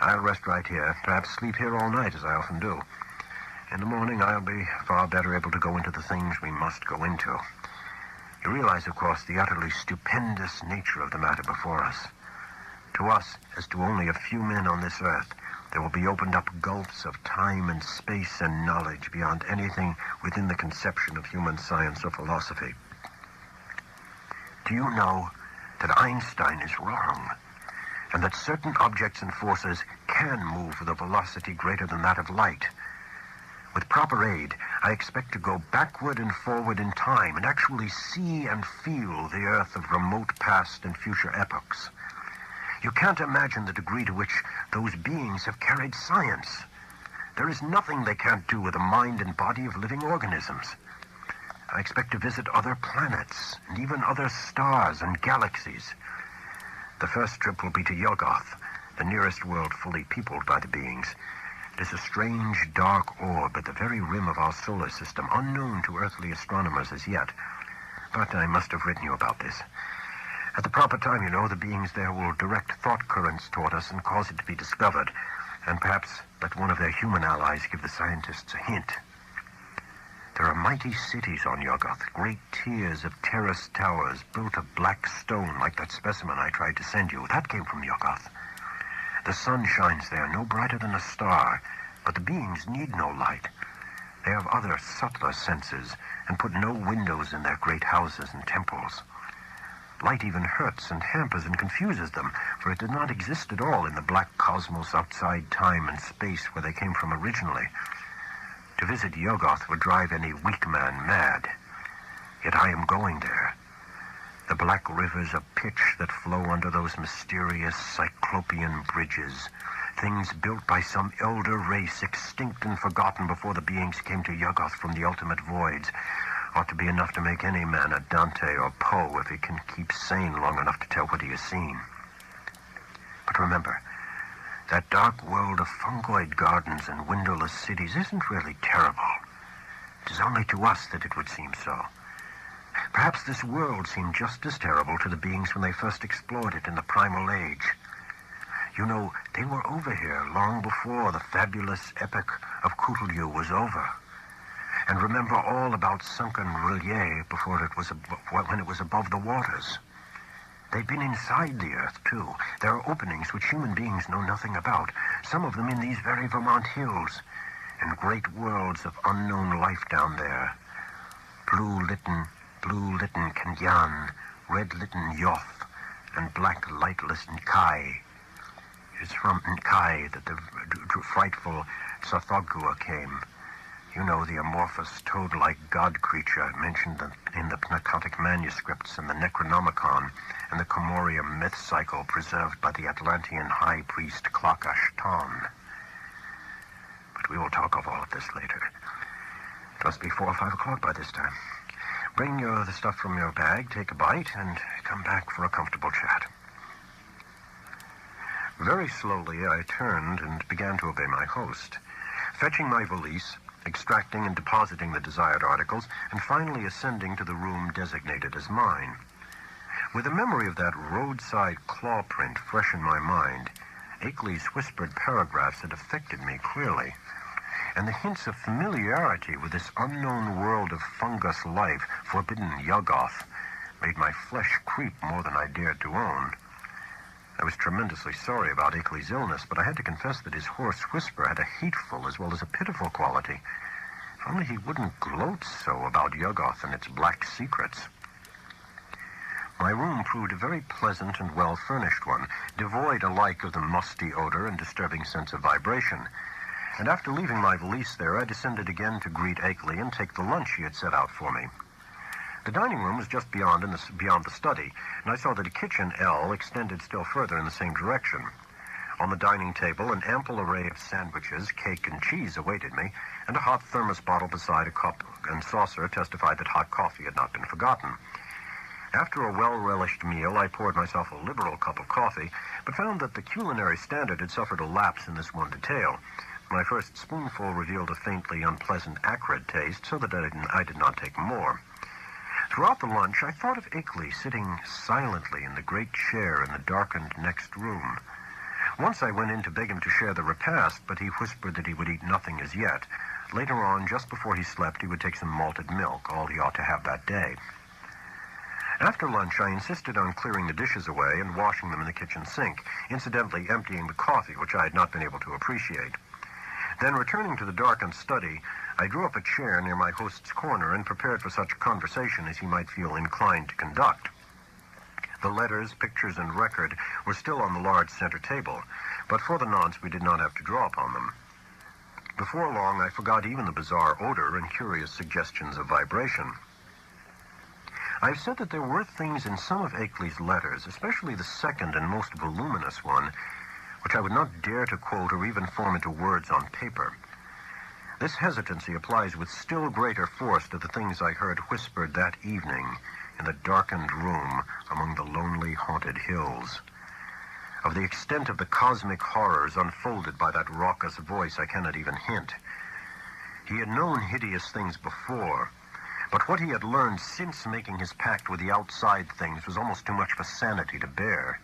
B: I'll rest right here, perhaps sleep here all night, as I often do. In the morning, I'll be far better able to go into the things we must go into. You realize, of course, the utterly stupendous nature of the matter before us. To us, as to only a few men on this earth, there will be opened up gulfs of time and space and knowledge beyond anything within the conception of human science or philosophy. Do you know that Einstein is wrong, and that certain objects and forces can move with a velocity greater than that of light? With proper aid, I expect to go backward and forward in time and actually see and feel the Earth of remote past and future epochs. You can't imagine the degree to which those beings have carried science. There is nothing they can't do with the mind and body of living organisms. I expect to visit other planets and even other stars and galaxies. The first trip will be to Yuggoth, the nearest world fully peopled by the beings. It is a strange, dark orb at the very rim of our solar system, unknown to earthly astronomers as yet. But I must have written you about this. At the proper time, you know, the beings there will direct thought currents toward us and cause it to be discovered, and perhaps let one of their human allies give the scientists a hint. There are mighty cities on Yuggoth, great tiers of terraced towers built of black stone like that specimen I tried to send you. That came from Yuggoth. The sun shines there, no brighter than a star, but the beings need no light. They have other, subtler senses and put no windows in their great houses and temples. Light even hurts and hampers and confuses them, for it did not exist at all in the black cosmos outside time and space where they came from originally. To visit Yuggoth would drive any weak man mad. Yet I am going there. The black rivers of pitch that flow under those mysterious cyclopean bridges, things built by some elder race extinct and forgotten before the beings came to Yuggoth from the ultimate voids, ought to be enough to make any man a Dante or Poe if he can keep sane long enough to tell what he has seen. But remember, that dark world of fungoid gardens and windowless cities isn't really terrible. It is only to us that it would seem so. Perhaps this world seemed just as terrible to the beings when they first explored it in the primal age. You know, they were over here long before the fabulous epoch of Cthulhu was over. And remember all about sunken relief before it was when it was above the waters. They've been inside the earth, too. There are openings which human beings know nothing about, some of them in these very Vermont hills, and great worlds of unknown life down there. Blue-litten Kanyan, red-litten Yoth, and black lightless Nkai. It's from Nkai that the frightful Sarthogua came. You know, the amorphous toad-like god creature mentioned in the Pnakotic manuscripts and the Necronomicon and the Comorium myth cycle preserved by the Atlantean high priest Klakash Ton. But we will talk of all of this later. It must be 4 or 5 o'clock by this time. Bring the stuff from your bag, take a bite, and come back for a comfortable chat. Very slowly, I turned and began to obey my host, fetching my valise, extracting and depositing the desired articles, and finally ascending to the room designated as mine. With the memory of that roadside claw print fresh in my mind, Akeley's whispered paragraphs had affected me clearly, and the hints of familiarity with this unknown world of fungus life, forbidden Yuggoth, made my flesh creep more than I dared to own. I was tremendously sorry about Akeley's illness, but I had to confess that his hoarse whisper had a hateful as well as a pitiful quality. If only he wouldn't gloat so about Yuggoth and its black secrets. My room proved a very pleasant and well-furnished one, devoid alike of the musty odor and disturbing sense of vibration. And after leaving my valise there, I descended again to greet Akeley and take the lunch he had set out for me. The dining room was just beyond the study, and I saw that a kitchen L extended still further in the same direction. On the dining table, an ample array of sandwiches, cake, and cheese awaited me, and a hot thermos bottle beside a cup and saucer testified that hot coffee had not been forgotten. After a well-relished meal, I poured myself a liberal cup of coffee, but found that the culinary standard had suffered a lapse in this one detail. My first spoonful revealed a faintly unpleasant acrid taste, so that I did not take more. Throughout the lunch, I thought of Akeley sitting silently in the great chair in the darkened next room. Once I went in to beg him to share the repast, but he whispered that he would eat nothing as yet. Later on, just before he slept, he would take some malted milk, all he ought to have that day. After lunch, I insisted on clearing the dishes away and washing them in the kitchen sink, incidentally emptying the coffee, which I had not been able to appreciate. Then, returning to the darkened study, I drew up a chair near my host's corner and prepared for such conversation as he might feel inclined to conduct. The letters, pictures, and record were still on the large center table, but for the nonce we did not have to draw upon them. Before long, I forgot even the bizarre odor and curious suggestions of vibration. I've said that there were things in some of Akeley's letters, especially the second and most voluminous one, which I would not dare to quote or even form into words on paper. This hesitancy applies with still greater force to the things I heard whispered that evening in the darkened room among the lonely, haunted hills. Of the extent of the cosmic horrors unfolded by that raucous voice, I cannot even hint. He had known hideous things before, but what he had learned since making his pact with the outside things was almost too much for sanity to bear.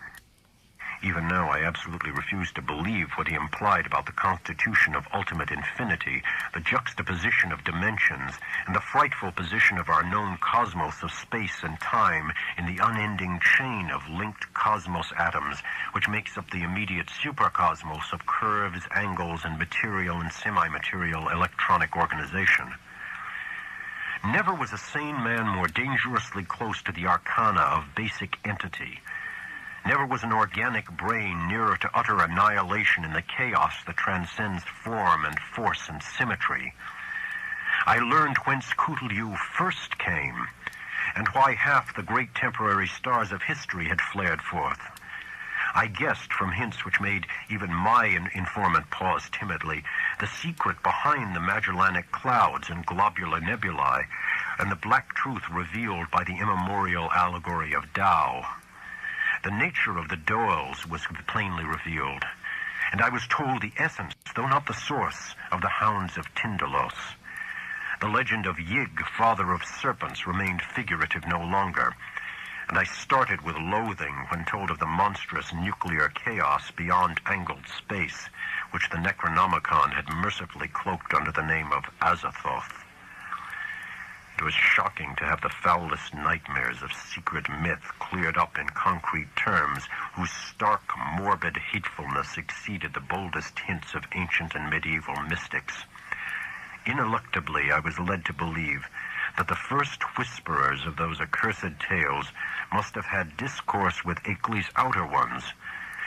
B: Even now, I absolutely refuse to believe what he implied about the constitution of ultimate infinity, the juxtaposition of dimensions, and the frightful position of our known cosmos of space and time in the unending chain of linked cosmos atoms, which makes up the immediate supercosmos of curves, angles, and material and semi-material electronic organization. Never was a sane man more dangerously close to the arcana of basic entity. Never was an organic brain nearer to utter annihilation in the chaos that transcends form and force and symmetry. I learned whence Kutul-Yu first came, and why half the great temporary stars of history had flared forth. I guessed from hints which made even my informant pause timidly the secret behind the Magellanic clouds and globular nebulae, and the black truth revealed by the immemorial allegory of Tao. The nature of the Doels was plainly revealed, and I was told the essence, though not the source, of the hounds of Tyndalos. The legend of Yig, father of serpents, remained figurative no longer, and I started with loathing when told of the monstrous nuclear chaos beyond angled space, which the Necronomicon had mercifully cloaked under the name of Azathoth. It was shocking to have the foulest nightmares of secret myth cleared up in concrete terms whose stark, morbid hatefulness exceeded the boldest hints of ancient and medieval mystics. Ineluctably, I was led to believe that the first whisperers of those accursed tales must have had discourse with Akeley's outer ones,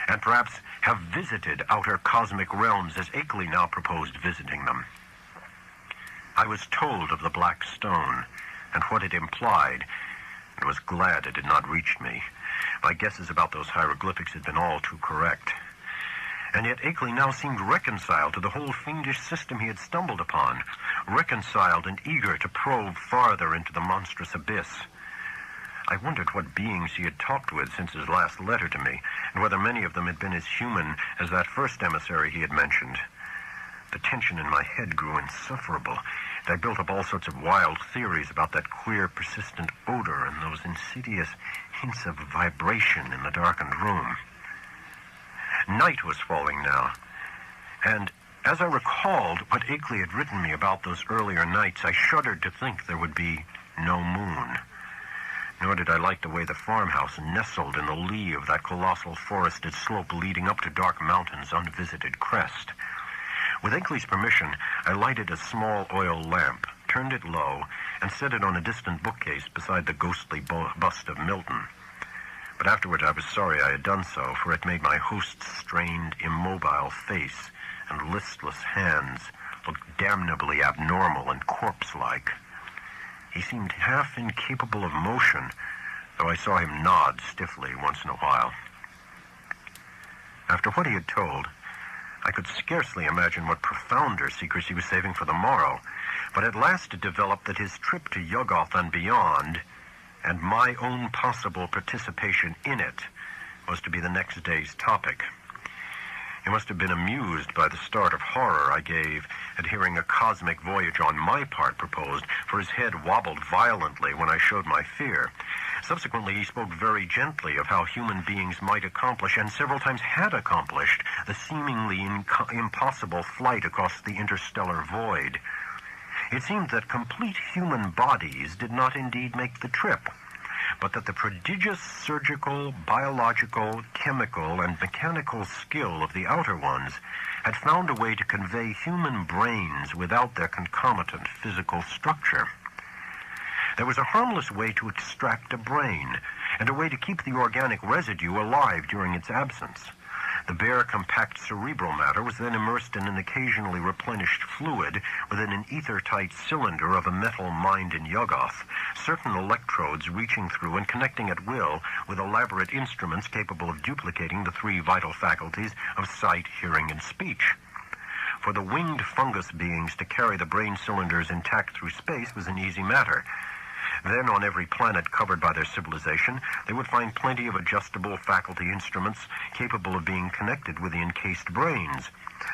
B: and perhaps have visited outer cosmic realms as Akeley now proposed visiting them. I was told of the Black Stone and what it implied, and was glad it had not reached me. My guesses about those hieroglyphics had been all too correct. And yet Akeley now seemed reconciled to the whole fiendish system he had stumbled upon, reconciled and eager to probe farther into the monstrous abyss. I wondered what beings he had talked with since his last letter to me, and whether many of them had been as human as that first emissary he had mentioned. The tension in my head grew insufferable, and I built up all sorts of wild theories about that queer, persistent odor and those insidious hints of vibration in the darkened room. Night was falling now, and as I recalled what Akeley had written me about those earlier nights, I shuddered to think there would be no moon.
A: Nor did I like the way the farmhouse nestled in the lee of that colossal forested slope leading up to Dark Mountain's unvisited crest. With Akeley's permission, I lighted a small oil lamp, turned it low, and set it on a distant bookcase beside the ghostly bust of Milton. But afterward I was sorry I had done so, for it made my host's strained, immobile face and listless hands look damnably abnormal and corpse-like. He seemed half incapable of motion, though I saw him nod stiffly once in a while. After what he had told, I could scarcely imagine what profounder secrets he was saving for the morrow, but at last it developed that his trip to Yuggoth and beyond, and my own possible participation in it, was to be the next day's topic. He must have been amused by the start of horror I gave at hearing a cosmic voyage on my part proposed, for his head wobbled violently when I showed my fear. Subsequently, he spoke very gently of how human beings might accomplish, and several times had accomplished, the seemingly impossible flight across the interstellar void. It seemed that complete human bodies did not indeed make the trip, but that the prodigious surgical, biological, chemical, and mechanical skill of the outer ones had found a way to convey human brains without their concomitant physical structure. There was a harmless way to extract a brain, and a way to keep the organic residue alive during its absence. The bare, compact cerebral matter was then immersed in an occasionally replenished fluid within an ether-tight cylinder of a metal mined in Yuggoth, certain electrodes reaching through and connecting at will with elaborate instruments capable of duplicating the three vital faculties of sight, hearing, and speech. For the winged fungus beings to carry the brain cylinders intact through space was an easy matter. Then, on every planet covered by their civilization, they would find plenty of adjustable faculty instruments capable of being connected with the encased brains,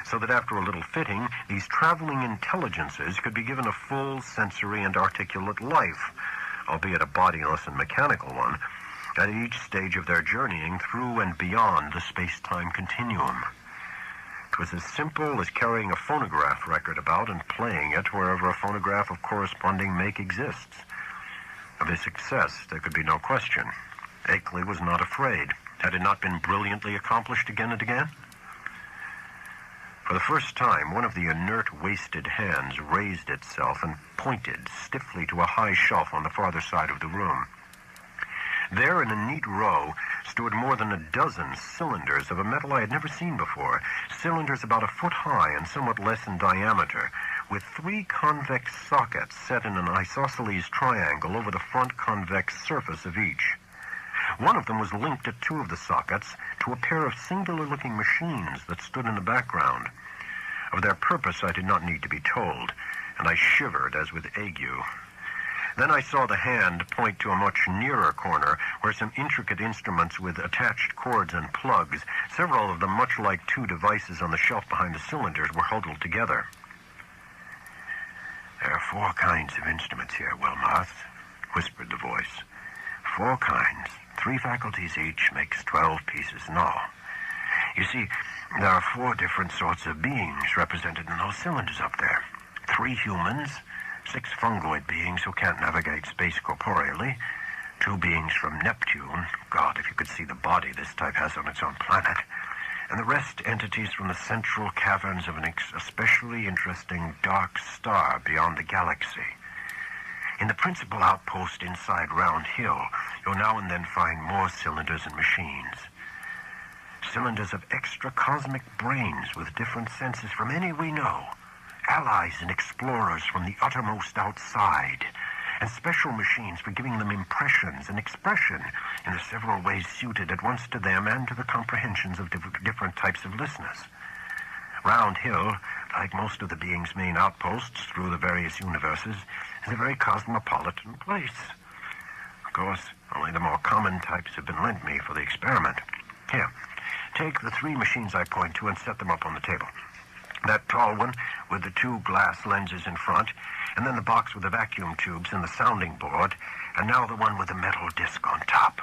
A: so that after a little fitting, these traveling intelligences could be given a full sensory and articulate life, albeit a bodiless and mechanical one, at each stage of their journeying through and beyond the space-time continuum. It was as simple as carrying a phonograph record about and playing it wherever a phonograph of corresponding make exists. Of his success, there could be no question. Akeley was not afraid. Had it not been brilliantly accomplished again and again? For the first time, one of the inert, wasted hands raised itself and pointed stiffly to a high shelf on the farther side of the room. There, in a neat row, stood more than a dozen cylinders of a metal I had never seen before, cylinders about a foot high and somewhat less in diameter, with three convex sockets set in an isosceles triangle over the front convex surface of each. One of them was linked at two of the sockets to a pair of singular-looking machines that stood in the background. Of their purpose I did not need to be told, and I shivered as with ague. Then I saw the hand point to a much nearer corner where some intricate instruments with attached cords and plugs, several of them much like two devices on the shelf behind the cylinders, were huddled together. "There are 4 kinds of instruments here, Wilmarth," whispered the voice. 4 kinds. 3 faculties each makes 12 pieces in all. You see, there are 4 different sorts of beings represented in those cylinders up there. 3 humans, 6 fungoid beings who can't navigate space corporeally, 2 beings from Neptune, God, if you could see the body this type has on its own planet, and the rest entities from the central caverns of an especially interesting dark star beyond the galaxy. In the principal outpost inside Round Hill, you'll now and then find more cylinders and machines. Cylinders of extra cosmic brains with different senses from any we know, allies and explorers from the uttermost outside, and special machines for giving them impressions and expression in the several ways suited at once to them and to the comprehensions of different types of listeners. Round Hill, like most of the being's main outposts through the various universes, is a very cosmopolitan place. Of course, only the more common types have been lent me for the experiment. Here, take the 3 machines I point to and set them up on the table. That tall one with the 2 glass lenses in front, and then the box with the vacuum tubes and the sounding board, and now the one with the metal disc on top.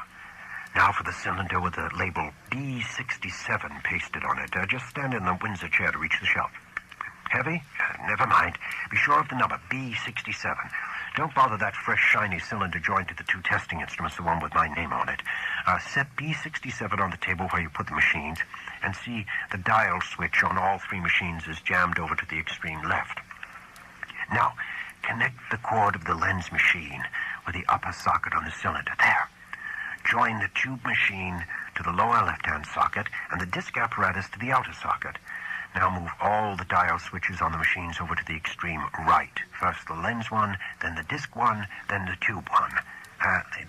A: Now for the cylinder with the label B67 pasted on it. Just stand in the Windsor chair to reach the shelf. Heavy? Never mind. Be sure of the number, B67.
B: Don't bother that fresh, shiny cylinder joined to the two testing instruments, the one with my name on it. Set B67 on the table where you put the machines, and see the dial switch on all three machines is jammed over to the extreme left. Now, connect the cord of the lens machine with the upper socket on the cylinder. There. Join the tube machine to the lower left-hand socket and the disc apparatus to the outer socket. Now move all the dial switches on the machines over to the extreme right. First the lens one, then the disc one, then the tube one.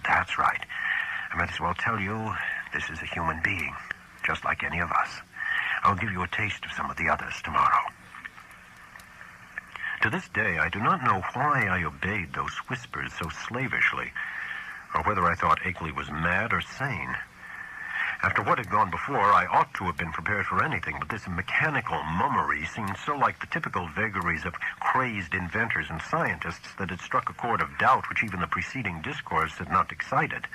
B: That's right. I might as well tell you, this is a human being, just like any of us. I'll give you a taste of some of the others tomorrow. To this day, I do not know why I obeyed those whispers so slavishly, or whether I thought Akeley was mad or sane. After what had gone before, I ought to have been prepared for anything, but this mechanical mummery seemed so like the typical vagaries of crazed inventors and scientists that it struck a chord of doubt which even the preceding discourse had not excited.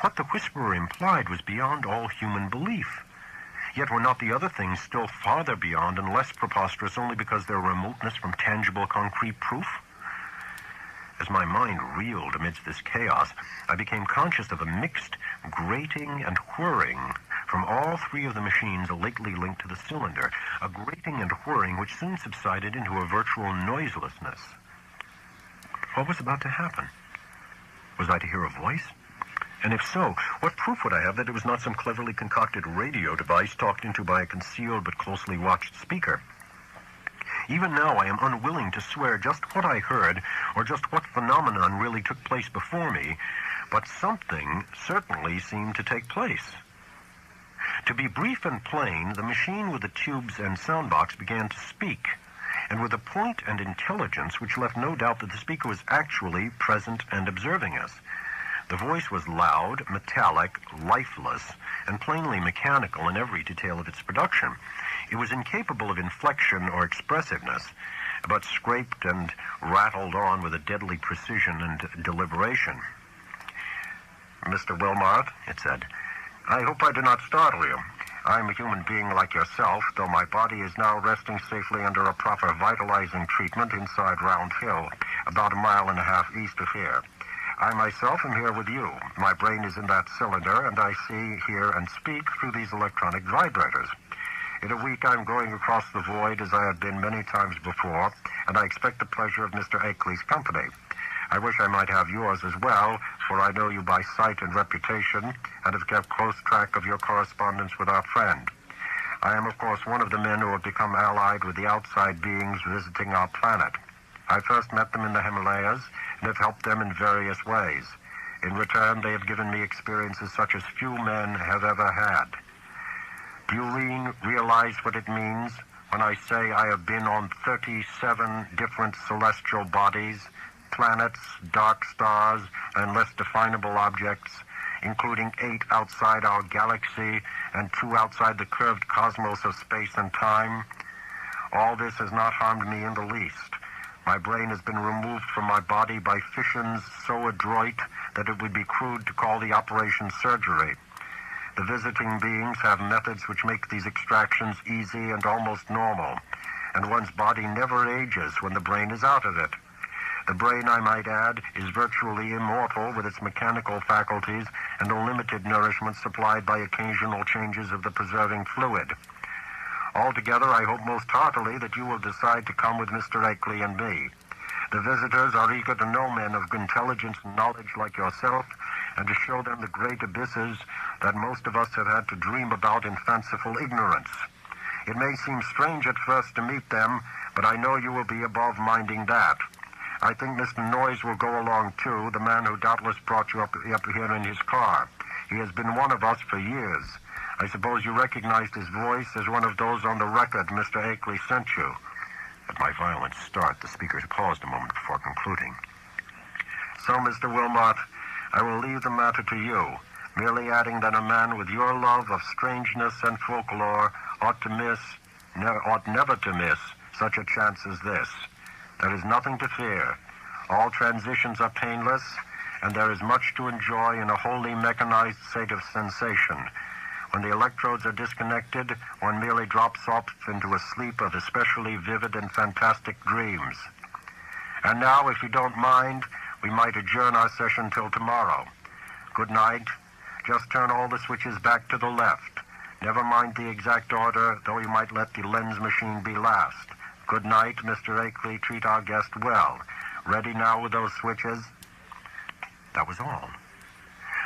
B: What the whisperer implied was beyond all human belief. Yet were not the other things still farther beyond and less preposterous only because their remoteness from tangible concrete proof? As my mind reeled amidst this chaos, I became conscious of a mixed grating and whirring from all three of the machines lately linked to the cylinder, a grating and whirring which soon subsided into a virtual noiselessness. What was about to happen? Was I to hear a voice? And if so, what proof would I have that it was not some cleverly concocted radio device talked into by a concealed but closely watched speaker? Even now I am unwilling to swear just what I heard or just what phenomenon really took place before me, but something certainly seemed to take place. To be brief and plain, the machine with the tubes and soundbox began to speak, and with a point and intelligence which left no doubt that the speaker was actually present and observing us. The voice was loud, metallic, lifeless, and plainly mechanical in every detail of its production. It was incapable of inflection or expressiveness, but scraped and rattled on with a deadly precision and deliberation. "Mr. Wilmarth," it said, "I hope I do not startle you. I'm a human being like yourself, though my body is now resting safely under a proper vitalizing treatment inside Round Hill, about 1.5 miles east of here. I myself am here with you. My brain is in that cylinder, and I see, hear, and speak through these electronic vibrators. In a week I'm going across the void as I have been many times before, and I expect the pleasure of Mr. Akeley's company. I wish I might have yours as well, for I know you by sight and reputation, and have kept close track of your correspondence with our friend. I am, of course, one of the men who have become allied with the outside beings visiting our planet. I first met them in the Himalayas, and have helped them in various ways. In return, they have given me experiences such as few men have ever had. Do you realize what it means when I say I have been on 37 different celestial bodies, planets, dark stars, and less definable objects, including 8 outside our galaxy and 2 outside the curved cosmos of space and time? All this has not harmed me in the least. My brain has been removed from my body by fissions so adroit that it would be crude to call the operation surgery. The visiting beings have methods which make these extractions easy and almost normal, and one's body never ages when the brain is out of it. The brain, I might add, is virtually immortal with its mechanical faculties and a limited nourishment supplied by occasional changes of the preserving fluid. Altogether, I hope most heartily that you will decide to come with Mr. Akeley and me. The visitors are eager to know men of intelligence and knowledge like yourself, and to show them the great abysses that most of us have had to dream about in fanciful ignorance. It may seem strange at first to meet them, but I know you will be above minding that. I think Mr. Noyes will go along too, the man who doubtless brought you up here in his car. He has been one of us for years. I suppose you recognized his voice as one of those on the record Mr. Akeley sent you. At my violent start, the speaker paused a moment before concluding. So, Mr. Wilmot, I will leave the matter to you, merely adding that a man with your love of strangeness and folklore ought never to miss such a chance as this. There is nothing to fear. All transitions are painless, and there is much to enjoy in a wholly mechanized state of sensation. When the electrodes are disconnected, one merely drops off into a sleep of especially vivid and fantastic dreams. And now, if you don't mind, we might adjourn our session till tomorrow. Good night. Just turn all the switches back to the left. Never mind the exact order, though you might let the lens machine be last. Good night, Mr. Akeley. Treat our guest well. Ready now with those switches? That was all.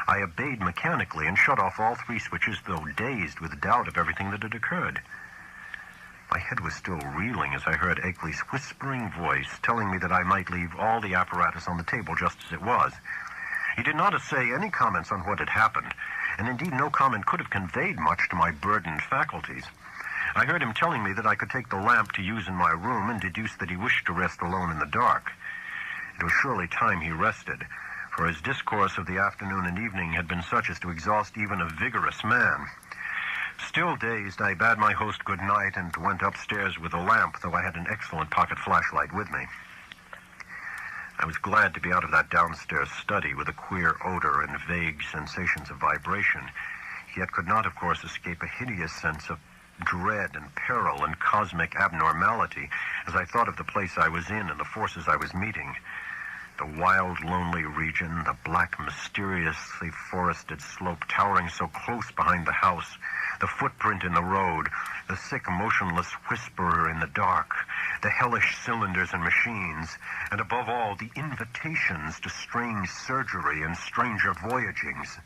B: I obeyed mechanically and shut off all 3 switches, though dazed with doubt of everything that had occurred. My head was still reeling as I heard Akeley's whispering voice telling me that I might leave all the apparatus on the table just as it was. He did not essay any comments on what had happened, and indeed no comment could have conveyed much to my burdened faculties. I heard him telling me that I could take the lamp to use in my room and deduced that he wished to rest alone in the dark. It was surely time he rested, for his discourse of the afternoon and evening had been such as to exhaust even a vigorous man. Still dazed, I bade my host good night and went upstairs with a lamp, though I had an excellent pocket flashlight with me. I was glad to be out of that downstairs study with a queer odor and vague sensations of vibration, yet could not, of course, escape a hideous sense of dread and peril and cosmic abnormality as I thought of the place I was in and the forces I was meeting. The wild, lonely region, the black, mysteriously forested slope towering so close behind the house, the footprint in the road, the sick, motionless whisperer in the dark, the hellish cylinders and machines, and above all, the invitations to strange surgery and stranger voyagings.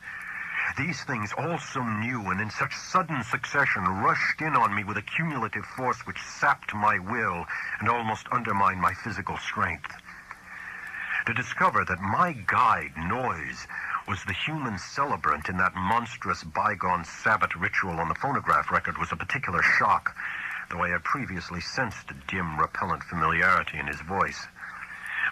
B: These things, all so new and in such sudden succession, rushed in on me with a cumulative force which sapped my will and almost undermined my physical strength. To discover that my guide, Noise, was the human celebrant in that monstrous bygone Sabbath ritual on the phonograph record was a particular shock, though I had previously sensed a dim, repellent familiarity in his voice.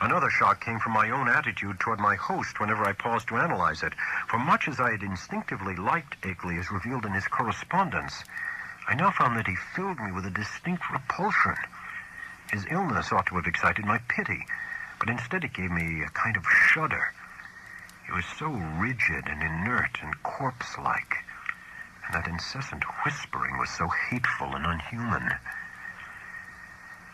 B: Another shock came from my own attitude toward my host whenever I paused to analyze it, for much as I had instinctively liked Akeley as revealed in his correspondence, I now found that he filled me with a distinct repulsion. His illness ought to have excited my pity, but instead it gave me a kind of shudder. He was so rigid and inert and corpse-like, and that incessant whispering was so hateful and unhuman.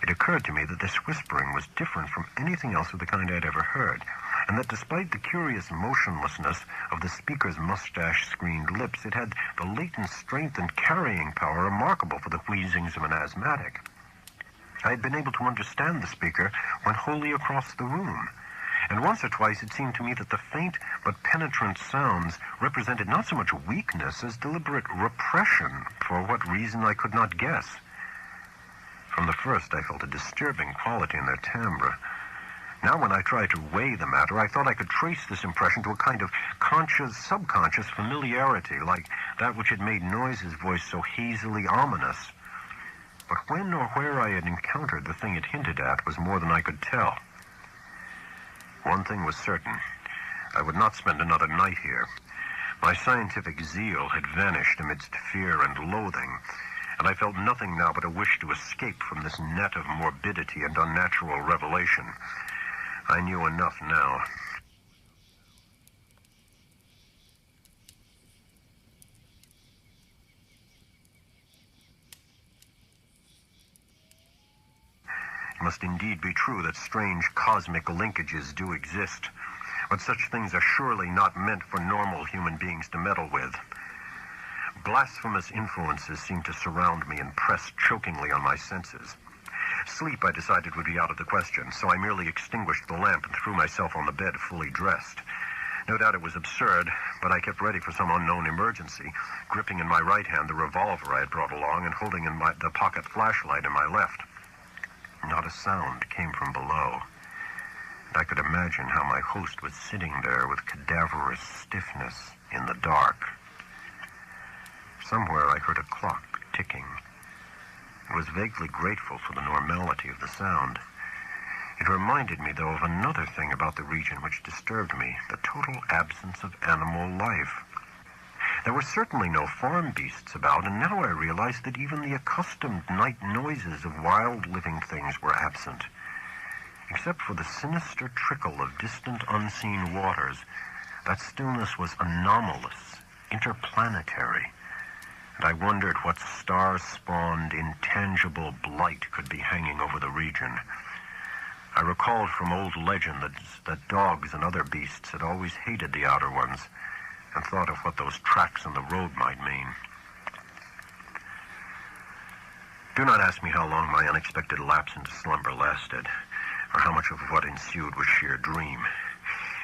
B: It occurred to me that this whispering was different from anything else of the kind I had ever heard, and that despite the curious motionlessness of the speaker's mustache-screened lips, it had the latent strength and carrying power remarkable for the wheezings of an asthmatic. I had been able to understand the speaker when wholly across the room, and once or twice it seemed to me that the faint but penetrant sounds represented not so much weakness as deliberate repression, for what reason I could not guess. From the first, I felt a disturbing quality in their timbre. Now, when I tried to weigh the matter, I thought I could trace this impression to a kind of conscious, subconscious familiarity, like that which had made Noise's voice so hazily ominous. But when or where I had encountered the thing it hinted at was more than I could tell. One thing was certain. I would not spend another night here. My scientific zeal had vanished amidst fear and loathing, and I felt nothing now but a wish to escape from this net of morbidity and unnatural revelation. I knew enough now. It must indeed be true that strange cosmic linkages do exist, but such things are surely not meant for normal human beings to meddle with. Blasphemous influences seemed to surround me and press chokingly on my senses. Sleep, I decided, would be out of the question, so I merely extinguished the lamp and threw myself on the bed fully dressed. No doubt it was absurd, but I kept ready for some unknown emergency, gripping in my right hand the revolver I had brought along and holding in the pocket flashlight in my left. Not a sound came from below, and I could imagine how my host was sitting there with cadaverous stiffness in the dark. Somewhere I heard a clock ticking. I was vaguely grateful for the normality of the sound. It reminded me, though, of another thing about the region which disturbed me, the total absence of animal life. There were certainly no farm beasts about, and now I realized that even the accustomed night noises of wild living things were absent. Except for the sinister trickle of distant unseen waters, that stillness was anomalous, interplanetary, and I wondered what star-spawned, intangible blight could be hanging over the region. I recalled from old legend that dogs and other beasts had always hated the outer ones, and thought of what those tracks in the road might mean. Do not ask me how long my unexpected lapse into slumber lasted, or how much of what ensued was sheer dream.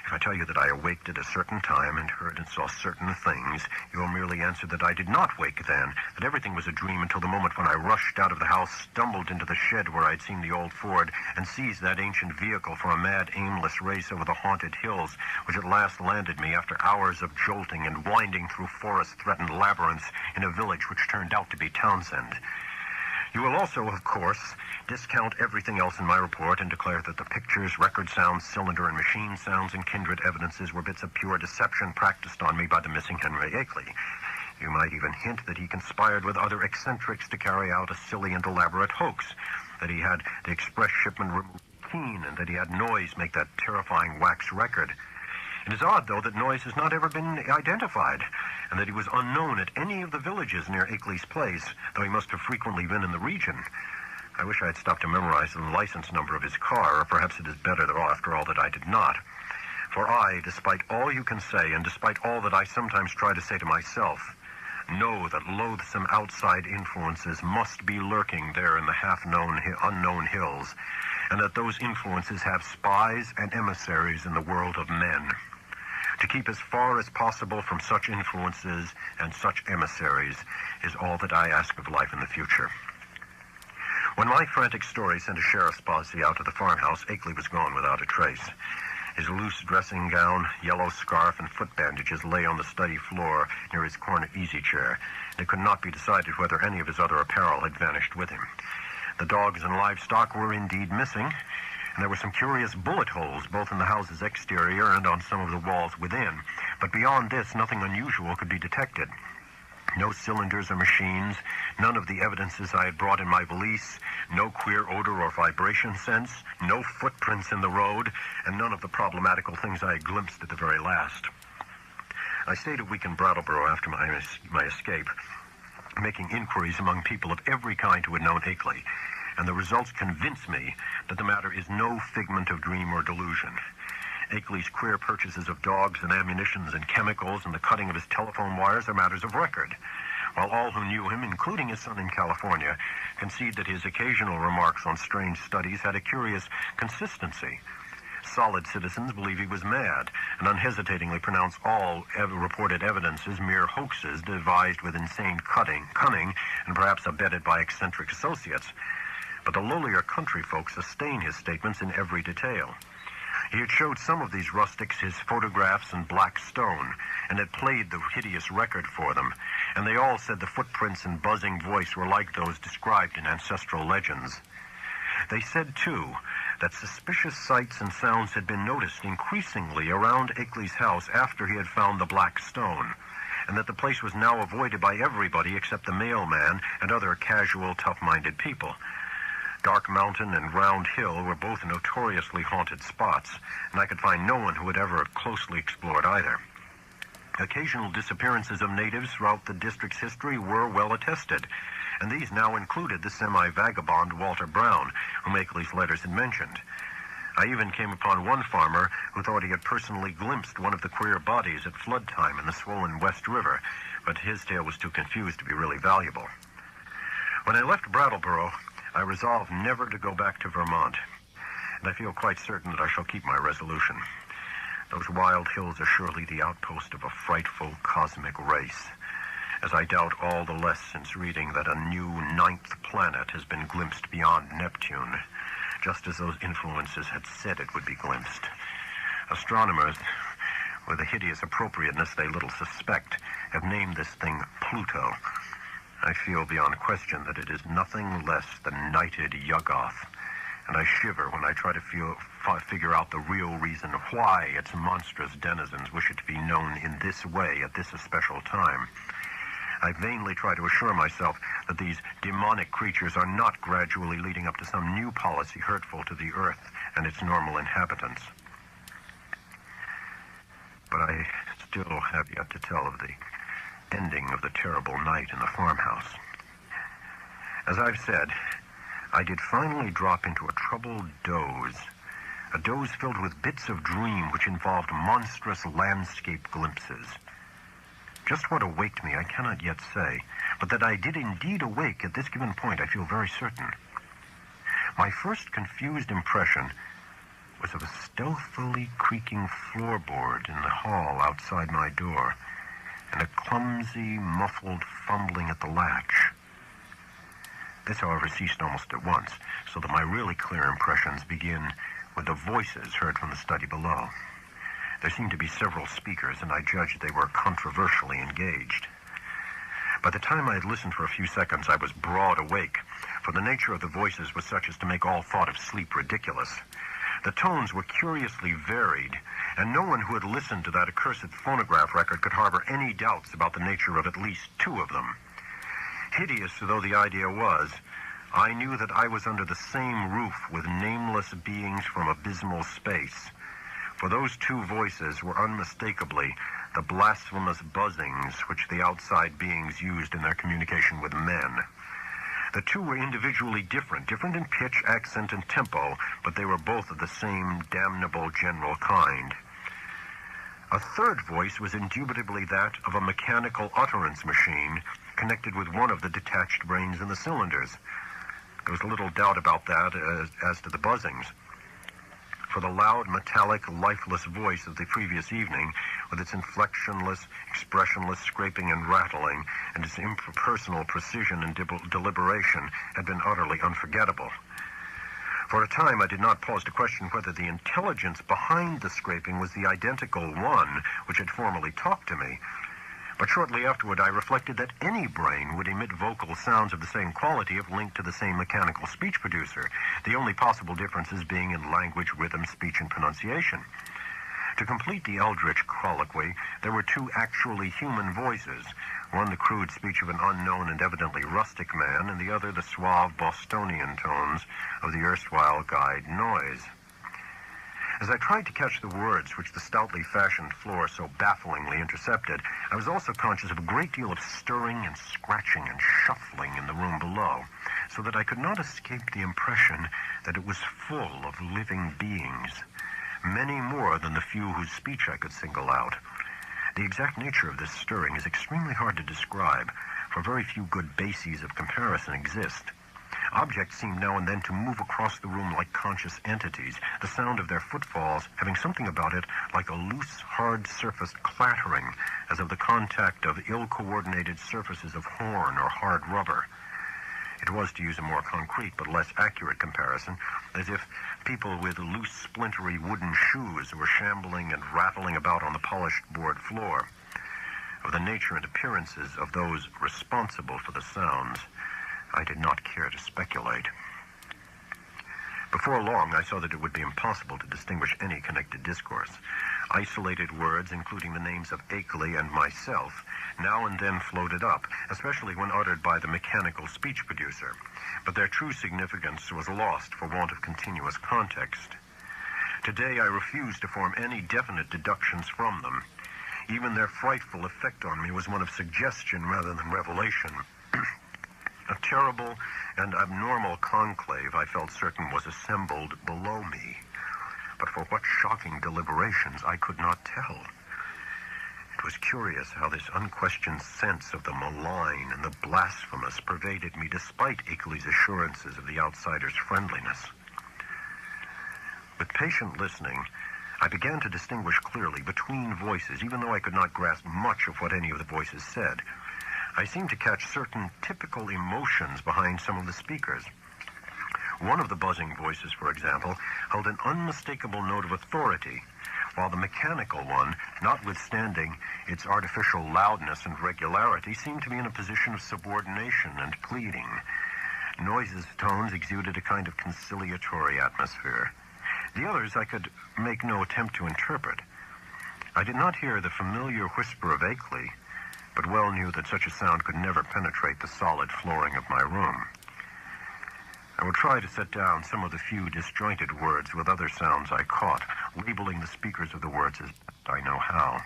B: If I tell you that I awaked at a certain time and heard and saw certain things, you will merely answer that I did not wake then, that everything was a dream until the moment when I rushed out of the house, stumbled into the shed where I'd seen the old Ford, and seized that ancient vehicle for a mad, aimless race over the haunted hills, which at last landed me after hours of jolting and winding through forest-threatened labyrinths in a village which turned out to be Townsend. You will also, of course, discount everything else in my report and declare that the pictures, record sounds, cylinder and machine sounds, and kindred evidences were bits of pure deception practiced on me by the missing Henry Akeley. You might even hint that he conspired with other eccentrics to carry out a silly and elaborate hoax, that he had the express shipment removed keen, and that he had Noyes make that terrifying wax record. It is odd, though, that Noyes has not ever been identified, and that he was unknown at any of the villages near Akeley's place, though he must have frequently been in the region. I wish I had stopped to memorize the license number of his car, or perhaps it is better, after all, that I did not. For I, despite all you can say, and despite all that I sometimes try to say to myself, know that loathsome outside influences must be lurking there in the half-known, unknown hills, and that those influences have spies and emissaries in the world of men. To keep as far as possible from such influences and such emissaries is all that I ask of life in the future. When my frantic story sent a sheriff's posse out to the farmhouse, Akeley was gone without a trace. His loose dressing gown, yellow scarf, and foot bandages lay on the study floor near his corner easy chair, and it could not be decided whether any of his other apparel had vanished with him. The dogs and livestock were indeed missing, and there were some curious bullet holes both in the house's exterior and on some of the walls within. But beyond this, nothing unusual could be detected. No cylinders or machines, none of the evidences I had brought in my valise, no queer odor or vibration sense, no footprints in the road, and none of the problematical things I had glimpsed at the very last. I stayed a week in Brattleboro after my escape, making inquiries among people of every kind who had known Akeley, and the results convince me that the matter is no figment of dream or delusion. Akeley's queer purchases of dogs and ammunitions and chemicals and the cutting of his telephone wires are matters of record, while all who knew him, including his son in California, concede that his occasional remarks on strange studies had a curious consistency. Solid citizens believe he was mad and unhesitatingly pronounce all reported evidences mere hoaxes devised with insane cunning and perhaps abetted by eccentric associates. But the lowlier country folk sustain his statements in every detail. He had showed some of these rustics his photographs in black stone, and had played the hideous record for them, and they all said the footprints and buzzing voice were like those described in ancestral legends. They said, too, that suspicious sights and sounds had been noticed increasingly around Akeley's house after he had found the black stone, and that the place was now avoided by everybody except the mailman and other casual, tough-minded people. Dark Mountain and Round Hill were both notoriously haunted spots, and I could find no one who had ever closely explored either. Occasional disappearances of natives throughout the district's history were well attested, and these now included the semi-vagabond Walter Brown, whom Akeley's letters had mentioned. I even came upon one farmer who thought he had personally glimpsed one of the queer bodies at flood time in the swollen West River, but his tale was too confused to be really valuable. When I left Brattleboro, I resolved never to go back to Vermont, and I feel quite certain that I shall keep my resolution. Those wild hills are surely the outpost of a frightful cosmic race, as I doubt all the less since reading that a new 9th planet has been glimpsed beyond Neptune, just as those influences had said it would be glimpsed. Astronomers, with a hideous appropriateness they little suspect, have named this thing Pluto. I feel beyond question that it is nothing less than knighted Yuggoth, and I shiver when I try to figure out the real reason why its monstrous denizens wish it to be known in this way at this especial time. I vainly try to assure myself that these demonic creatures are not gradually leading up to some new policy hurtful to the earth and its normal inhabitants. But I still have yet to tell of the ending of the terrible night in the farmhouse. As I've said, I did finally drop into a troubled doze a doze filled with bits of dream which involved monstrous landscape glimpses. Just what awaked me I cannot yet say, but that I did indeed awake at this given point I feel very certain. My first confused impression was of a stealthily creaking floorboard in the hall outside my door, and a clumsy, muffled fumbling at the latch. This, however, ceased almost at once, so that my really clear impressions begin with the voices heard from the study below. There seemed to be several speakers, and I judged they were controversially engaged. By the time I had listened for a few seconds, I was broad awake, for the nature of the voices was such as to make all thought of sleep ridiculous. The tones were curiously varied, and no one who had listened to that accursed phonograph record could harbor any doubts about the nature of at least two of them. Hideous though the idea was, I knew that I was under the same roof with nameless beings from abysmal space, for those two voices were unmistakably the blasphemous buzzings which the outside beings used in their communication with men. The two were individually different in pitch, accent, and tempo, but they were both of the same damnable general kind. A third voice was indubitably that of a mechanical utterance machine connected with one of the detached brains in the cylinders. There was little doubt about that as to the buzzings, for the loud, metallic, lifeless voice of the previous evening, with its inflectionless, expressionless scraping and rattling, and its impersonal precision and deliberation, had been utterly unforgettable. For a time, I did not pause to question whether the intelligence behind the scraping was the identical one which had formerly talked to me. But shortly afterward, I reflected that any brain would emit vocal sounds of the same quality if linked to the same mechanical speech producer, the only possible differences being in language, rhythm, speech, and pronunciation. To complete the eldritch colloquy, there were two actually human voices, one the crude speech of an unknown and evidently rustic man, and the other the suave Bostonian tones of the erstwhile guide Noise. As I tried to catch the words which the stoutly fashioned floor so bafflingly intercepted, I was also conscious of a great deal of stirring and scratching and shuffling in the room below, so that I could not escape the impression that it was full of living beings, many more than the few whose speech I could single out. The exact nature of this stirring is extremely hard to describe, for very few good bases of comparison exist. Objects seemed now and then to move across the room like conscious entities, the sound of their footfalls having something about it like a loose, hard-surfaced clattering, as of the contact of ill-coordinated surfaces of horn or hard rubber. It was, to use a more concrete but less accurate comparison, as if people with loose, splintery wooden shoes were shambling and rattling about on the polished board floor. Of the nature and appearances of those responsible for the sounds, I did not care to speculate. Before long, I saw that it would be impossible to distinguish any connected discourse. Isolated words, including the names of Akeley and myself, now and then floated up, especially when uttered by the mechanical speech producer, but their true significance was lost for want of continuous context. Today, I refused to form any definite deductions from them. Even their frightful effect on me was one of suggestion rather than revelation. A terrible and abnormal conclave, I felt certain, was assembled below me. But for what shocking deliberations, I could not tell. It was curious how this unquestioned sense of the malign and the blasphemous pervaded me despite Akeley's assurances of the outsider's friendliness. With patient listening, I began to distinguish clearly between voices, even though I could not grasp much of what any of the voices said. I seemed to catch certain typical emotions behind some of the speakers. One of the buzzing voices, for example, held an unmistakable note of authority, while the mechanical one, notwithstanding its artificial loudness and regularity, seemed to be in a position of subordination and pleading. Noise's tones exuded a kind of conciliatory atmosphere. The others I could make no attempt to interpret. I did not hear the familiar whisper of Akeley, but well knew that such a sound could never penetrate the solid flooring of my room. I would try to set down some of the few disjointed words with other sounds I caught, labeling the speakers of the words as best I know how.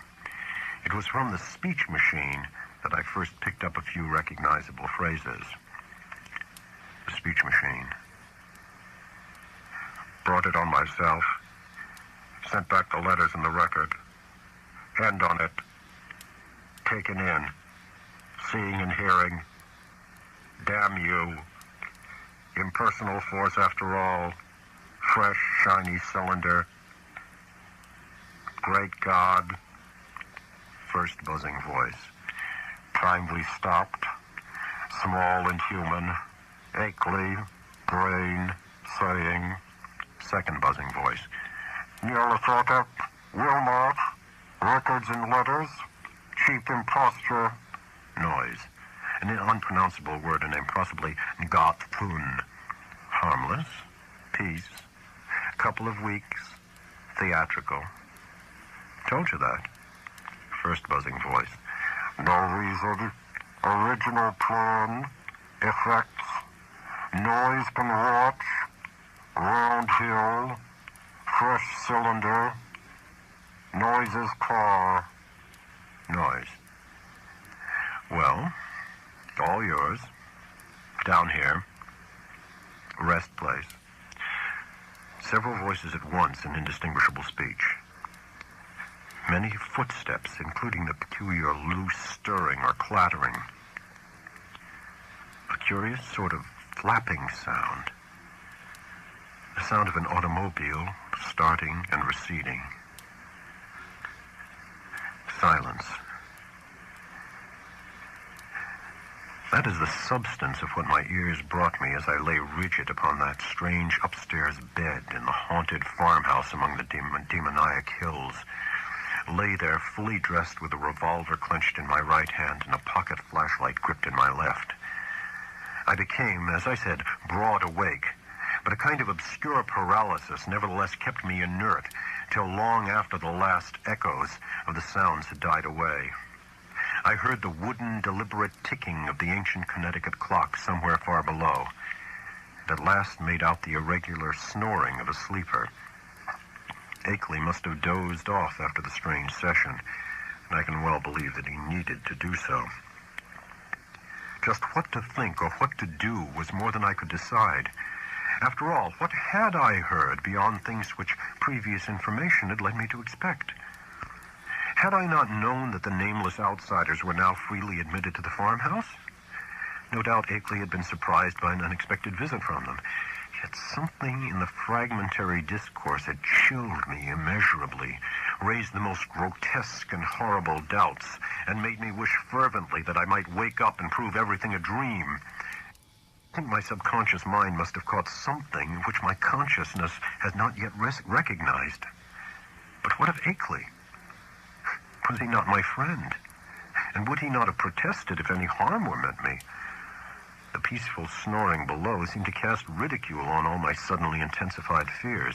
B: It was from the speech machine that I first picked up a few recognizable phrases. The speech machine. Brought it on myself. Sent back the letters and the record. End on it. Taken in. Seeing and hearing. Damn you. Impersonal force after all. Fresh, shiny cylinder. Great God. First buzzing voice. Timely stopped. Small and human. Ackley. Brain. Saying. Second buzzing voice. Neolithotic. Wilmot. Records and letters. Cheap imposture. Noise. An unpronounceable word, a name possibly Gothpun. Harmless. Peace. Couple of weeks. Theatrical. Told you that. First buzzing voice. No reason. Original plan. Effects. Noise can watch. Round hill. Fresh cylinder. Noises car. Noise. Well, all yours. Down here. Rest place. Several voices at once in indistinguishable speech. Many footsteps, including the peculiar loose stirring or clattering. A curious sort of flapping sound. The sound of an automobile starting and receding. Silence. That is the substance of what my ears brought me as I lay rigid upon that strange upstairs bed in the haunted farmhouse among the demoniac hills. Lay there fully dressed with a revolver clenched in my right hand and a pocket flashlight gripped in my left. I became, as I said, broad awake, but a kind of obscure paralysis nevertheless kept me inert till long after the last echoes of the sounds had died away. I heard the wooden, deliberate ticking of the ancient Connecticut clock somewhere far below, and at last made out the irregular snoring of a sleeper. Ackley must have dozed off after the strange session, and I can well believe that he needed to do so. Just what to think or what to do was more than I could decide. After all, what had I heard beyond things which previous information had led me to expect? Had I not known that the nameless outsiders were now freely admitted to the farmhouse? No doubt Ackley had been surprised by an unexpected visit from them. Yet something in the fragmentary discourse had chilled me immeasurably, raised the most grotesque and horrible doubts, and made me wish fervently that I might wake up and prove everything a dream. I think my subconscious mind must have caught something which my consciousness has not yet recognized. But what of Ackley? Was he not my friend? And would he not have protested if any harm were meant me? The peaceful snoring below seemed to cast ridicule on all my suddenly intensified fears.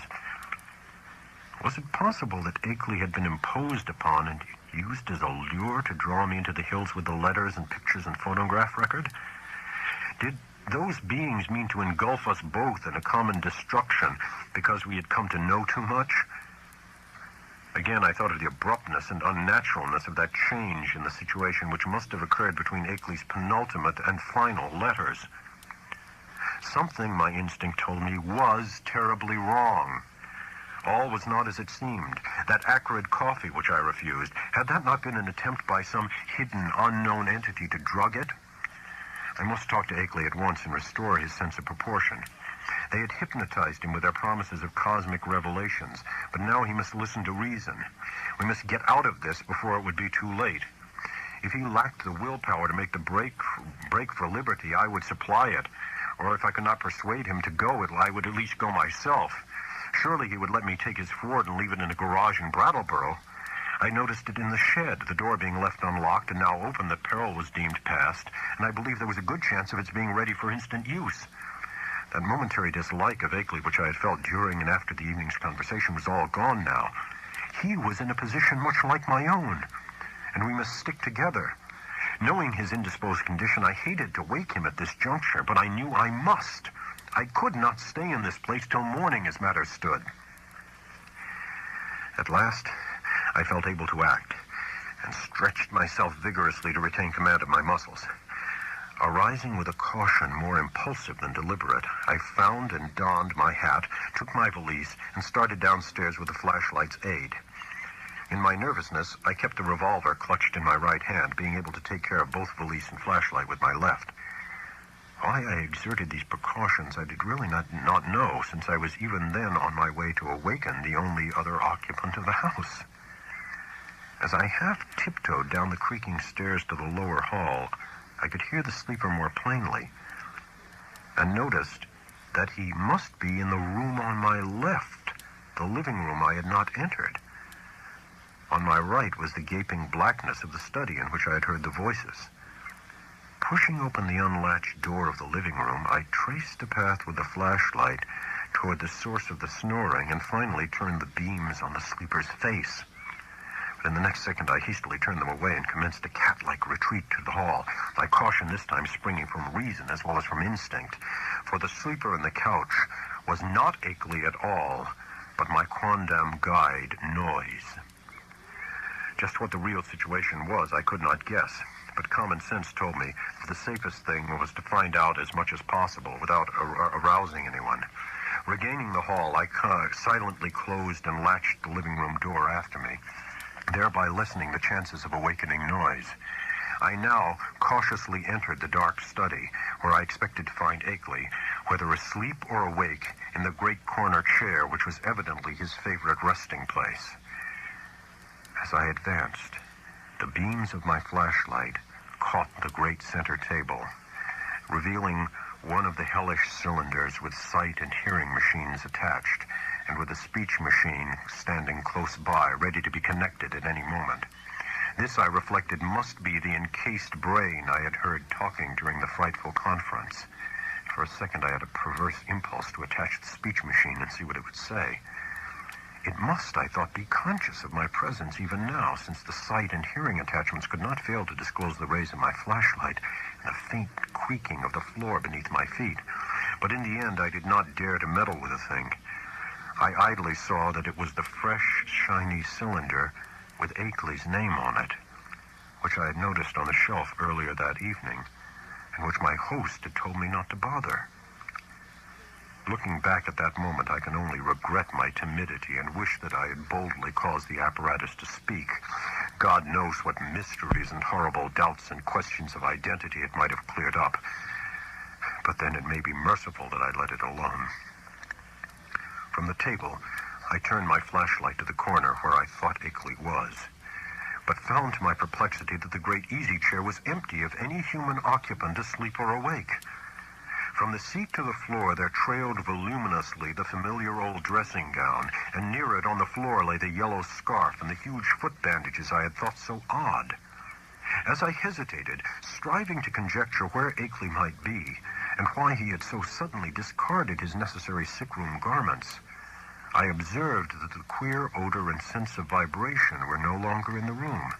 B: Was it possible that Ackley had been imposed upon and used as a lure to draw me into the hills with the letters and pictures and phonograph record? Did those beings mean to engulf us both in a common destruction because we had come to know too much? Again, I thought of the abruptness and unnaturalness of that change in the situation which must have occurred between Ackley's penultimate and final letters. Something, my instinct told me, was terribly wrong. All was not as it seemed. That acrid coffee which I refused, had that not been an attempt by some hidden, unknown entity to drug it? I must talk to Ackley at once and restore his sense of proportion. They had hypnotized him with their promises of cosmic revelations, but now he must listen to reason. We must get out of this before it would be too late. If he lacked the willpower to make the break for liberty, I would supply it. Or if I could not persuade him to go, I would at least go myself. Surely he would let me take his Ford and leave it in a garage in Brattleboro. I noticed it in the shed, the door being left unlocked and now open that peril was deemed past, and I believe there was a good chance of its being ready for instant use. That momentary dislike of Ackley which I had felt during and after the evening's conversation was all gone now. He was in a position much like my own, and we must stick together. Knowing his indisposed condition, I hated to wake him at this juncture, but I knew I must. I could not stay in this place till morning as matters stood. At last, I felt able to act, and stretched myself vigorously to retain command of my muscles. Arising with a caution more impulsive than deliberate, I found and donned my hat, took my valise, and started downstairs with the flashlight's aid. In my nervousness, I kept the revolver clutched in my right hand, being able to take care of both valise and flashlight with my left. Why I exerted these precautions I did really not know, since I was even then on my way to awaken the only other occupant of the house. As I half tiptoed down the creaking stairs to the lower hall, I could hear the sleeper more plainly, and noticed that he must be in the room on my left, the living room I had not entered. On my right was the gaping blackness of the study in which I had heard the voices. Pushing open the unlatched door of the living room, I traced a path with the flashlight toward the source of the snoring and finally turned the beams on the sleeper's face. But in the next second, I hastily turned them away and commenced a cat-like retreat to the hall, my caution this time springing from reason as well as from instinct, for the sleeper in the couch was not Akeley at all, but my quondam guide, Noise. Just what the real situation was, I could not guess, but common sense told me that the safest thing was to find out as much as possible without arousing anyone. Regaining the hall, I silently closed and latched the living room door after me, thereby lessening the chances of awakening Noise. I now cautiously entered the dark study, where I expected to find Akeley, whether asleep or awake, in the great corner chair, which was evidently his favorite resting place. As I advanced, the beams of my flashlight caught the great center table, revealing one of the hellish cylinders with sight and hearing machines attached, and with a speech machine standing close by, ready to be connected at any moment. This, I reflected, must be the encased brain I had heard talking during the frightful conference. For a second, I had a perverse impulse to attach the speech machine and see what it would say. It must, I thought, be conscious of my presence even now, since the sight and hearing attachments could not fail to disclose the rays of my flashlight and the faint creaking of the floor beneath my feet. But in the end, I did not dare to meddle with the thing. I idly saw that it was the fresh, shiny cylinder with Akeley's name on it, which I had noticed on the shelf earlier that evening, and which my host had told me not to bother. Looking back at that moment, I can only regret my timidity and wish that I had boldly caused the apparatus to speak. God knows what mysteries and horrible doubts and questions of identity it might have cleared up. But then it may be merciful that I let it alone. From the table, I turned my flashlight to the corner where I thought Akeley was, but found to my perplexity that the great easy chair was empty of any human occupant asleep or awake. From the seat to the floor there trailed voluminously the familiar old dressing gown, and near it on the floor lay the yellow scarf and the huge foot bandages I had thought so odd. As I hesitated, striving to conjecture where Akeley might be, and why he had so suddenly discarded his necessary sick-room garments, I observed that the queer odor and sense of vibration were no longer in the room.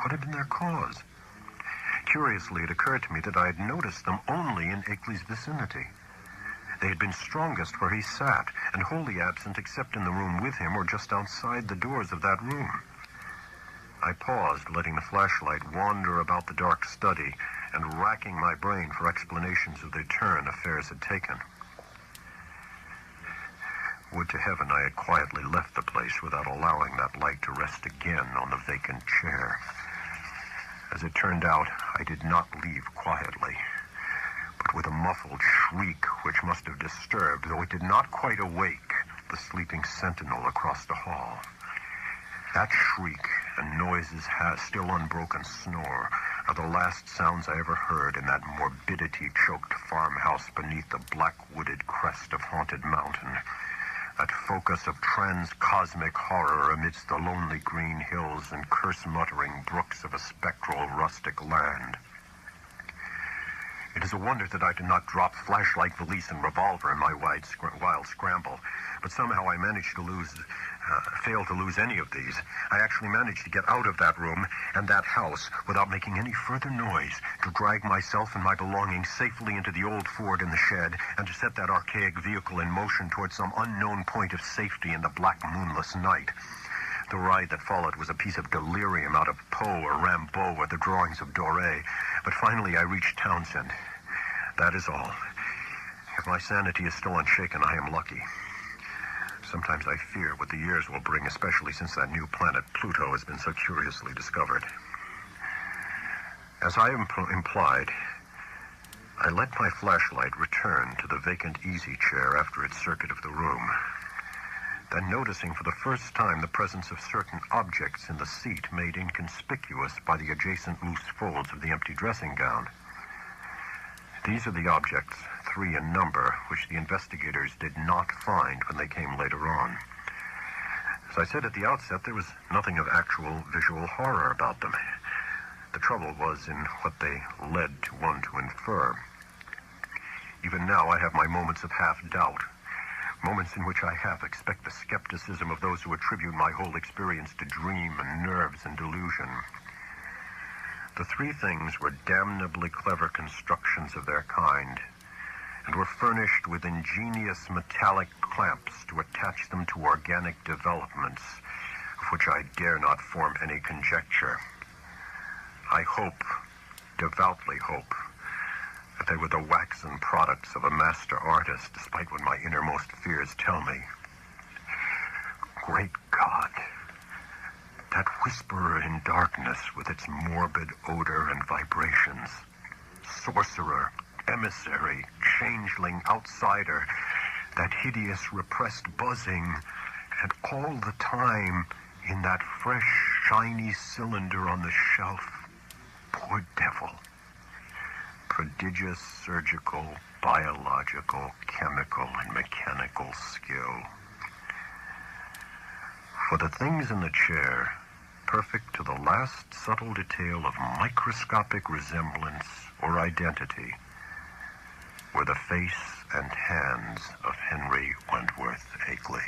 B: What had been their cause? Curiously, it occurred to me that I had noticed them only in Akeley's vicinity. They had been strongest where he sat, and wholly absent except in the room with him or just outside the doors of that room. I paused, letting the flashlight wander about the dark study and racking my brain for explanations of the turn affairs had taken. Would to heaven I had quietly left the place without allowing that light to rest again on the vacant chair. As it turned out, I did not leave quietly, but with a muffled shriek which must have disturbed, though it did not quite awake, the sleeping sentinel across the hall. That shriek and Noise's still unbroken snore are the last sounds I ever heard in that morbidity-choked farmhouse beneath the black-wooded crest of Haunted Mountain, that focus of trans-cosmic horror amidst the lonely green hills and curse-muttering brooks of a spectral rustic land. It is a wonder that I did not drop flashlight, valise, and revolver in my wild scramble, but somehow I managed to fail to lose any of these. I actually managed to get out of that room and that house without making any further noise, to drag myself and my belongings safely into the old Ford in the shed, and to set that archaic vehicle in motion towards some unknown point of safety in the black moonless night. The ride that followed was a piece of delirium out of Poe or Rimbaud or the drawings of Doré, But finally I reached Townsend. That is all. If my sanity is still unshaken, I am lucky. Sometimes I fear what the years will bring, especially since that new planet, Pluto, has been so curiously discovered. As I implied, I let my flashlight return to the vacant easy chair after its circuit of the room. Then, noticing for the first time the presence of certain objects in the seat made inconspicuous by the adjacent loose folds of the empty dressing gown. These are the objects, 3 in number, which the investigators did not find when they came later on. As I said at the outset, there was nothing of actual visual horror about them. The trouble was in what they led to one to infer. Even now I have my moments of half-doubt, moments in which I half expect the skepticism of those who attribute my whole experience to dream and nerves and delusion. The 3 things were damnably clever constructions of their kind, and were furnished with ingenious metallic clamps to attach them to organic developments, of which I dare not form any conjecture. I hope, devoutly hope, that they were the waxen products of a master artist, despite what my innermost fears tell me. Great God! That whisperer in darkness with its morbid odor and vibrations. Sorcerer, emissary, changeling, outsider. That hideous repressed buzzing. And all the time in that fresh, shiny cylinder on the shelf. Poor devil. Prodigious surgical, biological, chemical, and mechanical skill. For the things in the chair, perfect to the last subtle detail of microscopic resemblance or identity, were the face and hands of Henry Wentworth Akeley.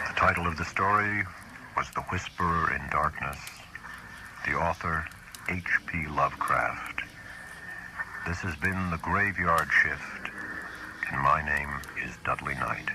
B: The title of the story was The Whisperer in Darkness. The author, H.P. Lovecraft. This has been The Graveyard Shift, and my name is Dudley Knight.